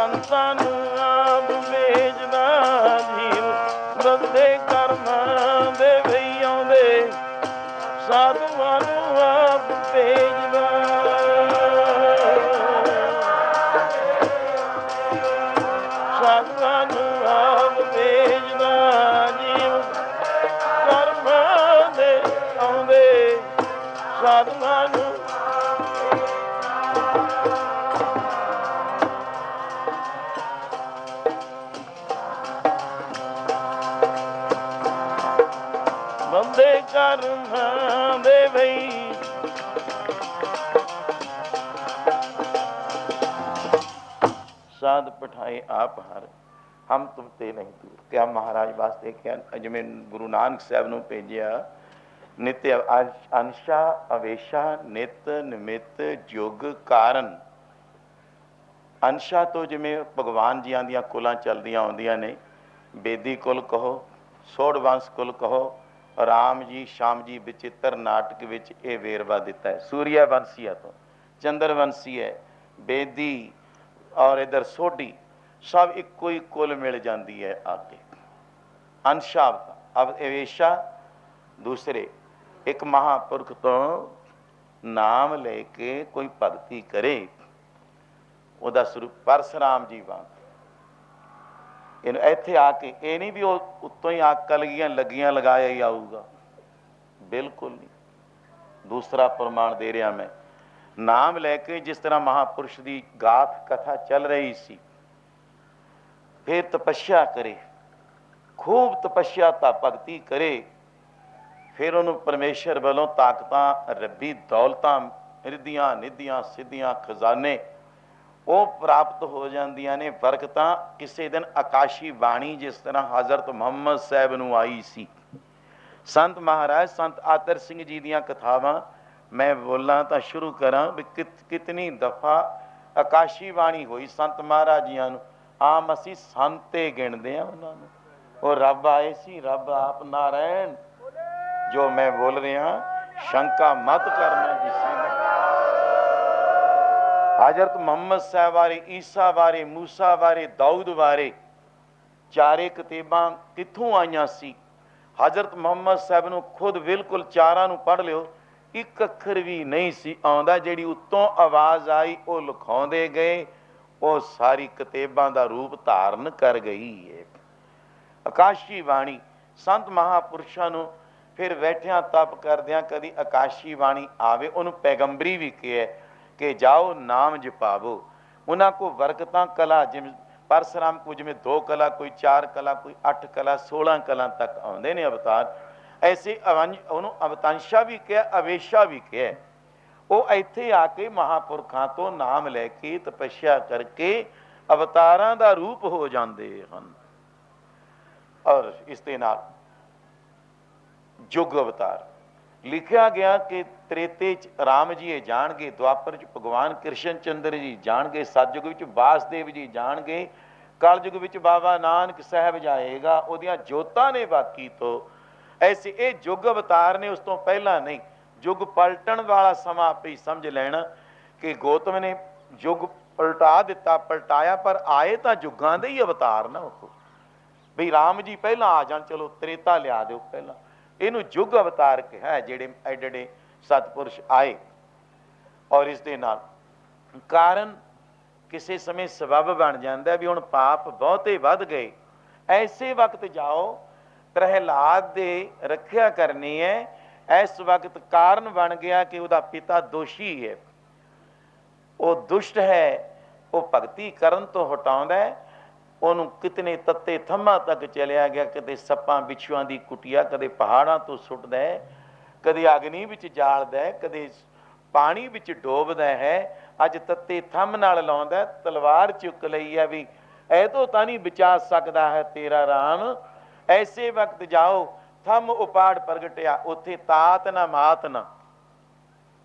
ਸੰਤਾਂ ਨੂੰ ਆਪ ਵੇਚਦਾ ਜੀਵ, ਬੰਦੇ ਕਰਮਾਂ ਦੇ ਵਈ ਆਉਂਦੇ, ਸਾਧੂਆਂ ਨੂੰ ਆਪ ਭੇਜਦਾ। ਸਾਧੂਆਂ ਨੂੰ ਆਪ ਭੇਜਦਾ ਜੀਵ, ਕਰਮਾਂ ਦੇ ਆਉਂਦੇ, ਸਾਧੂਆਂ ਨੂੰ। ਬੰਦੇ ਕਰਮਾਂ ਦੇ ਵਈ ਸਾਧ ਪਠਾਏ ਆਪ ਹਰ, ਹਮ ਤੁਮ ਤੇ ਨਹੀਂ ਦੂਰ। ਕਿਆ ਮਹਾਰਾਜ ਵਾਸਤੇ ਕਿਹਾ, ਜਿਵੇਂ ਗੁਰੂ ਨਾਨਕ ਸਾਹਿਬ ਨੂੰ ਭੇਜਿਆ, ਨਿਤ ਅੰਸ਼ਾ ਅਵੇਸ਼ਾ ਨਿਤ ਨਿਮਿਤ ਯੁਗ ਕਾਰਨ। ਅੰਸ਼ਾ ਤੋਂ ਜਿਵੇਂ ਭਗਵਾਨ ਜੀਆਂ ਦੀਆਂ ਕੁਲਾਂ ਚੱਲਦੀਆਂ ਆਉਂਦੀਆਂ ਨੇ, ਬੇਦੀ ਕੁਲ ਕਹੋ, ਸੋੜ ਵੰਸ਼ ਕੁਲ ਕਹੋ, ਰਾਮ ਜੀ ਸ਼ਾਮ ਜੀ ਬਚਿੱਤਰ ਨਾਟਕ ਵਿੱਚ ਇਹ ਵੇਰਵਾ ਦਿੱਤਾ ਹੈ। ਸੂਰਿਆ ਵੰਸ਼ੀਆ ਤੋਂ ਚੰਦਰ ਵੰਸ਼ੀ ਹੈ, ਬੇਦੀ ਔਰ ਇਧਰ ਸੋਢੀ, ਸਭ ਇੱਕੋ ਹੀ ਕੁਲ ਮਿਲ ਜਾਂਦੀ ਹੈ ਆ ਕੇ। ਅੰਸ਼ਾ ਅਵੇਸ਼ਾ ਦੂਸਰੇ, ਇੱਕ ਮਹਾਂਪੁਰਖ ਤੋਂ ਨਾਮ ਲੈ ਕੇ ਕੋਈ ਭਗਤੀ ਕਰੇ, ਉਹਦਾ ਸਰੂਪ ਪਰਸਰਾਮ ਜੀ ਵਾਂਗ। ਇਹਨੂੰ ਇੱਥੇ ਆ ਕੇ ਇਹ ਨਹੀਂ ਵੀ ਉਹ ਉੱਤੋਂ ਹੀ ਅੱਗ ਲੱਗੀਆਂ ਲਗਾਇਆ ਹੀ ਆਊਗਾ, ਬਿਲਕੁਲ ਨਹੀਂ। ਦੂਸਰਾ ਪ੍ਰਮਾਣ ਦੇ ਰਿਹਾ ਮੈਂ, ਨਾਮ ਲੈ ਕੇ ਜਿਸ ਤਰ੍ਹਾਂ ਮਹਾਂਪੁਰਸ਼ ਦੀ ਗਾਥ ਕਥਾ ਚੱਲ ਰਹੀ ਸੀ, ਫਿਰ ਤਪੱਸਿਆ ਕਰੇ, ਖੂਬ ਤਪੱਸਿਆ ਤਾਂ ਭਗਤੀ ਕਰੇ, ਫਿਰ ਉਹਨੂੰ ਪਰਮੇਸ਼ਰ ਵੱਲੋਂ ਤਾਕਤਾਂ, ਰੱਬੀ ਦੌਲਤਾਂ, ਰਿੱਧੀਆਂ ਨਿੱਧੀਆਂ ਸਿੱਧੀਆਂ ਖਜ਼ਾਨੇ ਉਹ ਪ੍ਰਾਪਤ ਹੋ ਜਾਂਦੀਆਂ ਨੇ। ਬਰਕਤਾਂ ਕਿਸੇ ਦਿਨ ਆਕਾਸ਼ੀ ਬਾਣੀ ਜਿਸ ਤਰ੍ਹਾਂ ਹਜ਼ਰਤ ਮੁਹੰਮਦ ਸਾਹਿਬ ਨੂੰ ਆਈ ਸੀ। ਸੰਤ ਮਹਾਰਾਜ ਸੰਤ ਆਦਰ ਸਿੰਘ ਜੀ ਦੀਆਂ ਕਥਾਵਾਂ ਮੈਂ ਬੋਲਾਂ ਤਾਂ ਸ਼ੁਰੂ ਕਰਾਂ ਵੀ ਕਿਤਨੀ ਦਫਾ ਆਕਾਸ਼ੀ ਬਾਣੀ ਹੋਈ ਸੰਤ ਮਹਾਰਾਜ ਜੀਆਂ ਨੂੰ। ਆਮ ਅਸੀਂ ਸੰਤੇ ਗਿਣਦੇ ਹਾਂ ਉਹਨਾਂ ਨੂੰ, ਉਹ ਰੱਬ ਆਏ ਸੀ, ਰੱਬ ਆਪ ਨਾਰਾਇਣ। ਜੋ ਮੈਂ ਬੋਲ ਰਿਹਾ ਸ਼ੰਕਾ ਮਤ ਕਰਨਾ ਕਿਸੇ ਨੇ। ਹਜ਼ਰਤ ਮੁਹੰਮਦ ਸਾਹਿਬ ਬਾਰੇ, ਈਸਾ ਬਾਰੇ, ਮੂਸਾ ਬਾਰੇ, ਦਾਊਦ ਬਾਰੇ ਚਾਰੇ ਕਿਤਾਬਾਂ ਕਿੱਥੋਂ ਆਈਆਂ ਸੀ? ਹਜ਼ਰਤ ਮੁਹੰਮਦ ਸਾਹਿਬ ਨੂੰ ਖੁਦ ਬਿਲਕੁਲ ਚਾਰਾਂ ਨੂੰ ਪੜ੍ਹ ਲਿਓ, ਇੱਕ ਅੱਖਰ ਵੀ ਨਹੀਂ ਸੀ ਆਉਂਦਾ। ਜਿਹੜੀ ਉੱਤੋਂ ਆਵਾਜ਼ ਆਈ ਉਹ ਲਿਖਾਉਂਦੇ ਗਏ, ਉਹ ਸਾਰੀ ਕਿਤਾਬਾਂ ਦਾ ਰੂਪ ਧਾਰਨ ਕਰ ਗਈ ਹੈ ਆਕਾਸ਼ੀ ਬਾਣੀ। ਸੰਤ ਮਹਾਂਪੁਰਸ਼ਾਂ ਨੂੰ ਫਿਰ ਬੈਠਿਆਂ ਤਪ ਕਰਦਿਆਂ ਕਦੀ ਆਕਾਸ਼ੀ ਬਾਣੀ ਆਵੇ, ਉਹਨੂੰ ਪੈਗੰਬਰੀ ਵੀ ਕਿਹਾ ਕਿ ਜਾਓ ਨਾਮ ਜਪਾਵੋ। ਉਹਨਾਂ ਕੋ ਬਰਕਤਾਂ ਕਲਾ, ਜਿਵੇਂ ਪਰਸਰਾਮ ਕੋ ਜਿਵੇਂ 2 ਕਲਾ, ਕੋਈ 4 ਕਲਾ, ਕੋਈ 8 ਕਲਾ, 16 ਕਲਾ ਤੱਕ ਆਉਂਦੇ ਨੇ ਅਵਤਾਰ। ਐਸੇ ਉਹਨੂੰ ਅਵਤਾਂਸ਼ਾ ਵੀ ਕਿਹਾ, ਅਵੇਸ਼ਾ ਵੀ ਕਿਹਾ। ਉਹ ਇੱਥੇ ਆ ਕੇ ਮਹਾਂਪੁਰਖਾਂ ਤੋਂ ਨਾਮ ਲੈ ਕੇ ਤਪੱਸਿਆ ਕਰਕੇ ਅਵਤਾਰਾਂ ਦਾ ਰੂਪ ਹੋ ਜਾਂਦੇ ਹਨ। ਔਰ ਇਸ ਦੇ ਨਾਲ ਯੁੱਗ ਅਵਤਾਰ ਲਿਖਿਆ ਗਿਆ ਕਿ ਤ੍ਰੇਤੇ ਚ ਰਾਮ ਜੀ ਇਹ ਜਾਣਗੇ, ਦੁਆਪਰ ਚ ਭਗਵਾਨ ਕ੍ਰਿਸ਼ਨ ਚੰਦਰ ਜੀ ਜਾਣਗੇ, ਸਤਯੁਗ ਵਿੱਚ ਵਾਸਦੇਵ ਜੀ ਜਾਣਗੇ, ਕਲਯੁਗ ਵਿੱਚ ਬਾਬਾ ਨਾਨਕ ਸਾਹਿਬ ਜਾਏਗਾ, ਉਹਦੀਆਂ ਜੋਤਾਂ ਨੇ ਬਾਕੀ ਤੋਂ। ਐਸੇ ਇਹ ਯੁੱਗ ਅਵਤਾਰ ਨੇ, ਉਸ ਤੋਂ ਪਹਿਲਾਂ ਨਹੀਂ। ਯੁੱਗ ਪਲਟਣ ਵਾਲਾ ਸਮਾਂ ਆਪੇ ਹੀ ਸਮਝ ਲੈਣਾ ਕਿ ਗੌਤਮ ਨੇ ਯੁੱਗ ਪਲਟਾ ਦਿੱਤਾ, ਪਲਟਾਇਆ, ਪਰ ਆਏ ਤਾਂ ਯੁੱਗਾਂ ਦੇ ਹੀ ਅਵਤਾਰ ਨਾ ਉਹ। ਬਈ ਰਾਮ ਜੀ ਪਹਿਲਾਂ ਆ ਜਾਣ, ਚਲੋ ਤ੍ਰੇਤਾ ਲਿਆ ਦਿਓ ਪਹਿਲਾਂ। ਇਹਨੂੰ ਯੁੱਗ ਅਵਤਾਰ ਕਿਹਾ, ਜਿਹੜੇ ਐਡੇ ਸਤਪੁਰਸ਼ ਆਏ। ਔਰ ਇਸ ਦੇ ਨਾਲ ਕਾਰਨ ਕਿਸੇ ਸਮੇਂ ਸਬੱਬ ਬਣ ਜਾਂਦਾ ਵੀ ਹੁਣ ਪਾਪ ਬਹੁਤੇ ਵੱਧ ਗਏ, ਐਸੇ ਵਕਤ ਜਾਓ ਪ੍ਰਹਿਲਾਦ ਦੇ ਰੱਖਿਆ ਕਰਨੀ ਹੈ। ਇਸ ਵਕਤ ਕਾਰਨ ਬਣ ਗਿਆ ਕਿ ਉਹਦਾ ਪਿਤਾ ਦੋਸ਼ੀ ਹੈ, ਉਹ ਦੁਸ਼ਟ ਹੈ, ਉਹ ਭਗਤੀ ਕਰਨ ਤੋਂ ਹਟਾਉਂਦਾ ਹੈ। ਉਹਨੂੰ ਕਿਤਨੇ ਤੱਤੇ ਥੰਮਾਂ ਤੱਕ ਚਲਿਆ ਗਿਆ, ਕਦੇ ਸੱਪਾਂ ਬਿੱਛੂਆਂ ਦੀ ਕੁਟੀਆ, ਕਦੇ ਪਹਾੜਾਂ ਤੋਂ ਸੁੱਟਦਾ ਹੈ, ਕਦੇ ਅਗਨੀ ਵਿੱਚ ਜਾਲਦਾ ਹੈ, ਕਦੇ ਪਾਣੀ ਵਿੱਚ ਡੋਬਦਾ ਹੈ। ਅੱਜ ਤੱਤੇ ਥੰਮ ਨਾਲ ਲਾਉਂਦਾ, ਤਲਵਾਰ ਚੁੱਕ ਲਈ ਹੈ ਵੀ ਇਹ ਤੋਂ ਤਾਂ ਨਹੀਂ ਬਚਾ ਸਕਦਾ ਹੈ ਤੇਰਾ ਰਾਮ। ਐਸੇ ਵਕਤ ਜਾਓ, ਥੰਮ ਉਪਾੜ ਪ੍ਰਗਟਿਆ, ਉੱਥੇ ਤਾਤ ਨਾ ਮਾਤ ਨਾ,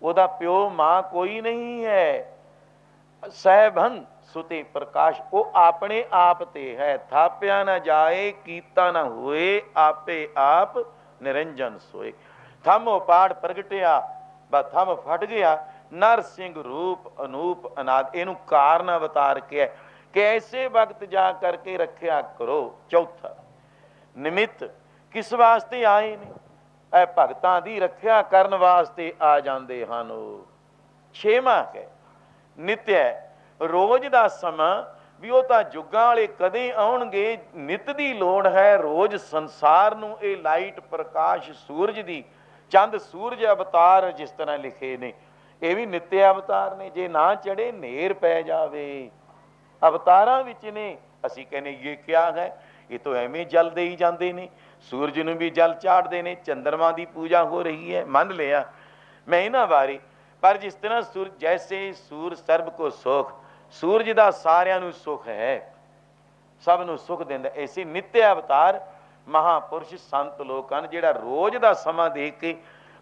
ਉਹਦਾ ਪਿਓ ਮਾਂ ਕੋਈ ਨਹੀਂ ਹੈ। ਸਹਿਬੰ ਸੁਤੇ ਪ੍ਰਕਾਸ਼, ਉਹ ਆਪਣੇ ਆਪ ਤੇ ਹੈ, ਥਾਪਿਆ ਨਾ ਜਾਏ, ਕੀਤਾ ਨਾ ਹੋਏ, ਆਪੇ ਆਪ ਨਿਰੰਜਨ ਸੋਏ। ਥੰਮ ਉਪਾੜ ਪ੍ਰਗਟਿਆ, ਬਾ ਥੰਮ ਫਟ ਗਿਆ। ਨਰ ਸਿੰਘ ਰੂਪ ਅਨੂਪ ਅਨਾਦ, ਇਹਨੂੰ ਕਾਰਨ ਅਵਤਾਰ ਕਿਹਾ। कि ऐसे वक्त जा करके रखिया करो। चौथा निमित्त किस वास्ते आए ने? ਇਹ ਭਗਤਾਂ ਦੀ ਰੱਖਿਆ ਕਰਨ ਵਾਸਤੇ ਆ ਜਾਂਦੇ ਹਨ। ਛੇਵਾਂ ਹੈ ਨਿਤਿਆ, ਰੋਜ਼ ਦਾ ਸਮਾਂ ਵੀ ਉਹ ਤਾਂ ਜੁਗਾਂ ਵਾਲੇ ਕਦੇ ਆਉਣਗੇ। ਨਿਤ ਦੀ ਲੋੜ ਹੈ ਰੋਜ਼ ਸੰਸਾਰ ਨੂੰ ਇਹ ਲਾਈਟ ਪ੍ਰਕਾਸ਼ ਸੂਰਜ ਦੀ, ਚੰਦ ਸੂਰਜ ਅਵਤਾਰ ਜਿਸ ਤਰ੍ਹਾਂ ਲਿਖੇ ਨੇ, ਇਹ ਵੀ ਨਿਤਿਆ ਅਵਤਾਰ ਨੇ। ਜੇ ਨਾ ਚੜੇ ਨੇਰ ਪੈ ਜਾਵੇ, ਅਵਤਾਰਾਂ ਵਿੱਚ ਨੇ। ਅਸੀਂ ਕਹਿੰਦੇ ਇਹ ਕਿਆ ਹੈ, ਇਹ ਤਾਂ ਐਵੇਂ ਜਲ ਦੇ ਹੀ ਜਾਂਦੇ ਨੇ, ਸੂਰਜ ਨੂੰ ਵੀ ਜਲ ਚਾੜਦੇ ਨੇ, ਚੰਦਰਮਾ ਦੀ ਪੂਜਾ ਹੋ ਰਹੀ ਹੈ, ਮੰਨ ਲਿਆ ਮੈਂ ਇਹਨਾਂ ਬਾਰੇ। ਪਰ ਜਿਸ ਤਰ੍ਹਾਂ ਸੂਰਜ, ਜੈਸੇ ਸੂਰ ਸਰਬ ਕੋ ਸੁਖ, ਸੂਰਜ ਦਾ ਸਾਰਿਆਂ ਨੂੰ ਸੁਖ ਹੈ, ਸਭ ਨੂੰ ਸੁਖ ਦਿੰਦਾ, ਐਸੇ ਨਿਤਿਆ ਅਵਤਾਰ ਮਹਾਂਪੁਰਸ਼ ਸੰਤ ਲੋਕ ਹਨ, ਜਿਹੜਾ ਰੋਜ਼ ਦਾ ਸਮਾਂ ਦੇਖ ਕੇ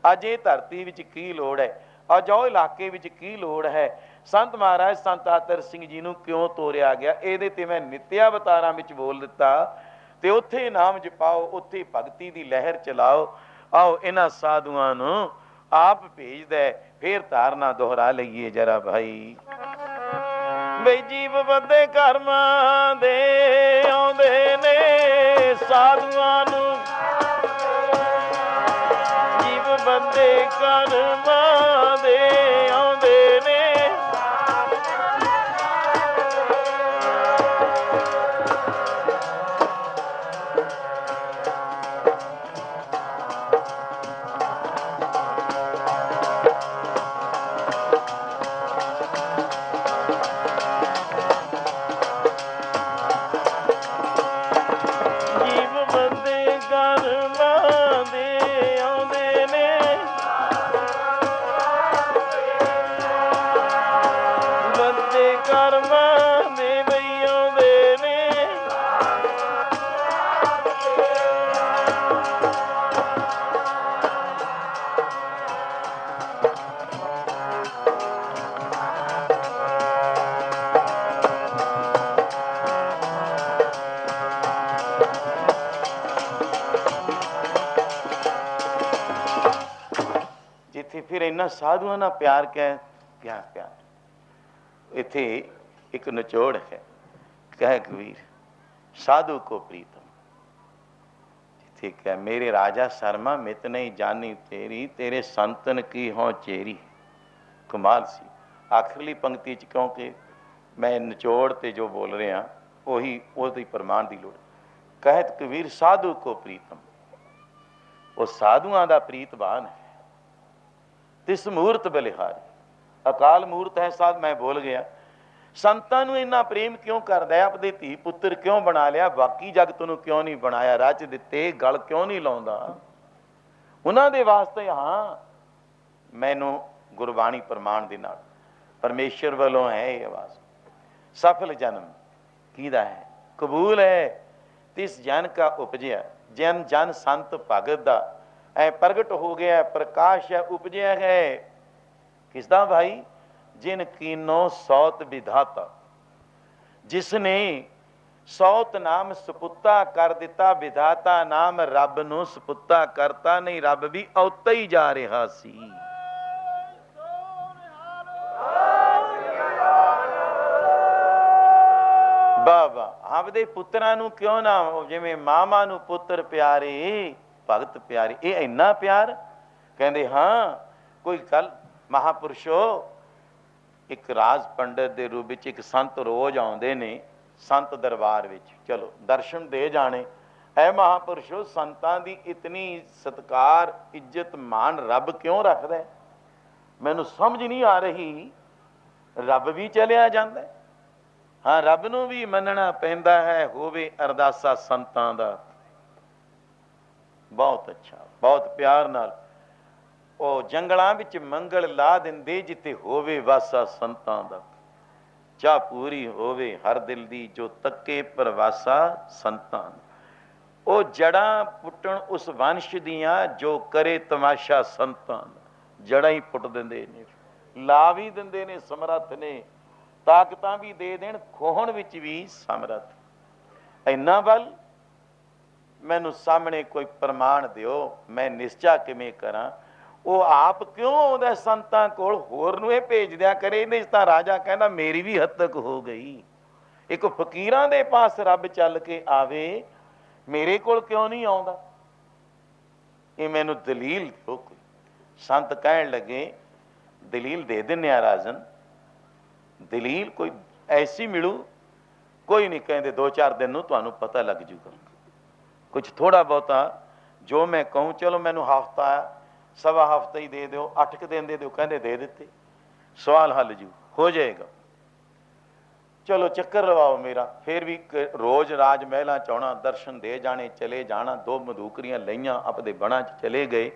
ਅੱਜ ਇਹ ਧਰਤੀ ਵਿੱਚ ਕੀ ਲੋੜ ਹੈ, ਅੱਜ ਉਹ ਇਲਾਕੇ ਵਿੱਚ ਕੀ ਲੋੜ ਹੈ, ਸੰਤ ਮਹਾਰਾਜ ਸੰਤ ਆਤਰ ਸਿੰਘ ਜੀ ਨੂੰ ਕਿਉਂ ਤੋਰਿਆ ਗਿਆ, ਇਹਦੇ ਤੇ ਮੈਂ ਨਿਤਿਆ ਅਵਤਾਰਾਂ ਵਿੱਚ ਬੋਲ ਦਿੱਤਾ। ਤੇ ਉੱਥੇ ਨਾਮ ਜਪਾਓ, ਉੱਥੇ ਭਗਤੀ ਦੀ ਲਹਿਰ ਚਲਾਓ। ਆਓ ਇਹਨਾਂ ਸਾਧੂਆਂ ਨੂੰ ਆਪ ਭੇਜਦਾ। ਫੇਰ ਧਾਰਨਾ ਦੁਹਰਾ ਲਈਏ ਜਰਾ ਭਾਈ। ਬਈ ਜੀਵ ਬੰਦੇ ਕਰਮਾਂ ਦੇ ਆਉਂਦੇ ਨੇ ਸਾਧੂਆਂ ਨੂੰ, ਜੀਵ ਬੰਦੇ ਕਰਮਾਂ ਦੇ ਆਉਂਦੇ ਨੇ। ਫਿਰ ਇਹਨਾਂ ਸਾਧੂਆਂ ਨਾਲ ਪਿਆਰ ਕਿਆ ਪਿਆਰ। ਇੱਥੇ ਇੱਕ ਨਿਚੋੜ ਹੈ, ਕਹਿ ਕਬੀਰ ਸਾਧੂ ਕੋ ਪ੍ਰੀਤਮ। ਜਿੱਥੇ ਕਹਿ ਮੇਰੇ ਰਾਜਾ ਸ਼ਰਮਾ ਮਿਤ ਨਹੀਂ ਜਾਨੀ ਤੇਰੀ, ਤੇਰੇ ਸੰਤਨ ਕੀ ਹੋਂ ਚੇਰੀ। ਕਮਾਲ ਸੀ ਆਖਰਲੀ ਪੰਕਤੀ 'ਚ, ਕਿਉਂਕਿ ਮੈਂ ਨਿਚੋੜ ਤੇ ਜੋ ਬੋਲ ਰਿਹਾ ਉਹੀ ਉਹਦੀ ਪ੍ਰਮਾਣ ਦੀ ਲੋੜ। ਕਹਿਤ ਕਬੀਰ ਸਾਧੂ ਕੋ ਪ੍ਰੀਤਮ, ਉਹ ਸਾਧੂਆਂ ਦਾ ਪ੍ਰੀਤਵਾਨ ਹੈ। ਤਿਸ ਮੂਰਤ ਬਲਿਹਾਰੀ, ਅਕਾਲ ਮੂਰਤ ਹੈ ਸਾਧ। ਮੈਂ ਬੋਲ ਗਿਆ ਸੰਤਾਂ ਨੂੰ ਇੰਨਾ ਪ੍ਰੇਮ ਕਿਉਂ ਕਰਦਾ, ਆਪਦੇ ਧੀ ਪੁੱਤਰ ਕਿਉਂ ਬਣਾ ਲਿਆ, ਬਾਕੀ ਜਗਤ ਨੂੰ ਕਿਉਂ ਨਹੀਂ ਬਣਾਇਆ, ਰਚ ਦਿੱਤੇ, ਗਲ ਕਿਉਂ ਨਹੀਂ ਲਾਉਂਦਾ ਉਹਨਾਂ ਦੇ ਵਾਸਤੇ। ਹਾਂ ਮੈਨੂੰ ਗੁਰਬਾਣੀ ਪ੍ਰਮਾਣ ਦੇ ਨਾਲ ਪਰਮੇਸ਼ਰ ਵੱਲੋਂ ਹੈ ਇਹ ਆਵਾਜ਼। ਸਫਲ ਜਨਮ ਕਿਹਦਾ ਹੈ? ਕਬੂਲ ਹੈ ਤਿਸ ਜਨ ਕਾ ਉਪਜਿਆ, ਜਨ ਜਨ ਸੰਤ ਭਗਤ ਦਾ ਐ ਪ੍ਰਗਟ ਹੋ ਗਿਆ, ਪ੍ਰਕਾਸ਼ ਹੈ, ਉਪਜਿਆ ਹੈ। ਕਿਸ ਦਾ ਭਾਈ? ਜਿਨ ਕੀਨੋ ਸੌਤ ਵਿਧਾਤਾ, ਜਿਸ ਨੇ ਸੌਤ ਨਾਮ ਸਪੁੱਤਾ ਕਰ ਦਿੱਤਾ। ਵਿਧਾਤਾ ਨਾਮ ਰੱਬ ਨੂੰ ਸਪੁੱਤਾ ਕਰਤਾ, ਨਹੀਂ ਰੱਬ ਵੀ ਔਤਾ ਹੀ ਜਾ ਰਿਹਾ ਸੀ। ਬਾਬਾ ਆਪਦੇ ਪੁੱਤਰਾਂ ਨੂੰ ਕਿਉਂ ਨਾ, ਜਿਵੇਂ ਮਾਮਾ ਨੂੰ ਪੁੱਤਰ ਪਿਆਰੇ, ਭਗਤ ਪਿਆਰੇ, ਇਹ ਇੰਨਾ ਪਿਆਰ। ਕਹਿੰਦੇ ਹਾਂ ਕੋਈ ਗੱਲ ਮਹਾਂਪੁਰਸ਼ੋ, ਇੱਕ ਰਾਜ ਪੰਡਤ ਦੇ ਰੂਪ ਵਿੱਚ ਇੱਕ ਸੰਤ ਰੋਜ਼ ਆਉਂਦੇ ਨੇ ਸੰਤ ਦਰਬਾਰ ਵਿੱਚ, ਚਲੋ ਦਰਸ਼ਨ ਦੇ ਜਾਣੇ। ਐ ਮਹਾਂਪੁਰਸ਼ੋ ਸੰਤਾਂ ਦੀ ਇਤਨੀ ਸਤਿਕਾਰ ਇੱਜ਼ਤ ਮਾਣ ਰੱਬ ਕਿਉਂ ਰੱਖਦਾ? ਮੈਨੂੰ ਸਮਝ ਨਹੀਂ ਆ ਰਹੀ। ਰੱਬ ਵੀ ਚਲਿਆ ਜਾਂਦਾ, ਹਾਂ ਰੱਬ ਨੂੰ ਵੀ ਮੰਨਣਾ ਪੈਂਦਾ ਹੈ। ਹੋਵੇ ਅਰਦਾਸਾ ਸੰਤਾਂ ਦਾ। ਬਹੁਤ ਅੱਛਾ, ਬਹੁਤ ਪਿਆਰ ਨਾਲ ਉਹ ਜੰਗਲਾਂ ਵਿੱਚ ਮੰਗਲ ਲਾ ਦਿੰਦੇ, ਜਿੱਥੇ ਹੋਵੇ ਵਾਸਾ ਸੰਤਾਂ ਦਾ। ਚਾਹ ਪੂਰੀ ਹੋਵੇ ਹਰ ਦਿਲ ਦੀ, ਜੋ ਤੱਕੇ ਪ੍ਰਵਾਸਾ ਸੰਤਾਂ। ਉਹ ਜੜਾਂ ਪੁੱਟਣ ਉਸ ਵੰਸ਼ ਦੀਆਂ, ਜੋ ਕਰੇ ਤਮਾਸ਼ਾ ਸੰਤਾਂ ਦਾ। ਜੜਾਂ ਹੀ ਪੁੱਟ ਦਿੰਦੇ ਨੇ, ਲਾ ਵੀ ਦਿੰਦੇ ਨੇ, ਸਮਰੱਥ ਨੇ, ਤਾਕਤਾਂ ਵੀ ਦੇ ਦੇਣ, ਖੋਹਣ ਵਿੱਚ ਵੀ ਸਮਰੱਥ। ਇੰਨਾ ਬਲ ਮੈਨੂੰ ਸਾਹਮਣੇ ਕੋਈ ਪ੍ਰਮਾਣ ਦਿਓ, ਮੈਂ ਨਿਸ਼ਚਾ ਕਿਵੇਂ ਕਰਾਂ। ਉਹ ਆਪ ਕਿਉਂ ਆਉਂਦਾ ਸੰਤਾਂ ਕੋਲ, ਹੋਰ ਨੂੰ ਇਹ ਭੇਜ ਦਿਆ ਕਰੇ। ਇਹਦੇ ਤਾਂ ਰਾਜਾ ਕਹਿੰਦਾ ਮੇਰੀ ਵੀ ਹੱਦ ਤੱਕ ਹੋ ਗਈ, एक फकीरां दे पास रब चल के आवे, मेरे कोल क्यों नहीं आउंदा? ये मैनू दलील दो कोई। संत कहन लगे दलील दे दिन्ने आ राजन, दलील कोई ऐसी मिलू, कोई नहीं कहते 2-4 दिन नूं तुहानूं पता लग जूगा। कुछ थोड़ा बहुता जो मैं कहूँ, चलो मैनू हफ्ता सवा हफ्ता ही दे दो, 8 दिन दे दो, कहते दे दिते, सवाल हल जू हो जाएगा। चलो चक्कर लवाओ मेरा, फिर भी रोज राज महलों च आउणा, दर्शन दे जाने, चले जाना। 2 मधूकरियां लईआं, अपने बणा च चले गए।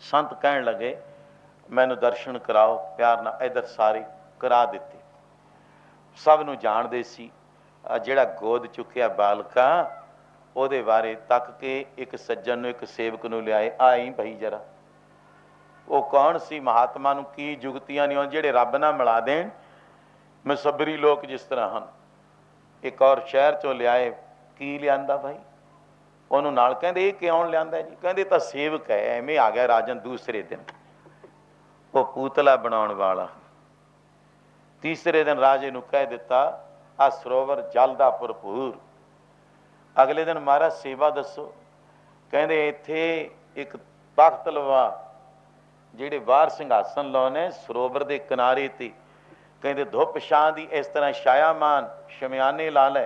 संत कहन लगे मैनू दर्शन कराओ प्यार नाल। इधर सारे करा दिते। सब नूं जाणदे सी, जिहड़ा गोद चुकिया बालका, ਉਹਦੇ ਬਾਰੇ तक के एक सज्जन नूं, एक सेवक नूं लियाए, आई भाई जरा। वो कौन सी? महात्मा नूं की जुगतियां नहीं आउंदियां जिहड़े रब नाल मिला देण। मुसबरी लोग जिस तरह हैं। एक और शहर चों लियाए, की लियांदा भाई? उन्होंने नाल कहंदे ये क्यों लियांदा जी? कहंदे तां सेवक है, एवें आ गया राजन दूसरे दिन। वो पूतला बनाउण वाला। तीसरे दिन राजे नूं कह दिता आ सरोवर जल दा भरपूर। अगले दिन महाराज सेवा दसो। कहंदे इत्थे एक तख्त लवा, जिहड़े बाहर सिंघासन लाउने सरोवर दे किनारे ते। कहंदे धुप छां दी इस तरह छायामान शमियाने ला लै।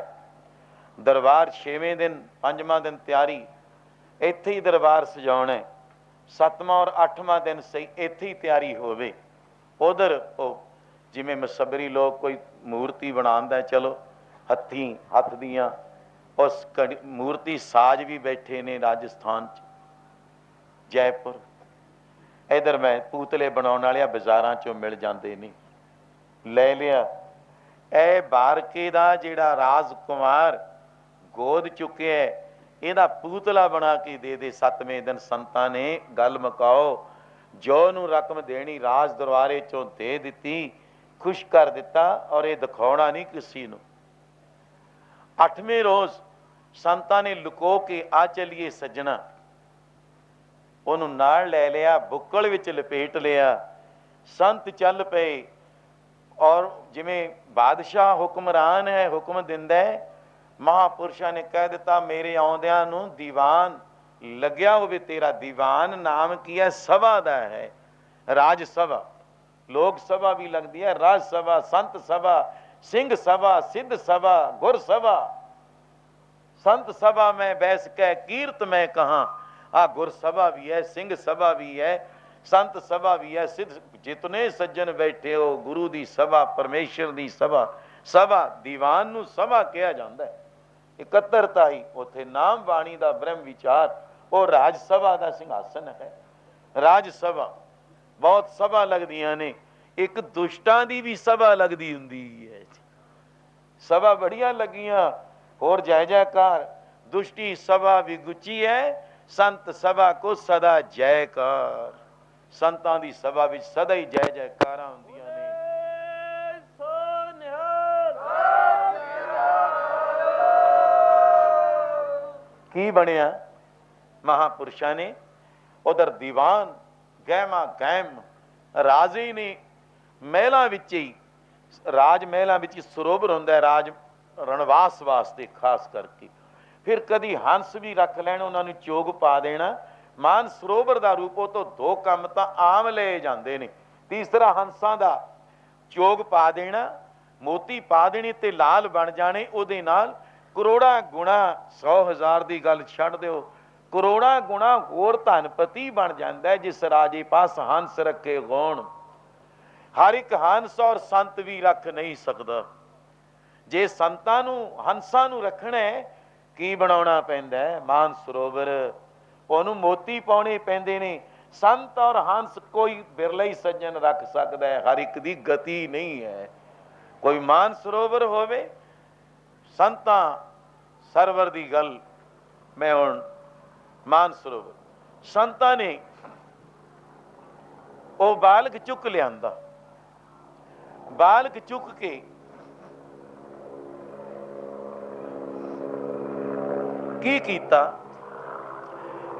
दरबार 6वें दिन 5वां दिन तैयारी, इत्थे ही दरबार सजाउणा। 7वां और 8वां दिन सही इत्थे ही तैयारी होवे। उधर जिवें मसबरी लोग कोई मूर्ति बनांदा, चलो हत्थी हत्थ दियां उस मूर्ति साज भी बैठे ने राजस्थान च, जयपुर। इधर मैं पूतले बनाने वाले बाजारां चों मिल जाते ने, ले लिया। ए बारके दा जिहड़ा राजकुमार गोद चुके, इहदा पूतला बना के दे दे। 7वें दिन संतां ने गल मुकाओ, जो नूं रकम देनी राज दरबारे चों दे दिती, खुश कर दिता, और ये दिखाउणा नहीं किसी नूं। 8वें रोज़ संतां ने लुको के आ चलिए सज्जना, उन्होंने नाल लै लिया, बुक्कल विच लपेट लिया। संत चल पे, और जिवें बादशाह हुक्मरान है, हुक्म दिंदा है। महापुरुषां ने कह दिता मेरे आउंदियां नूं दीवान लग्या होवे। तेरा दीवान नाम की है? सभा दा है, राज सभा। लोक सभा भी लगती है, राज सभा, संत सभा, सिंह सभा, सिद्ध सभा, गुर सभा। संत सभा में बैस के कीर्त में कहा। आ गुर सभा भी है, सिंह सभा भी है, संत सभा भी है, सिद्ध। जितने सज्जन बैठे हो, गुरु दी सभा, परमेश्वर दी सभा। सभा दीवान नूं सभा कहा जाता है। इकत्तरता ही उत्थे नाम बाणी दा ब्रह्म विचार, वो राज सभा दा सिंघासन है। राज सभा बहुत सभा लगदियां ने, एक दुष्टां दी भी सभा लगदी हुंदी है। सभा बड़ियां लगियां, और जय जयकार। दुष्टी सभा भी गुची है, संत सभा को सदा जयकार। संतां दी सभा विच सदा ही जय जयकारां हुंदियां ने। की बनिया? महापुरुषां ने उधर दीवान गहमा गहम, राजे ने महलां विच ही, राज महलां विच सरोवर हुंदा है राज रणवास वास्ते खास करके। फिर कदी हंस भी रख लैण, उन्होंने चोग पा देना। मान सरोवर का रूप तो 2 काम तो आम ले जाते हैं। तीसरा हंसा का चोग पा देना, मोती पा देनी ते लाल बन जाने। उहदे नाल करोड़ा गुणा 100,000 की गल छड्ड दिओ, करोड़ा गुणा होर धनपति बन जाता है जिस राजे पास हंस रखे गौण। हर एक हंस और संत भी रख नहीं सकता। जे संतां नूं हंसां नूं रखना है, की बनाउणा पैंदा है? मान सरोवर, उहनूं मोती पाउणे पैंदे ने। संत और हंस कोई बिरला ही सज्जन रख सकदा है, हर एक दी गति नहीं है। कोई मान सरोवर होवे, संतां सरवर दी गल मैं हुण मान सरोवर। संतां ने वो बालक चुक लियांदा, बालक चुक के की कीता?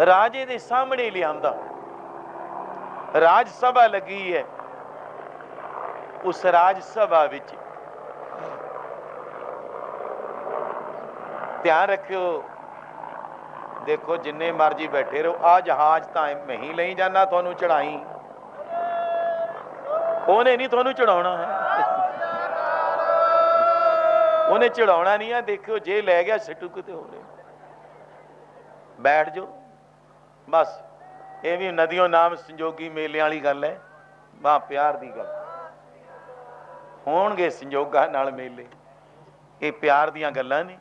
राजे दे सामने लियांदा। राज सभा लगी है, उस राज सभा विच ध्यान रखियो, देखो जिन्ने मर्जी बैठे रहो, आ जहाज तो मैं ही नहीं जाना, थानू चढ़ाई उन्हें नहीं थानू चढ़ाना है, उन्हें चढ़ाना नहीं है। देखियो जे लै गया सिटू किते हो रहे, बैठ जाओ बस। ये भी नदियों नाम संजोगी मेले वाली गल है, वाह प्यार की गल होणगे संजोगा नाल मेले, ये प्यार दियां गल्लां ने।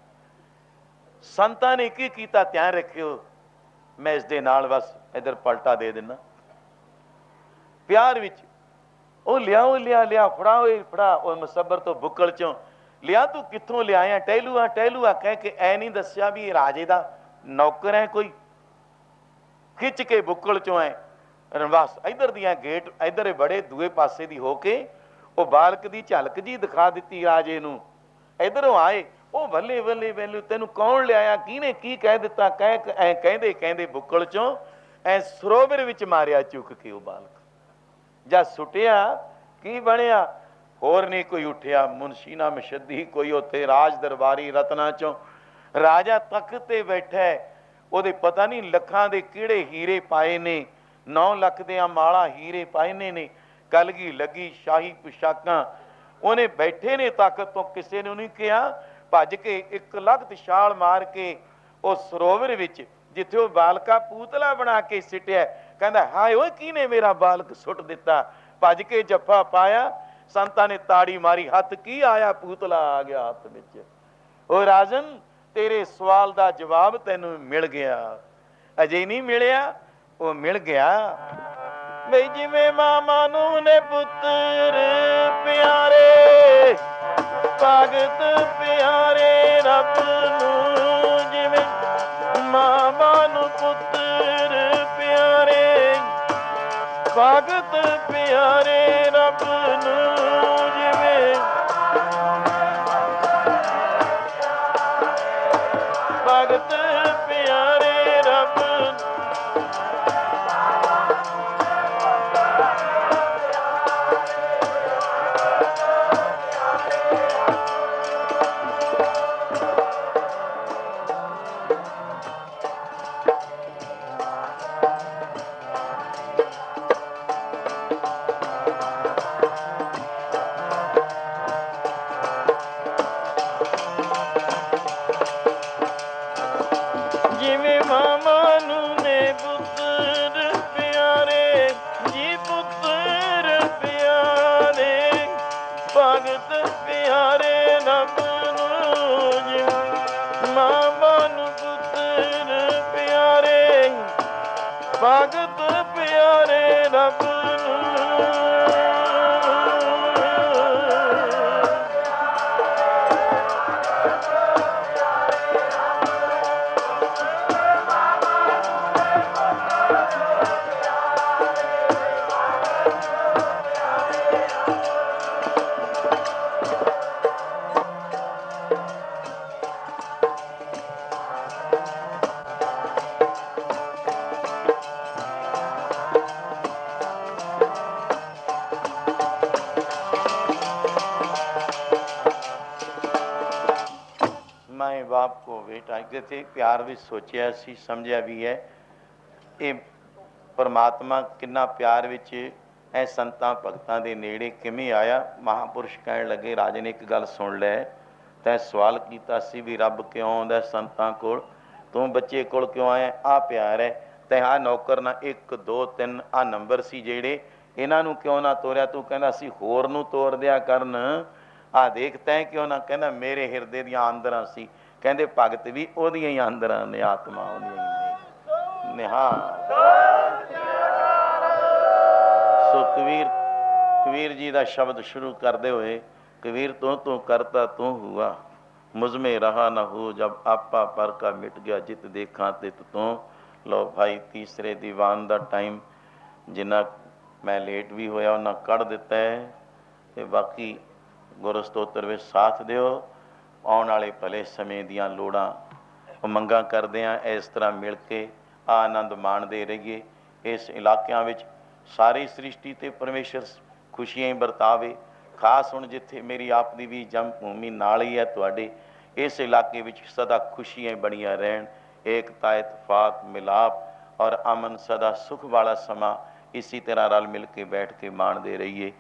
संतां ने की कीता ध्यान रखियो, मैं इस दे नाल बस इधर पलटा दे देना प्यार विच। ओ लियाओ लिया लिया फड़ा ओए फड़ा, ओ मुसब्बर तो बुक्कल चों लिया, तू कित्थों लियाया टहलूआ टहलूआ कह के, ऐ नहीं दस्या भी राजे दा नौकर है कोई, खिच के बुक्कल चों है रनवास इधर दियां गेट इधर बड़े दूए पासे दी होके वो बालक दी झलक जी दिखा दी राजे नूं। इधरों आए ओ बल्ले बल्ले बल्ले, तेनू कौन लियाया, किने की कह दिता, कह ऐ कहंदे कहंदे बुक्कल चों ऐ सरोवर विच मारिया चुक के वो बालक। जा सुटिया की बनिया, होर नहीं कोई उठिया, मुंशी ना मशद्दी कोई उत्थे राज दरबारी रत्ना चों राजा तख्त ते बैठा है, ਉਹਦੇ पता नहीं ਲੱਖਾਂ ਦੇ ਕਿਹੜੇ ਹੀਰੇ ਪਾਏ ਨੇ, 9 ਲੱਖ ਦੀਆਂ ਮਾਲਾ ਹੀਰੇ ਪਾਏ ਨੇ, ਕਲਗੀ ਲੱਗੀ ਸ਼ਾਹੀ ਪੁਸ਼ਾਕਾਂ, ਉਹਨੇ ਬੈਠੇ ਨੇ ਤਾਕਤ ਤੋਂ, ਕਿਸੇ ਨੇ ਨਹੀਂ ਕਿਹਾ, ਭੱਜ ਕੇ ਇੱਕ ਲਖਤ ਛਾਲ ਮਾਰ ਕੇ ਉਹ ਸਰੋਵਰ ਵਿੱਚ ਜਿੱਥੇ ਉਹ ਬਾਲਕਾ ਪੂਤਲਾ ਬਣਾ ਕੇ ਸਿੱਟਿਆ, ਕਹਿੰਦਾ ਹਾਏ ਓਏ ਕਿਹਨੇ ਮੇਰਾ ਬਾਲਕ ਸੁੱਟ ਦਿੱਤਾ, ਭੱਜ ਕੇ ਜੱਫਾ ਪਾਇਆ, ਸੰਤਾਂ ਨੇ ਤਾੜੀ ਮਾਰੀ, ਹੱਥ ਕੀ ਆਇਆ, ਪੂਤਲਾ ਆ ਗਿਆ ਹੱਥ ਵਿੱਚ। ਉਹ ਰਾਜਨ तेरे सवाल का जवाब तेनू मिल गया, अजे नहीं मिलिया, वो मिल गया। बई जिवें मामा नू ने पुत्र प्यारे, भगत प्यारे रब नू, जिवें मामा नू पुत्र प्यारे, भगत प्यारे रब नू, जिवें भगत प्यारे रब। भगत प्यारे रब माए बाप को बेटा किते प्यार भी सोचिया सी, समझिया भी है, ये परमात्मा किन्ना प्यार विच ऐ संतां भगतां दे नेड़े किवें आया। महापुरुष कहण लगे, राजे ने एक गल सुन लै, तैं सवाल कीता सी भी रब क्यों आउंदा संतां कोल, तूं बच्चे कोल क्यों आया, आ प्यार है, तैं आ नौकर ना 1 2 3 आ नंबर सी जेड़े, इन्हां नूं क्यों ना तोरिया, तूं कहंदा सी होर नूं तोर दिया करन, आ देख तैं क्यों ना, कहंदा मेरे हिरदे दियां आंदरां सी, कहंदे भगत भी ओहदियां ही आंदरां ने, आत्मा ओहदियां ही ने। निहाल सो कबीर जी का शब्द शुरू करते हुए, कबीर तू करता तू हुआ, मुझमें रहा न हो, जब आपा पर का मिट गया, जित देखा तित तू। लो भाई तीसरे दीवान का टाइम जिन्ना मैं लेट भी होया उन्ना कढ़ दिता है, तो बाकी गुरु स्तोत्र में साथ दिओ, आने वाले भले समय दियां लोड़ां मंगां करदे आं, इस तरह मिल के आनंद माणदे रहिए। इस इलाकिਆਂ ਵਿੱਚ सारी सृष्टि ते परमेश्वर खुशियां ही ਵਰਤਾਵੇ। खास हुण जिथे मेरी आप दी भी जन्म भूमि नाल ही है तुहाडे, इस इलाके विच सदा खुशियां बनिया रहन, एकता इतफाक मिलाप और अमन सदा सुख वाला समा इसी तरह रल मिल के बैठ के माणते रहिए।